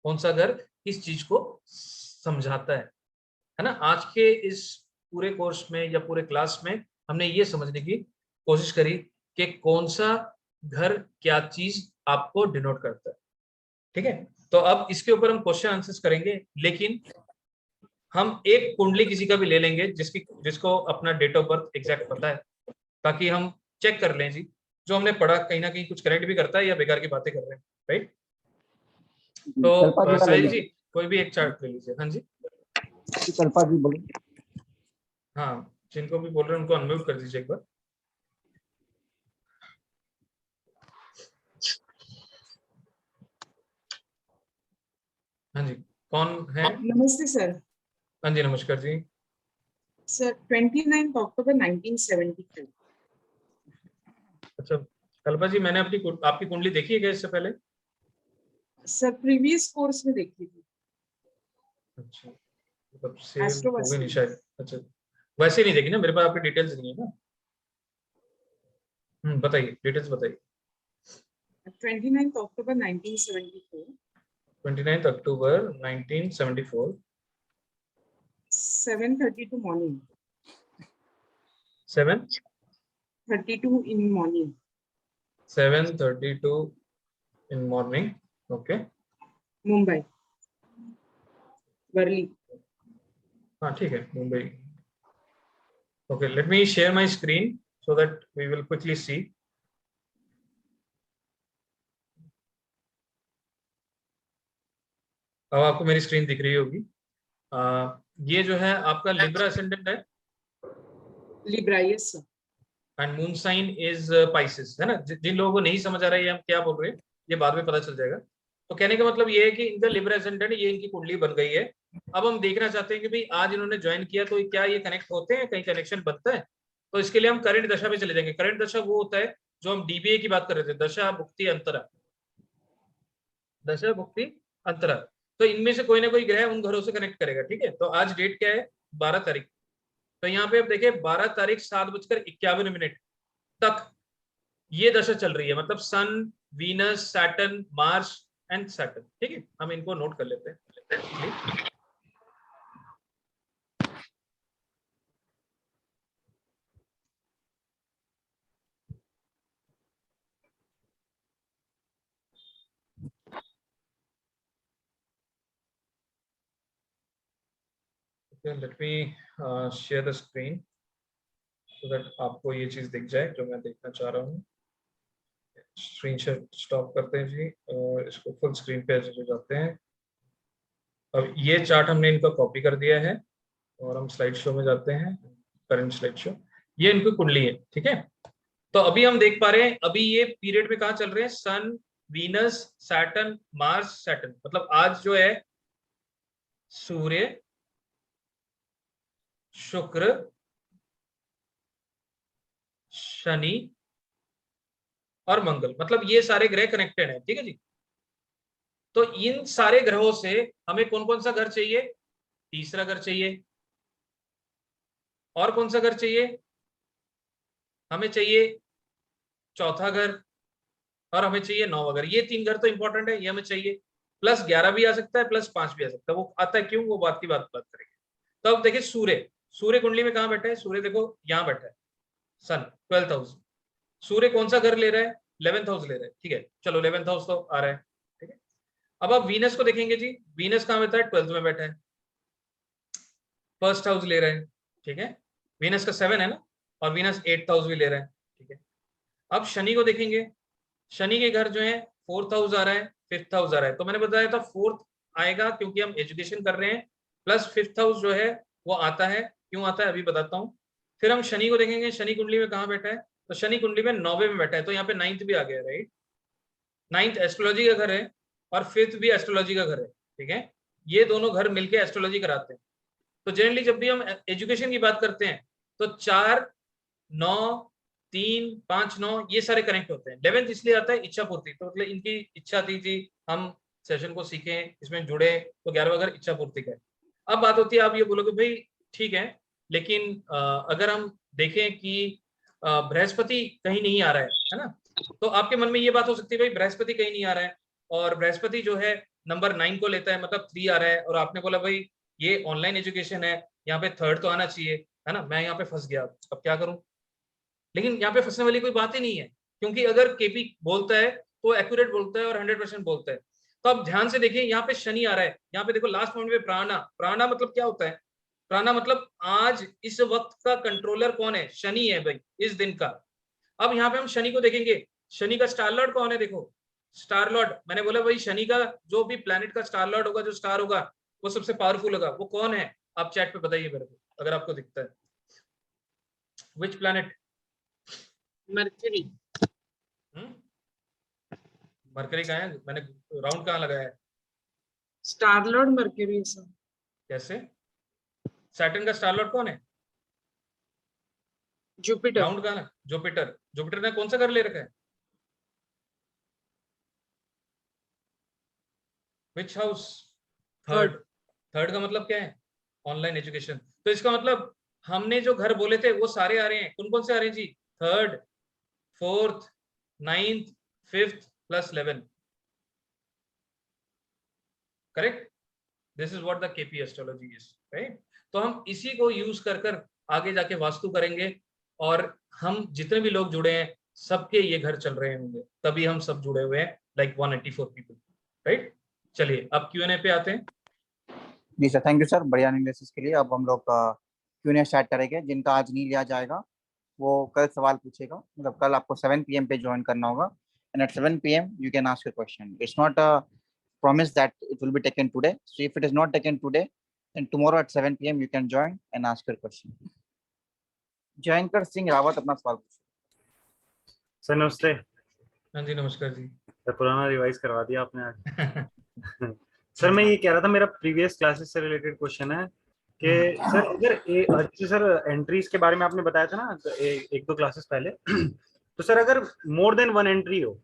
कौन सा घर किस चीज को समझाता है ना। आज के इस पूरे कोर्स में या पूरे क्लास में हमने ये समझने की कोशिश करी कि कौन सा घर क्या चीज आपको डिनोट करता है, ठीक है। तो अब इसके ऊपर हम क्वेश्चन आंसर्स करेंगे, लेकिन हम एक कुंडली किसी का भी ले लेंगे जिसको अपना डेट ऑफ बर्थ एग्जैक्ट पता है, ताकि हम चेक कर लें जी जो हमने पढ़ा कहीं ना कहीं कुछ करेक्ट भी करता है या बेकार की बातें कर रहे हैं, राइट। तो साहिल जी कोई भी एक चार्ट ले लीजिए। हाँ जी कल्पा जी बोलो। हाँ, जिनको भी बोल रहे हैं उनको अनम्यूट कर दीजिए एक बार। हाँ जी, कौन है? नमस्ते सर। हाँ जी नमस्कार जी। सर 29 अक्टूबर 1974। अच्छा कल्पा जी, मैंने आपकी कुंडली देखी है क्या इससे पहले? सर प्रीवियस कोर्स में देखी थी। अच्छा, मतलब सेव हो गई नहीं शायद। अच्छा, वैसे नहीं देखी ना, मेरे पास आपकी डिटेल्स नहीं है ना। बताइए डिटेल्स बताइए। 29 अक्टूबर 1974। 29 अक्टूबर 1974। 7:32 morning. 7:32 in morning. 7:32 in morning. Okay. Mumbai. Worli. हाँ ठीक है, Mumbai. Okay, let me share my screen so that we will quickly see. अब आपको मेरी स्क्रीन दिख रही होगी। ये जो है आपका लिब्रा असेंडेंट है। Libra, yes sir. And moon sign is Pisces, है ना। जिन लोगों को नहीं समझ आ रहा है ये हम क्या बोल रहे हैं ये बाद में पता चल जाएगा। तो कहने का मतलब ये है कि इनका लिब्रा असेंडेंट, ये इनकी कुंडली बन गई है। अब हम देखना चाहते हैं कि भाई आज इन्होंने ज्वाइन किया तो क्या ये कनेक्ट होते हैं, कहीं कनेक्शन बनता है। तो इसके लिए हम करंट दशा पे चले जाएंगे। करंट दशा वो होता है जो हम डीबीए की बात कर रहे थे, दशा भुक्ति अंतरा। दशा भुक्ति अंतरा, तो इनमें से कोई ना कोई ग्रह उन घरों से कनेक्ट करेगा, ठीक है। तो आज डेट क्या है? 12 तारीख। तो यहाँ पे आप देखिए 12 तारीख 7:51 तक ये दशा चल रही है, मतलब sun, Venus, Saturn, Mars and Saturn, ठीक है। हम इनको नोट कर लेते हैं। Let me share the screen so that आपको ये चीज दिख जाए जो मैं देखना चाह रहा हूँ। स्क्रीन स्टॉप करते हैं जी और इसको फुल स्क्रीन पे ऐसे जाते हैं। अब ये चार्ट हमने इनका कॉपी कर दिया है और हम स्लाइड शो में जाते हैं। करंट स्लाइड शो, ये इनकी कुंडली है, ठीक है। तो अभी हम देख पा रहे हैं अभी ये पीरियड में कहाँ चल रहे हैं? सन, वीनस, सैटर्न, मार्स, सैटर्न। मतलब आज जो है सूर्य, शुक्र, शनि और मंगल, मतलब ये सारे ग्रह कनेक्टेड हैं, ठीक है जी। तो इन सारे ग्रहों से हमें कौन कौन सा घर चाहिए? तीसरा घर चाहिए। और कौन सा घर चाहिए? हमें चाहिए चौथा घर और हमें चाहिए नौवां घर। ये 3 घर तो इंपॉर्टेंट है, ये हमें चाहिए। प्लस 11 भी आ सकता है, प्लस 5 भी आ सकता है। वो आता है क्यों, वो बात करेंगे। तो अब देखिए सूर्य कुंडली में कहाँ बैठा है? सूर्य देखो यहाँ बैठा है, सन 12th हाउस। सूर्य कौन सा घर ले रहा है? 11th हाउस ले रहा है, ठीक है। चलो 11th हाउस तो आ रहा है, ठीक है। अब आप वीनस को देखेंगे जी, वीनस कहाँ बैठा है? 12th में बैठा है, 1st हाउस ले रहा है, ठीक है। वीनस का 7 है ना, और वीनस 8th हाउस भी ले रहा है, ठीक है। अब शनि को देखेंगे, शनि के घर जो है 4th हाउस आ रहा है, 5th हाउस आ रहा है। तो मैंने बताया था 4th आएगा क्योंकि हम एजुकेशन कर रहे हैं, प्लस 5th हाउस जो है वो आता है। क्यों आता है अभी बताता हूँ। फिर हम शनि को देखेंगे, शनि कुंडली में कहाँ बैठा है? तो शनि कुंडली में 9वें में बैठा है, तो यहाँ पे 9th भी आ गया, राइट। 9th एस्ट्रोलॉजी का घर है और 5th भी एस्ट्रोलॉजी का घर है, ठीक है। ये दोनों घर मिलके एस्ट्रोलॉजी कराते हैं। तो जनरली जब भी हम एजुकेशन की बात करते हैं तो 4, 9, 3, 5, 9 ये सारे कनेक्ट होते हैं। 11th इसलिए आता है इच्छा पूर्ति, तो मतलब इनकी इच्छा थी हम सेशन को सीखें, इसमें जुड़े, तो 11वां घर इच्छा पूर्ति का है। अब बात होती है, आप ये बोलोगे भाई ठीक है, लेकिन अगर हम देखें कि बृहस्पति कहीं नहीं आ रहा है ना, तो आपके मन में ये बात हो सकती है भाई बृहस्पति कहीं नहीं आ रहा है और बृहस्पति जो है नंबर 9 को लेता है, मतलब 3 आ रहा है। और आपने बोला भाई ये ऑनलाइन एजुकेशन है, यहाँ पे 3rd तो आना चाहिए, है ना। मैं यहाँ पे फंस गया, अब क्या करूं? लेकिन यहाँ पे फंसने वाली कोई बात ही नहीं है, क्योंकि अगर केपी बोलता है तो एक्यूरेट बोलता है और 100% बोलता है। तो अब ध्यान से देखिए, यहाँ पे शनि आ रहा है, यहाँ पे देखो लास्ट पॉइंट में प्राणा। प्राणा मतलब क्या होता है? प्राणा मतलब आज इस वक्त का कंट्रोलर कौन है? शनि है भाई, इस दिन का। अब यहाँ पे हम शनि को देखेंगे, शनि का स्टार लॉर्ड कौन है? देखो स्टार लॉर्ड, मैंने बोला भाई शनि का जो भी प्लैनेट का स्टार लॉर्ड होगा, जो स्टार होगा वो सबसे पावरफुल होगा, वो कौन है? आप चैट पे बताइए मेरे को अगर आपको दिखता है। Which planet? मर्क्यूरी। मरकरी कहाँ है? मैंने राउंड कहाँ लगाया है? Star Lord mercury sir. कैसे? सैटर्न का स्टार लॉर्ड कौन है? जुपिटर। राउंड कहाँ है? जुपिटर। जुपिटर ने कौन सा घर ले रखा है? विच हाउस? थर्ड। थर्ड का मतलब क्या है? Online education. तो इसका मतलब हमने जो घर बोले थे वो सारे आ रहे हैं। कौन कौन से आ रहे हैं जी? Third, fourth, 9th, 5th plus 11। Correct? This is what the KP astrology is, right? तो हम इसी को यूज कर आगे जाके वास्तु करेंगे, और हम जितने भी लोग जुड़े हैं सबके ये घर चल रहे होंगे, तभी हम सब जुड़े हुए हैं, लाइक 184 पीपल, राइट? चलिए अब Q&A पे आते हैं। जी सर, थैंक यू सर, बढ़िया एनालिसिस के लिए। अब हम लोग Q&A स्टार्ट करेंगे। जिनका आज नहीं लिया जाएगा वो कल सवाल पूछेगा, मतलब कल आपको 7 PM पे ज्वाइन करना होगा, and at 7 PM you can ask your question. It's not a promise that it will be taken today, so if it is not taken today, then tomorrow at 7 PM you can join and ask your question. Jayankar Singh Rawat अपना सवाल पूछो। Sir नमस्ते। हाँ जी नमस्कार जी। Sir पुराना revise करवा दिया आपने आज। सर मैं ये कह रहा था, मेरा प्रीवियस क्लासेस से रिलेटेड क्वेश्चन है कि सर अगर सर एंट्रीज के बारे में आपने बताया था ना एक दो क्लासेस पहले, तो सर अगर मोर देन 1 एंट्री हो,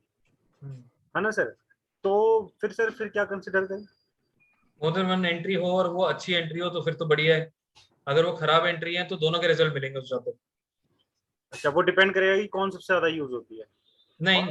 है ना सर, तो फिर क्या कंसिडर करें? मोर देन 1 एंट्री हो और वो अच्छी एंट्री हो तो फिर तो बढ़िया है। अगर वो खराब एंट्री है तो दोनों के रिजल्ट मिलेंगे उस जाते। अच्छा, वो डिपेंड करेगा कि कौन सबसे ज्यादा यूज होती है। नहीं,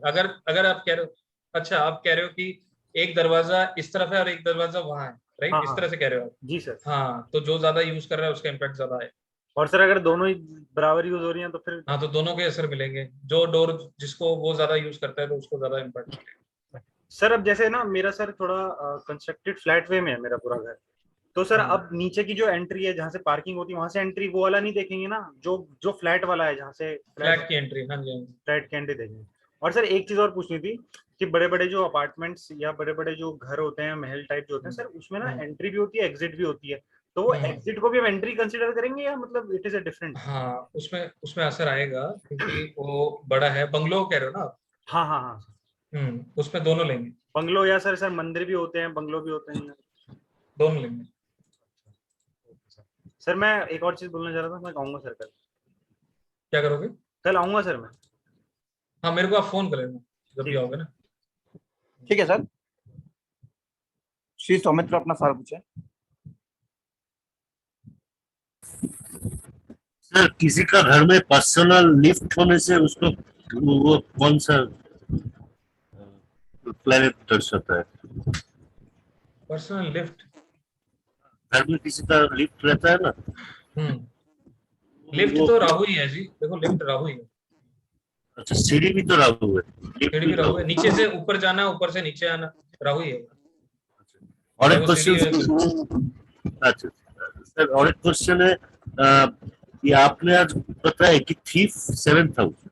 अगर आप कह रहे हो, अच्छा आप कह रहे हो कि एक दरवाजा इस तरफ है और एक दरवाजा वहां है, राइट? हाँ, इस तरह से कह रहे हो आप? जी सर। हाँ, तो जो ज्यादा यूज कर रहा है उसका इम्पैक्ट ज्यादा है। और सर अगर दोनों ही बराबर यूज हो रही हैं तो फिर? हाँ, तो दोनों के असर मिलेंगे। जो डोर जिसको वो ज्यादा यूज करता है तो उसको ज्यादा इम्पैक्ट मिलेगा। सर अब जैसे ना मेरा सर थोड़ा कंस्ट्रक्टेड फ्लैट वे में है मेरा पूरा घर, तो सर अब नीचे की जो एंट्री है जहाँ से पार्किंग होती है वहां से एंट्री वो वाला नहीं देखेंगे ना, जो फ्लैट वाला है जहाँ से फ्लैट की एंट्री? हाँ जी, फ्लैट की एंट्री देखेंगे। और सर एक चीज और पूछनी थी कि बड़े बड़े जो अपार्टमेंट्स या बड़े बड़े जो घर होते हैं, महल टाइप जो होते हैं सर, उसमें ना एंट्री भी होती है, एग्जिट भी होती है, तो वो एग्जिट को भी हम एंट्री कंसीडर करेंगे या मतलब इट इज अ डिफरेंट? हाँ, उसमें असर आएगा क्योंकि वो बड़ा है। बंगलो कह रहे हो ना? हाँ। उसमें दोनों लेंगे। बंगलो या सर मंदिर भी होते हैं, बंगलो भी होते हैं, दोनों लेंगे। सर मैं एक और चीज बोलना चाह रहा था, मैं कहूंगा सर कल। क्या करोगे? कल आऊंगा सर मैं। हाँ, मेरे को आप फोन कर लेना जब भी आओगे ना। ठीक है सर। श्री सौमित्र अपना सवाल पूछे। सर किसी का घर में पर्सनल लिफ्ट होने से उसको वो कौन सा प्लैनेट दर्शाता है? Personal lift? घर में किसी का लिफ्ट रहता है ना? लिफ्ट तो राहु ही है जी। देखो लिफ्ट राहु ही है। अच्छा, सीढ़ी भी तो राहु है? सीढ़ी भी राहु है। नीचे से ऊपर जाना, ऊपर से नीचे आना, राहु ही है। और एक क्वेश्चन, अच्छा सर, और एक क्वेश्चन है कि आपने आज बताया कि थीफ 7th हाउस,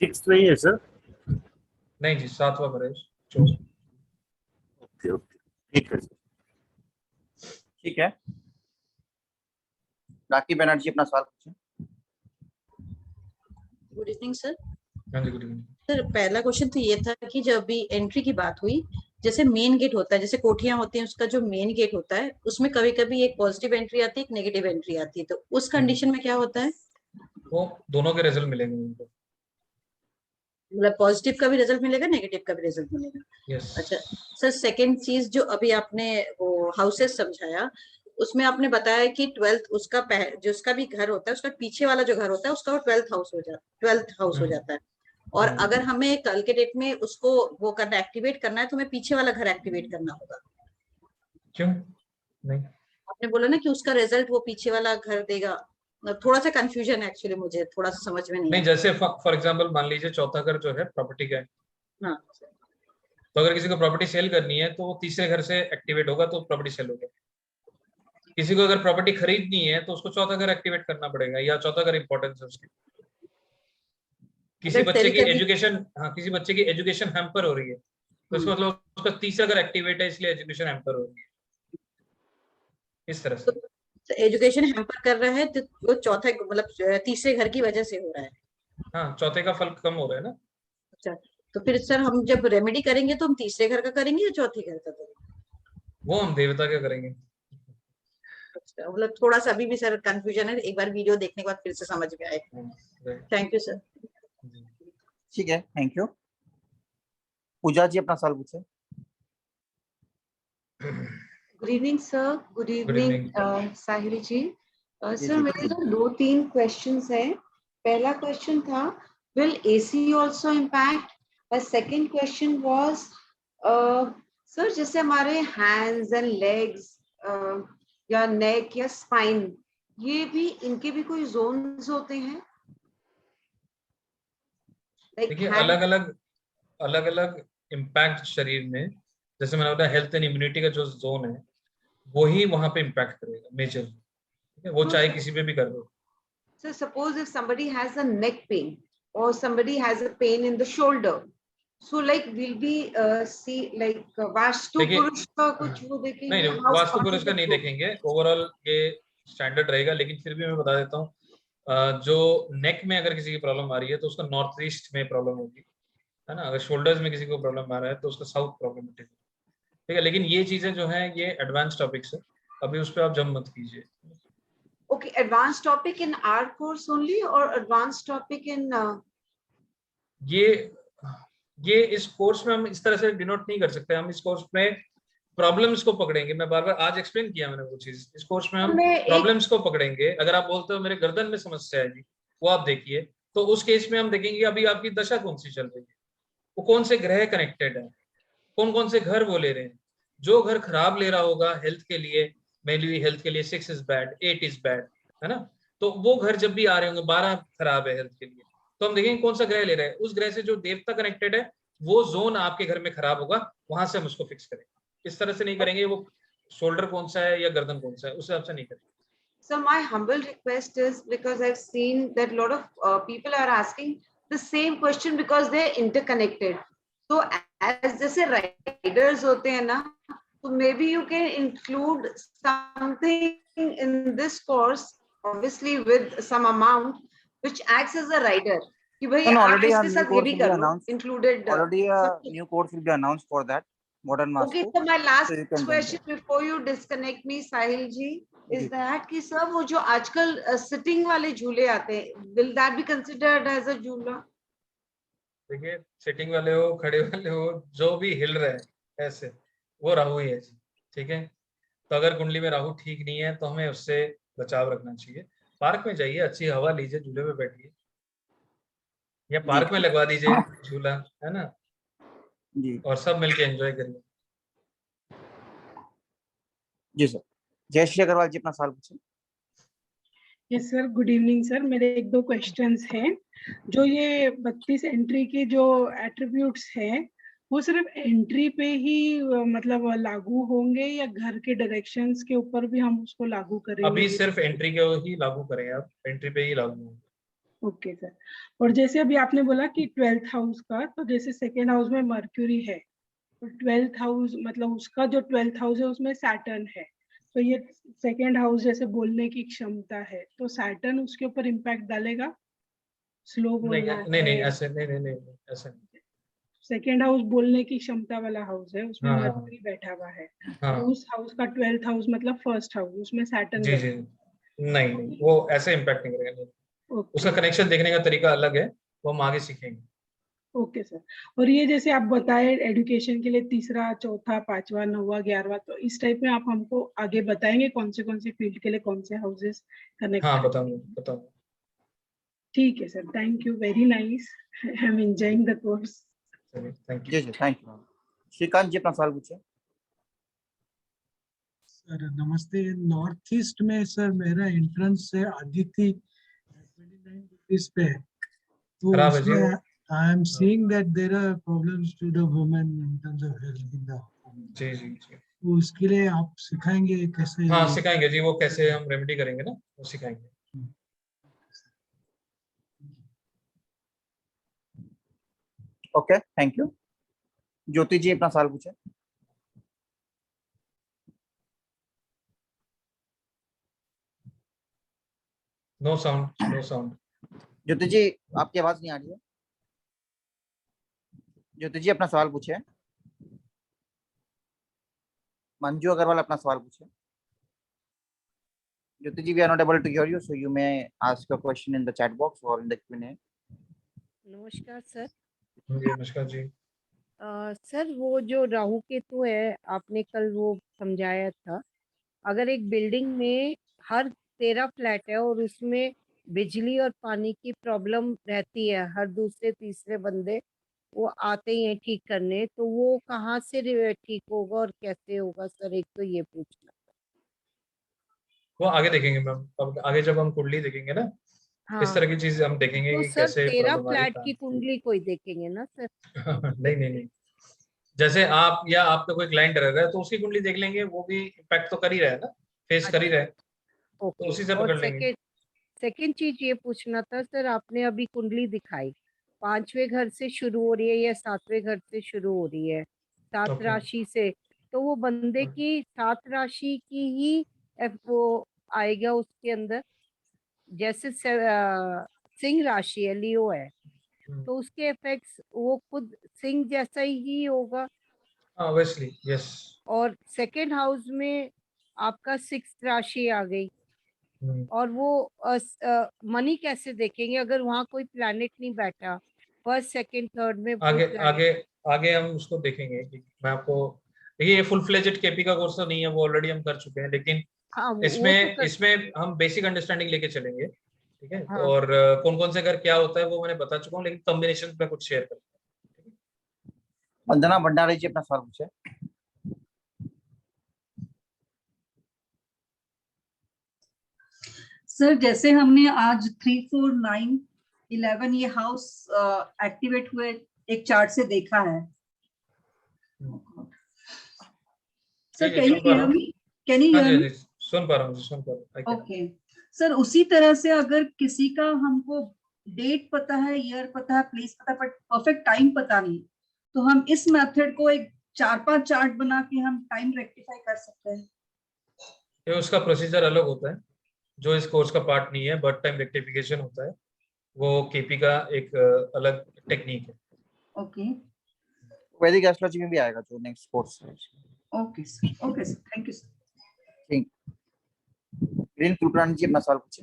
6th नहीं है सर? नहीं जी, 7वां घर। ओके, ठीक है सर। ठीक है, राखी बनर्जी अपना सवाल पूछें। Good evening sir. हाँ जी, गुड इवनिंग सर। पहला क्वेश्चन तो ये था कि जब भी एंट्री की बात हुई, जैसे मेन गेट होता है, जैसे कोठियां होती हैं, उसका जो मेन गेट होता है उसमें कभी कभी एक पॉजिटिव एंट्री आती है, एक नेगेटिव एंट्री आती है, तो उस कंडीशन में क्या होता है? वो दोनों के रिजल्ट मिलेंगे उनको। मतलब पॉजिटिव का भी रिजल्ट मिलेगा, नेगेटिव का भी रिजल्ट मिलेगा? yes. अच्छा सर, सेकंड चीज जो अभी आपने वो हाउसेस समझाया, उसमें आपने बताया कि 12th उसका जिसका भी घर होता है उसका पीछे वाला जो घर होता है उसका वो 12th हाउस हो जाता है। और अगर हमें कल के डेट में उसको वो करना, एक्टिवेट करना है, तो हमें पीछे वाला घर एक्टिवेट करना होगा। क्यों नहीं? आपने बोला ना कि उसका रिजल्ट वो पीछे वाला घर देगा। थोड़ा सा कंफ्यूजन है एक्चुअली, मुझे थोड़ा सा समझ में नहीं नहीं, जैसे फॉर एग्जांपल मान लीजिए चौथा घर जो है प्रॉपर्टी का है, हाँ, तो अगर किसी को प्रॉपर्टी सेल करनी है तो वो तीसरे घर से एक्टिवेट होगा तो प्रॉपर्टी सेल होगा। किसी को अगर प्रॉपर्टी खरीदनी है तो उसको चौथा घर एक्टिवेट करना पड़ेगा, या चौथा घर इंपॉर्टेंस है उसकी। किसी बच्चे की एजुकेशन, हाँ, किसी बच्चे की एजुकेशन हैम्पर हो रही है तो इसका मतलब उसका तीसरा घर एक्टिवेट है, इसलिए एजुकेशन हैम्पर हो रही है, इस तरह से। तो एजुकेशन हैम्पर कर रहा है तो वो चौथा मतलब तीसरे घर की वजह से हो रहा है। हाँ, चौथे का फल कम हो रहा है ना। अच्छा, तो फिर सर हम जब रेमेडी करेंगे तो हम तीसरे घर का करेंगे या चौथे घर का करेंगे? वो हम देवता का करेंगे। अच्छा, मतलब थोड़ा सा अभी भी सर कंफ्यूजन है, एक बार वीडियो देखने के बाद फिर से समझ में आएगा। Thank you sir. ठीक है, थैंक यू। पूजा जी अपना सवाल पूछे। Good evening sir. Good evening Sahil जी। सर मेरे तो 2-3 क्वेश्चंस हैं। पहला क्वेश्चन था, will AC also impact? My second question was, sir जैसे हमारे hands and legs या neck या spine, ये भी इनके भी कोई zones होते हैं? देखिए अलग अलग इम्पैक्ट शरीर में, जैसे मैंने बताया हेल्थ एंड इम्यूनिटी का जो जोन है वो ही वहां पे इम्पैक्ट करेगा मेजर, ठीक है, वो चाहे किसी पे भी कर दो। So suppose if somebody has a neck pain or somebody has a pain in the shoulder, so like will be see like vastu पुरुष का कुछ वो देखेंगे? नहीं, वास्तु पुरुष का नहीं देखेंगे, ओवरऑल ये स्टैंडर्ड रहेगा। लेकिन फिर भी मैं बता देता हूँ, जो नेक में अगर किसी की प्रॉब्लम आ रही है तो उसका नॉर्थ ईस्ट में प्रॉब्लम होगी, है ना। अगर शोल्डर्स में किसी को प्रॉब्लम आ रहा है तो उसका साउथ प्रॉब्लमेटिक है, ठीक है। लेकिन ये चीजें जो है ये एडवांस टॉपिक्स है, अभी उस पर आप जम मत कीजिए। Okay, advanced topic in our course only or advanced topic in ये इस कोर्स में हम इस तरह से डिनोट नहीं कर सकते। हम इस कोर्स में प्रॉब्लम्स को पकड़ेंगे। मैं बार बार आज एक्सप्लेन किया मैंने वो चीज। इस कोर्स में हम प्रॉब्लम्स को पकड़ेंगे। अगर आप बोलते हो मेरे गर्दन में समस्या है जी, वो आप देखिए, तो उस केस में हम देखेंगे अभी आपकी दशा कौन सी चल रही है, वो कौन से ग्रह कनेक्टेड है, कौन कौन से घर वो ले रहे हैं। जो घर खराब ले रहा होगा हेल्थ के लिए, मेनली हेल्थ के लिए 6 इज बैड, 8 इज बैड, है ना, तो वो घर जब भी आ रहे होंगे 12 खराब है हेल्थ के लिए, तो हम देखेंगे कौन सा ग्रह ले रहा है। उस ग्रह से जो देवता कनेक्टेड है वो जोन आपके घर में खराब होगा, वहां से हम उसको फिक्स करेंगे। इस तरह से नहीं करेंगे वो शोल्डर कौन सा है या गर्दन कौन सा है उस हिसाब से नहीं करेंगे। So my humble request is, because I've seen that a lot of people are asking the same question because they're interconnected. So as जैसे riders होते हैं ना, so maybe you can include something in this course, obviously with some amount, which acts as a rider. कि भाई आप इसके साथ ये भी कर लो, included. Already a new course will be announced for that, modern Vastu. Okay, so my last question before you disconnect me, Sahil ji, is that कि sir वो जो आजकल sitting वाले झूले आते हैं, will that be considered as a झूला? देखिए सिटिंग वाले हो, खड़े वाले हो, जो भी हिल रहा है ऐसे, वो राहु ही है जी, ठीक है। तो अगर कुंडली में राहु ठीक नहीं है तो हमें उससे बचाव रखना चाहिए। पार्क में जाइए, अच्छी हवा लीजिए, झूले पे बैठिए, या पार्क में लगवा दीजिए झूला, है ना जी, और सब मिलके एंजॉय करिए। जी सर। जयश्री अग्रवाल जी अपना सवाल पूछें। Yes sir, good evening sir. मेरे 1-2 क्वेश्चंस हैं। जो ये 32 एंट्री के जो एट्रीब्यूट्स हैं, वो सिर्फ एंट्री पे ही मतलब लागू होंगे या घर के डायरेक्शंस के ऊपर भी हम उसको लागू करेंगे? अभी सिर्फ एंट्री के ही लागू करेंगे, आप एंट्री पे ही लागू होंगे। Okay sir. और जैसे अभी आपने बोला कि 12th हाउस का, तो जैसे सेकेंड हाउस में मर्क्यूरी है, तो 12th हाउस मतलब उसका जो 12th हाउस है उसमें सैटर्न है, तो ये सेकेंड हाउस जैसे बोलने की क्षमता है, तो सैटर्न उसके ऊपर इम्पैक्ट डालेगा? स्लो बोलना है? नहीं ऐसे नहीं ऐसे नहीं। सेकेंड हाउस बोलने की क्षमता वाला हाउस है, उसमें मर्क्यूरी बैठा हुआ है, तो उस हाउस का 12th हाउस मतलब फर्स्ट हाउस, उसमें सैटर्न जी नहीं वो ऐसे इम्पैक्ट नहीं करेगा। उसका कनेक्शन देखने का तरीका अलग है, वो हम आगे सीखेंगे। Okay sir. और ये जैसे आप बताए एजुकेशन के लिए 3रा, 4था, 5वां, 9वां, 11वां, तो इस टाइप में आप हमको आगे बताएंगे कौन से फील्ड के लिए कौन से हाउसेस कनेक्ट? हाँ बताऊंगा। ठीक है sir, thank you, very nice, I am enjoying the course. Thank you. जी थैंक यू। श्रीकांत जी अपना सवाल पूछे। सर नमस्ते। नॉर्थ ईस्ट में सर मेरा एंट्रेंस है आदित्य 29 डिग्रीज पे है, तो खराब है जी उसमें वो। I am seeing that there are problems to the women in terms of health in the home. जी जी जी। तो उसके लिए आप सिखाएंगे कैसे? हाँ सिखाएंगे जी, वो कैसे हम रेमेडी करेंगे ना, वो सिखाएंगे। Okay, thank you. Jyoti ji अपना सवाल पूछे। No sound, no sound. Jyoti ji आपकी आवाज नहीं आ रही है। ज्योति जी अपना सवाल पूछे। मंजू अग्रवाल अपना सवाल पूछे। Jyoti ji, we are not able to hear you, so you may ask your question in the chat box or in the Q&A. नमस्कार सर। जी नमस्कार जी। सर वो जो राहु केतु है आपने कल वो समझाया था, अगर एक बिल्डिंग में हर 13 फ्लैट है और उसमें बिजली और पानी की प्रॉब्लम रहती है, हर दूसरे तीसरे बंदे वो आते ही हैं ठीक करने, तो वो कहाँ से ठीक होगा और कैसे होगा सर? एक तो ये पूछना। वो आगे देखेंगे मैम, अब आगे जब हम कुंडली देखेंगे ना, इस तरह की चीज हम देखेंगे तो कि सर कैसे 13 प्रॉब्लम आ रही फ्लैट की कुंडली कोई देखेंगे ना सर? नहीं नहीं नहीं, जैसे आप या आपका कोई क्लाइंट रह रहा है तो उसकी कुंडली देख लेंगे, वो भी इम्पैक्ट तो कर ही रहा है ना, फेस कर ही रहा है, तो ओके। उसी से और पकड़ लेंगे। सेकंड चीज ये पूछना था सर, आपने अभी कुंडली दिखाई 5वें घर से शुरू हो रही है या 7वें घर से शुरू हो रही है, 7 राशि से, तो वो बंदे की 7 राशि की ही वो आएगा उसके अंदर। जैसे सिंह राशि है, लियो है, तो उसके इफेक्ट्स वो खुद सिंह जैसा ही होगा। Obviously yes. और सेकंड हाउस में आपका 6 राशि आ गई, और वो मनी कैसे देखेंगे अगर वहां कोई प्लैनेट नहीं बैठा? फर्स्ट सेकंड थर्ड में कोई आगे आगे आगे हम उसको देखेंगे कि मैं आपको, देखिए ये फुल फ्लेजेड केपी का कोर्स तो नहीं है, वो ऑलरेडी हम कर चुके हैं, लेकिन हाँ, इसमें तो इसमें हम बेसिक अंडरस्टैंडिंग लेके चलेंगे, ठीक है? हाँ। और कौन कौन से घर क्या होता है वो मैंने बता चुका हूँ, लेकिन कॉम्बिनेशन में कुछ शेयर करें। वंदना भंडारी जी अपना सवाल पूछे। सर जैसे हमने आज 3, 4, 9, 11 ये हाउस एक्टिवेट हुए एक चार्ट से देखा है। Sir can you hear me? Can you hear me? सुन पा रहा हूँ, सुन पा रहा हूँ। ओके सर, उसी तरह से अगर किसी का हमको डेट पता है, ईयर पता है, प्लेस पता है, बट परफेक्ट टाइम पता नहीं, तो हम इस मेथड को एक 4-5 चार्ट बना के हम टाइम रेक्टिफाई कर सकते हैं। ये उसका प्रोसीजर अलग होता है, जो इस कोर्स का पार्ट नहीं है, बर्थ टाइम रेक्टिफिकेशन होता है, वो केपी का एक अलग टेक्निक है। ओके, वैदिक एस्ट्रोलॉजी में भी आएगा जो नेक्स्ट कोर्स है। Okay sir, okay sir, thank you sir. ठीक, ग्रीन तुलरानी जी अपना सवाल पूछे।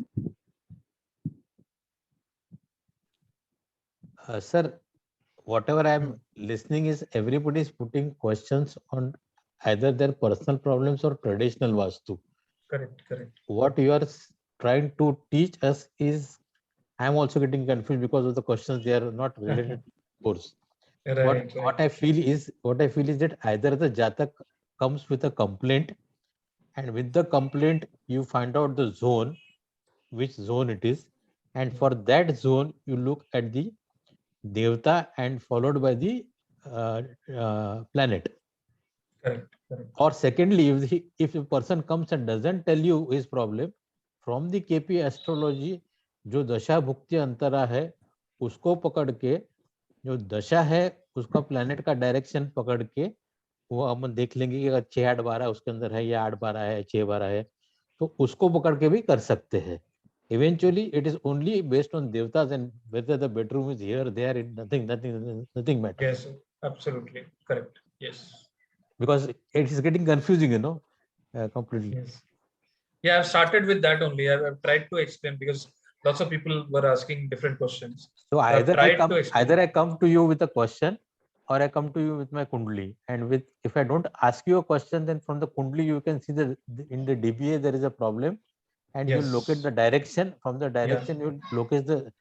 Sir, whatever I am listening is everybody is putting questions on either their personal problems or traditional Vastu. Correct, correct. What you are trying to teach us is, I am also getting confused because of the questions, they are not related to course. Right, what I feel is that either the Jatak comes with a complaint, and with the complaint you find out the zone, which zone it is, and for that zone you look at the Devta and followed by the planet. Correct, correct. Or secondly, if a person comes and doesn't tell you his problem, from the KP astrology, जो दशा भुक्ति अंतरा है उसको पकड़ के, जो दशा है उसका प्लैनेट का डायरेक्शन पकड़ के वो हम देख लेंगे कि अगर 6-8-12 उसके अंदर है या 8-12 है 6-12 है, तो उसको पकड़ के भी कर सकते हैं. Eventually, it is only based on devtas and whether the bedroom is here, there, nothing matters. Yes, absolutely correct. Yes. Because it is getting confusing, you know, completely. Yes. Yeah, I've started with that only. I've tried to explain because lots of people were asking different questions. So either I come to you with a question, or I come to you with my kundli. And if I don't ask you a question, then from the kundli you can see that in the DBA there is a problem. And you locate the direction. From the direction, you locate the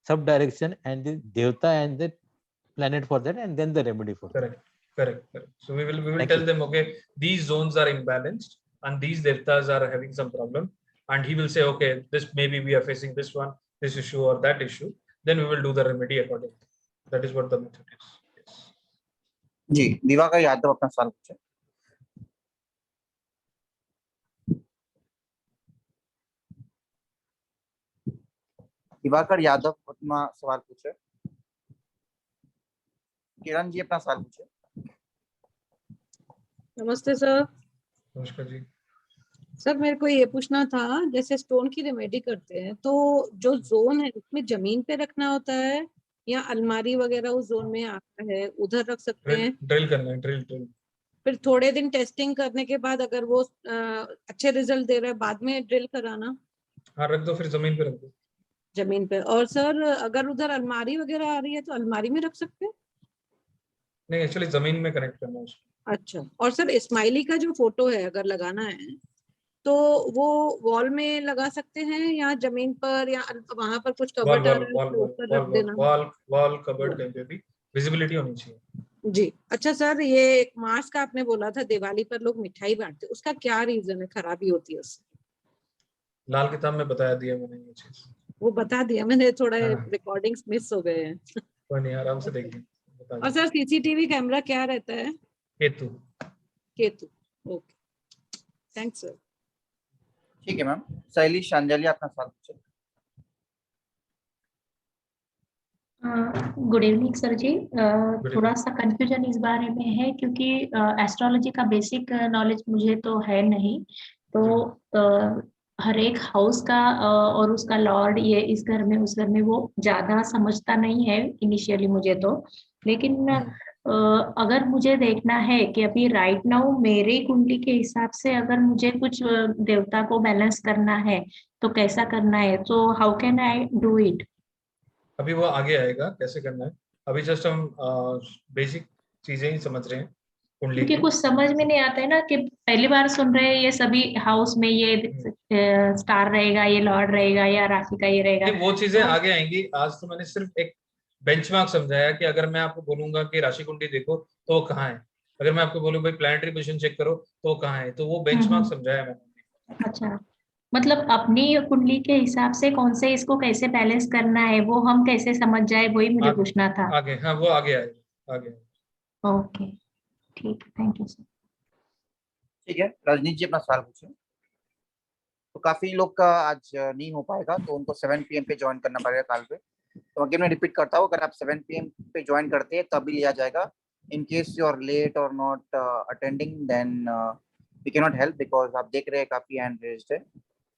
sub direction and the devta and the planet for that, and then the remedy for that. Correct. So we will tell them, okay, these zones are imbalanced. and these devtas are having some problem, and he will say, okay, this maybe we are facing this one, this issue or that issue, then we will do the remedy accordingly. That is what the method is. Yes. जी, दिवाकर यादव अपना सवाल पूछे। दिवाकर यादव अपना सवाल पूछे। किरण जी अपना सवाल पूछे। नमस्ते सर। नमस्कार जी। सर मेरे को ये पूछना था, जैसे स्टोन की रेमेडी करते हैं तो जो जोन है उसमें जमीन पे रखना होता है या अलमारी वगैरह उस जोन में आता है उधर रख सकते हैं? ड्रिल करना है, ड्रिल। फिर थोड़े दिन टेस्टिंग करने के बाद अगर वो अच्छे रिजल्ट दे रहा है बाद में ड्रिल कराना? हाँ, रख दो, फिर जमीन पे रख दो। जमीन पे। और सर अगर उधर अलमारी वगैरह आ रही है तो अलमारी में रख सकते हैं? नहीं, एक्चुअली जमीन में कनेक्ट करना है उसको। अच्छा। और सर स्माइली का जो फोटो है अगर लगाना है तो वो वॉल में लगा सकते हैं या जमीन पर या वहां पर कुछ कबर्ड रख देना? वॉल कबर्ड कहीं पे भी विजिबिलिटी होनी चाहिए। जी। अच्छा सर, ये एक मास्क आपने बोला था दिवाली पर लोग मिठाई बांटते, उसका क्या रीजन है, खराबी होती है उससे? लाल किताब में बताया दिया मैंने ये चीज। वो बता दिया मैंने, थोड़ा रिकॉर्डिंग्स मिस हो गए हैं। कोई नहीं, आराम से देखिए। और सर सीसीटीवी कैमरा क्या रहता है? केतु। Okay, thanks sir. ठीक है मैम। शैलेश अंजलि अपना सवाल पूछे। गुड इवनिंग सर जी। थोड़ा सा कंफ्यूजन इस बारे में है क्योंकि एस्ट्रोलॉजी का बेसिक नॉलेज मुझे तो है नहीं, तो हर एक हाउस का और उसका लॉर्ड ये इस घर में उस घर में वो ज्यादा समझता नहीं है इनिशियली मुझे तो। लेकिन अगर मुझे देखना है कि अभी राइट नाउ मेरी कुंडली के हिसाब से अगर मुझे कुछ देवता को बैलेंस करना है तो कैसा करना है, तो how can I do it? अभी वो आगे आएगा कैसे करना है, अभी जस्ट हम बेसिक चीजें ही समझ रहे हैं कुंडली क्योंकि की। कुछ समझ में नहीं आता है ना कि पहली बार सुन रहे हैं ये सभी हाउस में ये स्टार रहेगा, ये लॉर्ड रहेगा या राशि का ये रहेगा। वो चीजें आगे आएंगी। आज तो मैंने सिर्फ एक बेंचमार्क समझाया कि अगर मैं आपको बोलूंगा कि राशि कुंडली देखो तो वो कहाँ है, अगर मैं आपको बोलूँ भाई प्लैनेटरी पोजीशन चेक करो तो वो कहाँ है, तो वो बेंचमार्क समझाया मैंने। अच्छा, मतलब अपनी कुंडली के हिसाब से कौन से इसको कैसे बैलेंस करना है वो हम कैसे समझ जाए, वही मुझे पूछना था। आगे, हाँ वो आगे आएगा, आगे। ओके ठीक, थैंक यू सर। ठीक है, रजनीश जी अपना सवाल पूछे। तो काफी लोग का आज नहीं हो पाएगा तो उनको 7 PM पे ज्वाइन करना पड़ेगा कल पे। तो अगेन मैं रिपीट करता हूँ, अगर आप 7 PM पे ज्वाइन करते हैं तभी लिया जाएगा। In case you are late और not attending then we can not help, because आप देख रहे हैं काफी हैंड रेज्ड है।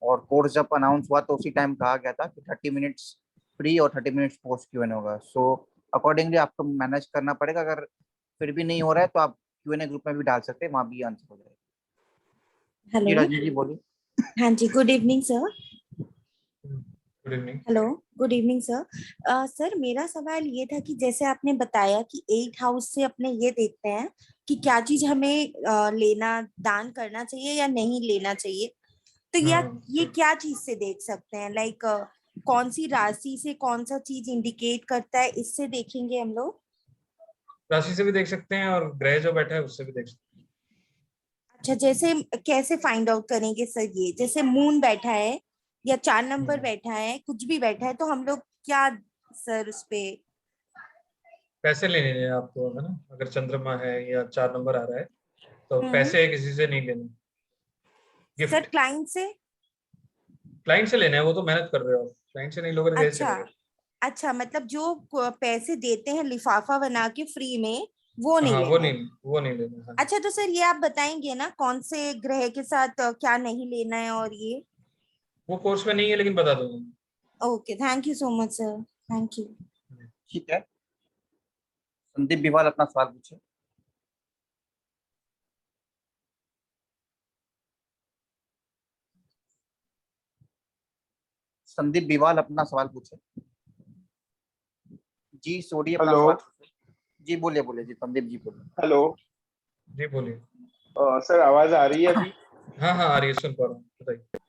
और कोर्स जब अनाउंस हुआ तो उसी टाइम कहा गया था कि 30 मिनट्स प्री और 30 मिनट्स पोस्ट Q&A होगा। सो अकॉर्डिंगली आपको मैनेज करना पड़ेगा। अगर फिर भी नहीं हो रहा है तो आप Q&A ग्रुप में भी डाल सकते हैं, वहाँ भी आंसर हो जाएगा। हेलो रजनी जी बोलिए। हाँ जी, good evening sir. Good evening. Hello, good evening sir. Sir मेरा सवाल ये था कि जैसे आपने बताया कि 8 हाउस से अपने ये देखते हैं कि क्या चीज हमें लेना, दान करना चाहिए या नहीं लेना चाहिए, तो ये क्या चीज से देख सकते हैं? लाइक कौन सी राशि से कौन सा चीज इंडिकेट करता है, इससे देखेंगे हम लोग? राशि से भी देख सकते हैं और ग्रह जो बैठा है उससे भी देख सकते हैं। अच्छा, जैसे कैसे फाइंड आउट करेंगे सर? ये जैसे मून बैठा है या 4 नंबर बैठा है, कुछ भी बैठा है, तो हम लोग क्या सर उस पे? पैसे लेने हैं आपको, है ना? अगर चंद्रमा है या 4 नंबर आ रहा है तो पैसे किसी से नहीं लेने। गिफ्ट सर क्लाइंट से? क्लाइंट से लेना है, वो तो मेहनत कर रहे हो, क्लाइंट से नहीं लोगे तो कैसे चलेगा? अच्छा, मतलब जो पैसे देते हैं लिफाफा बना के फ्री में, वो नहीं हाँ, लेना? वो नहीं लेना। हाँ। अच्छा, तो सर ये आप बताएंगे ना कौन से ग्रह के साथ क्या नहीं लेना है? और ये वो कोर्स में नहीं है लेकिन बता दूंगा। Okay, thank you so much sir, thank you. ठीक है, संदीप बिवाल अपना सवाल पूछे। संदीप बिवाल अपना सवाल पूछे। जी सोडी अपना सवाल पूछे। जी बोलिए बोलिए जी, संदीप जी बोलिए। हेलो जी बोलिए। सर आवाज आ रही है अभी? हाँ हाँ आ रही है, सुन पा रहा हूँ, बताइए।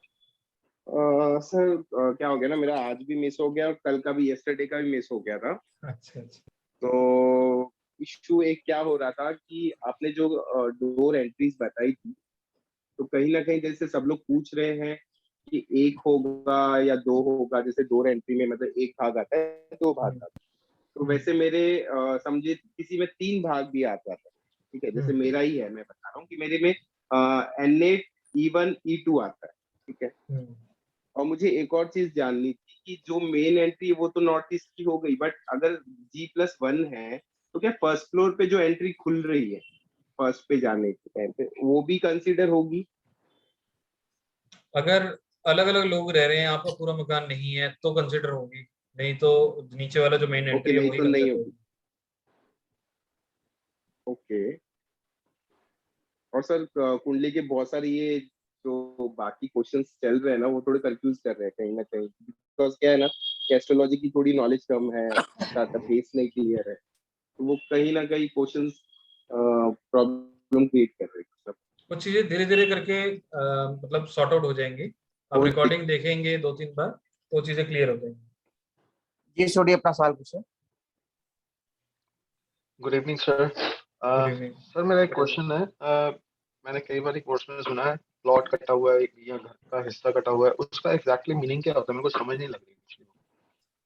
सर क्या हो गया ना, मेरा आज भी मिस हो गया और कल का भी, यस्टरडे का भी मिस हो गया था। अच्छा अच्छा। तो इशू एक क्या हो रहा था कि आपने जो डोर एंट्रीज बताई थी तो कहीं ना कहीं जैसे सब लोग पूछ रहे हैं कि 1 होगा या 2 होगा, जैसे डोर एंट्री में मतलब 1 भाग आता है, 2 भाग आता है, तो वैसे मेरे समझिए किसी में 3 भाग भी आता है, ठीक है, जैसे मेरा ही है, मैं बता रहा हूँ कि मेरे में N8 E1 E2 आता है, ठीक है। और मुझे एक और चीज जाननी थी कि जो मेन एंट्री है वो तो नॉर्थ ईस्ट की हो गई, बट अगर G+1 है तो क्या फर्स्ट फ्लोर पे जो एंट्री खुल रही है फर्स्ट पे जाने के टाइम पे वो भी कंसीडर होगी? अगर अलग अलग लोग रह रहे हैं, आपका पूरा मकान नहीं है तो कंसिडर होगी, नहीं तो नीचे वाला जो मेन एंट्री है नहीं वही तो नहीं कंसिडर होगी। ओके। और सर कुंडली के बहुत सारे ये जो बाकी क्वेश्चंस चल रहे हैं ना वो थोड़े कंफ्यूज कर रहे हैं कहीं ना कहीं, बिकॉज क्या है ना कि एस्ट्रोलॉजी की थोड़ी नॉलेज कम है, बेस नहीं क्लियर है, तो वो कहीं ना कहीं क्वेश्चंस प्रॉब्लम क्रिएट कर रहे हैं। कुछ चीजें धीरे धीरे करके मतलब सॉर्ट आउट हो जाएंगी। आप रिकॉर्डिंग देखेंगे 2-3 बार तो चीजें क्लियर हो जाएंगी। जी सोडी अपना सवाल पूछे। Good evening sir. सर मेरा एक क्वेश्चन है, मैंने कई बार कोर्स में सुना है प्लॉट कटा हुआ है या घर का हिस्सा कटा हुआ है, उसका एग्जैक्टली मीनिंग क्या होता है? मेरे को समझ नहीं लग रही।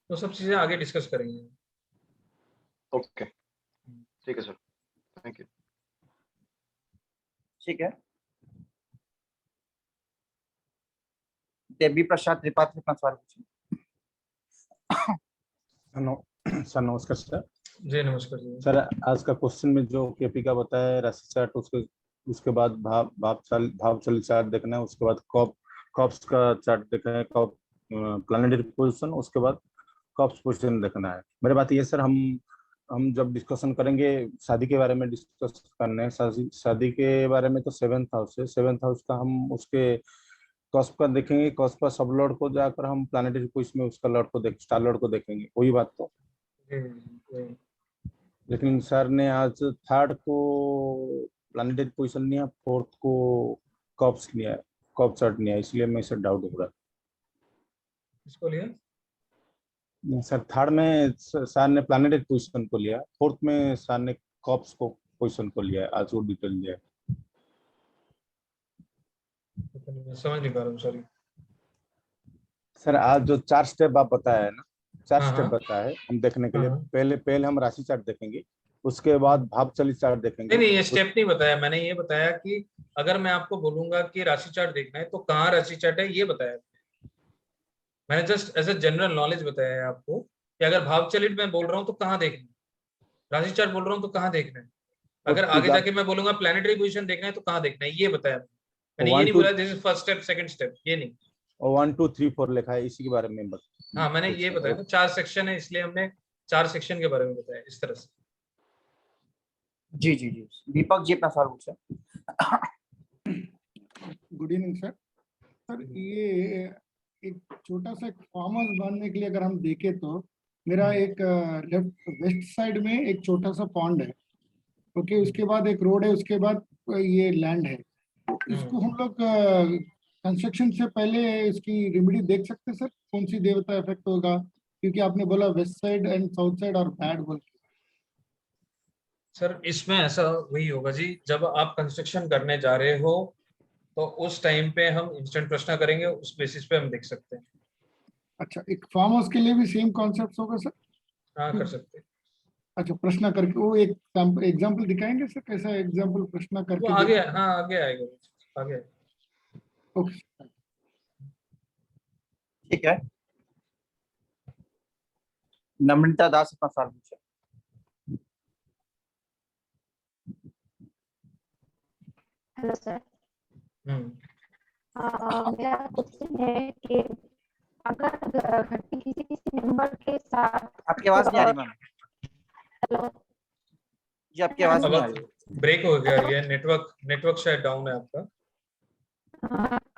तो सब चीजें आगे डिस्कस करेंगे। ओके ठीक है सर, थैंक यू। ठीक है, देवी प्रसाद त्रिपाठी अपना सवाल पूछे। सर नमस्कार सर। जी नमस्कार जी। सर आज का क्वेश्चन में जो केपी का बताया राशि चार्ट, उसके बाद भाव चल चार्ट देखना है, उसके बाद कॉप्स का चार्ट देखना है, कॉप प्लानिटरी पोजीशन, उसके बाद कॉप्स पोजीशन देखना है। मेरी बात ये सर, हम जब डिस्कशन करेंगे शादी के बारे में डिस्कस करने, शादी के बारे में तो 7th हाउस है, 7th हाउस का हम उसके कॉस्प का देखेंगे, कॉस्प का सब लॉर्ड को जाकर हम प्लानिटरी पोजीशन में उसका लॉर्ड को स्टार लॉर्ड को देखेंगे, वही बात तो। लेकिन सर ने आज 3rd को प्लानिटरी पोजीशन लिया, 4th को कॉप्स लिया, कॉप चार्ट लिया, इसलिए मैं सर डाउट हो रहा है। किसको लिया? सर 3rd में सर ने प्लानिटरी पोजीशन को लिया, 4th में सर ने कॉप्स को पोजीशन को लिया, आज वो डिटेल लिया। समझ नहीं पा रहा हूँ, सॉरी सर। आज जो 4 स्टेप आप बताया है ना, 4 स्टेप बताया है हम देखने के लिए, पहले हम राशि चार्ट देखेंगे, उसके बाद भाव चलित चार्ट देखेंगे। नहीं ये स्टेप नहीं बताया मैंने, ये बताया कि अगर मैं आपको बोलूंगा कि राशि चार्ट देखना है तो कहाँ राशि चार्ट है ये बताया मैंने, just as a general knowledge बताया है आपको कि अगर भाव चलित मैं बोल रहा हूँ तो कहाँ देखना है, राशि चार्ट बोल रहा हूँ तो कहाँ देखना है, अगर आगे जाके मैं बोलूंगा प्लानिटरी पोजीशन देखना है तो कहाँ देखना है, ये बताया मैंने। ये नहीं बोला this is first step second step, ये नहीं। 1 2 3 4 लिखा है, इसी के बारे में हाँ मैंने ये बताया था, 4 सेक्शन है इसलिए हमने 4 सेक्शन के बारे में बताया इस तरह से। जी जी जी, दीपक जी अपना सवाल पूछे। Good evening sir. सर ये एक छोटा सा फार्म हाउस बनने के लिए अगर हम देखें तो मेरा एक लेफ्ट वेस्ट साइड में एक छोटा सा पॉन्ड है, ओके, उसके बाद एक रोड है, उसके बाद ये लैंड है, इसको हम लोग कंस्ट्रक्शन से पहले इसकी रेमेडी देख सकते हैं सर, कौन सी देवता इफेक्ट होगा, क्योंकि आपने बोला west side and south side और बैड बोल के। सर इसमें ऐसा वही होगा जी, जब आप कंस्ट्रक्शन करने जा रहे हो तो उस टाइम पे हम इंस्टेंट प्रश्न करेंगे, उस बेसिस पे हम देख सकते हैं। अच्छा, एक फार्म हाउस के लिए भी सेम कॉन्सेप्ट होगा सर? हाँ कर सकते हैं। अच्छा, प्रश्न करके वो एक एग्जांपल दिखाएंगे सर, कैसा एग्जांपल प्रश्न करके? वो आगे, हाँ आगे आएगा, आगे। ओके ठीक है, नम्रता दास अपना सवाल पूछे। Hello sir. मेरा क्वेश्चन है कि अगर घर के किसी मेंबर के साथ, आपकी आवाज नहीं आ रही मैम। हेलो जी आपकी आवाज नहीं आ रही, ब्रेक हो गया, ये नेटवर्क शायद डाउन है आपका।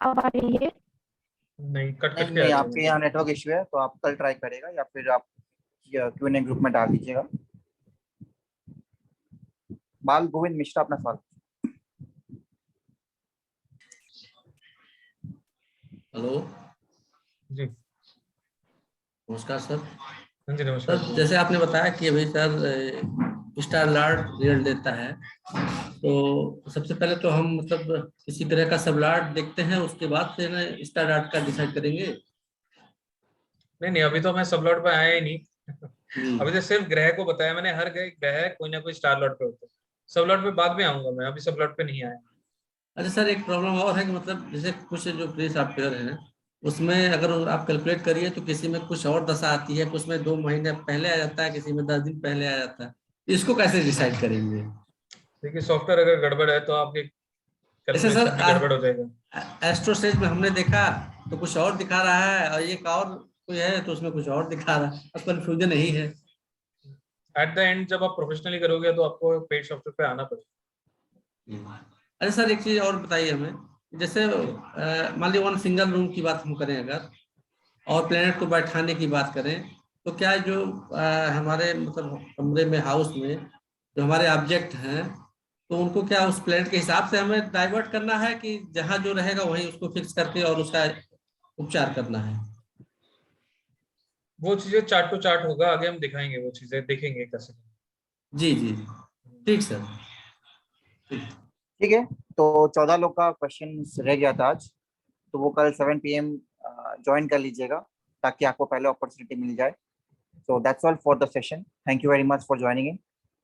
अब आ रही है? नहीं कट के नहीं आपके यहाँ नेटवर्क इशू है, तो आप कल ट्राई करेगा या फिर आप Q&A ग्रुप में डाल दीजिएगा। बाल गोविंद मिश्रा अपना सवाल। हेलो जी नमस्कार सर। हाँ जी नमस्कार। सर जैसे आपने बताया कि अभी सर स्टार लार्ड रिजल्ट देता है। तो सबसे पहले तो हम मतलब किसी तरह का सब लार्ड देखते हैं, उसके बाद से ना स्टार लार्ड का डिसाइड करेंगे। नहीं, अभी तो मैं सब लॉट पे आया ही नहीं। अभी तो सिर्फ ग्रह को बताया मैंने, हर ग्रह कोई ना कोई स्टार लॉट पे होता है। सब लॉट पे बाद में आऊंगा मैं, अभी सब लॉट पे नहीं आया। अच्छा सर, एक प्रॉब्लम और है कि मतलब जैसे कुछ जो प्री सॉफ्टवेयर है उसमें अगर आप कैलकुलेट करिए तो किसी में कुछ और दशा आती है, कुछ में 2 महीने पहले आ जाता है, किसी में 10 दिन पहले आ जाता है। इसको कैसे डिसाइड करेंगे? देखिए सॉफ्टवेयर अगर गड़बड़ है तो आपके जैसे सर गड़बड़ हो जाएगा। एस्ट्रोसेज में हमने देखा तो कुछ और दिखा रहा है, और एक और कोई है तो उसमें कुछ और दिखा रहा है, अब कंफ्यूजन यही है। एट द एंड जब आप प्रोफेशनली करोगे तो आपको पेड सॉफ्टवेयर पे आना पड़ेगा। अरे सर एक चीज और बताइए हमें, जैसे मान लीजिए 1 सिंगल रूम की बात हम करें अगर, और प्लेनेट को बैठाने की बात करें, तो क्या जो हमारे मतलब कमरे में, हाउस में जो हमारे ऑब्जेक्ट हैं, तो उनको क्या उस प्लेनेट के हिसाब से हमें डाइवर्ट करना है कि जहां जो रहेगा वहीं उसको फिक्स करके और उसका उपचार करना है? वो चीजें चार्ट टू चार्ट होगा, आगे हम दिखाएंगे, वो चीजें देखेंगे कैसे। जी जी ठीक सर। ठीक है, तो 14 लोग का क्वेश्चन रह गया था आज, तो वो कल 7 PM ज्वाइन कर लीजिएगा ताकि आपको पहले अपॉर्चुनिटी मिल जाए। So that's all for the session. Thank you very much for joining in.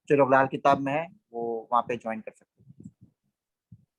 जो लोग लाल किताब में है वो वहाँ पे ज्वाइन कर सकते हैं।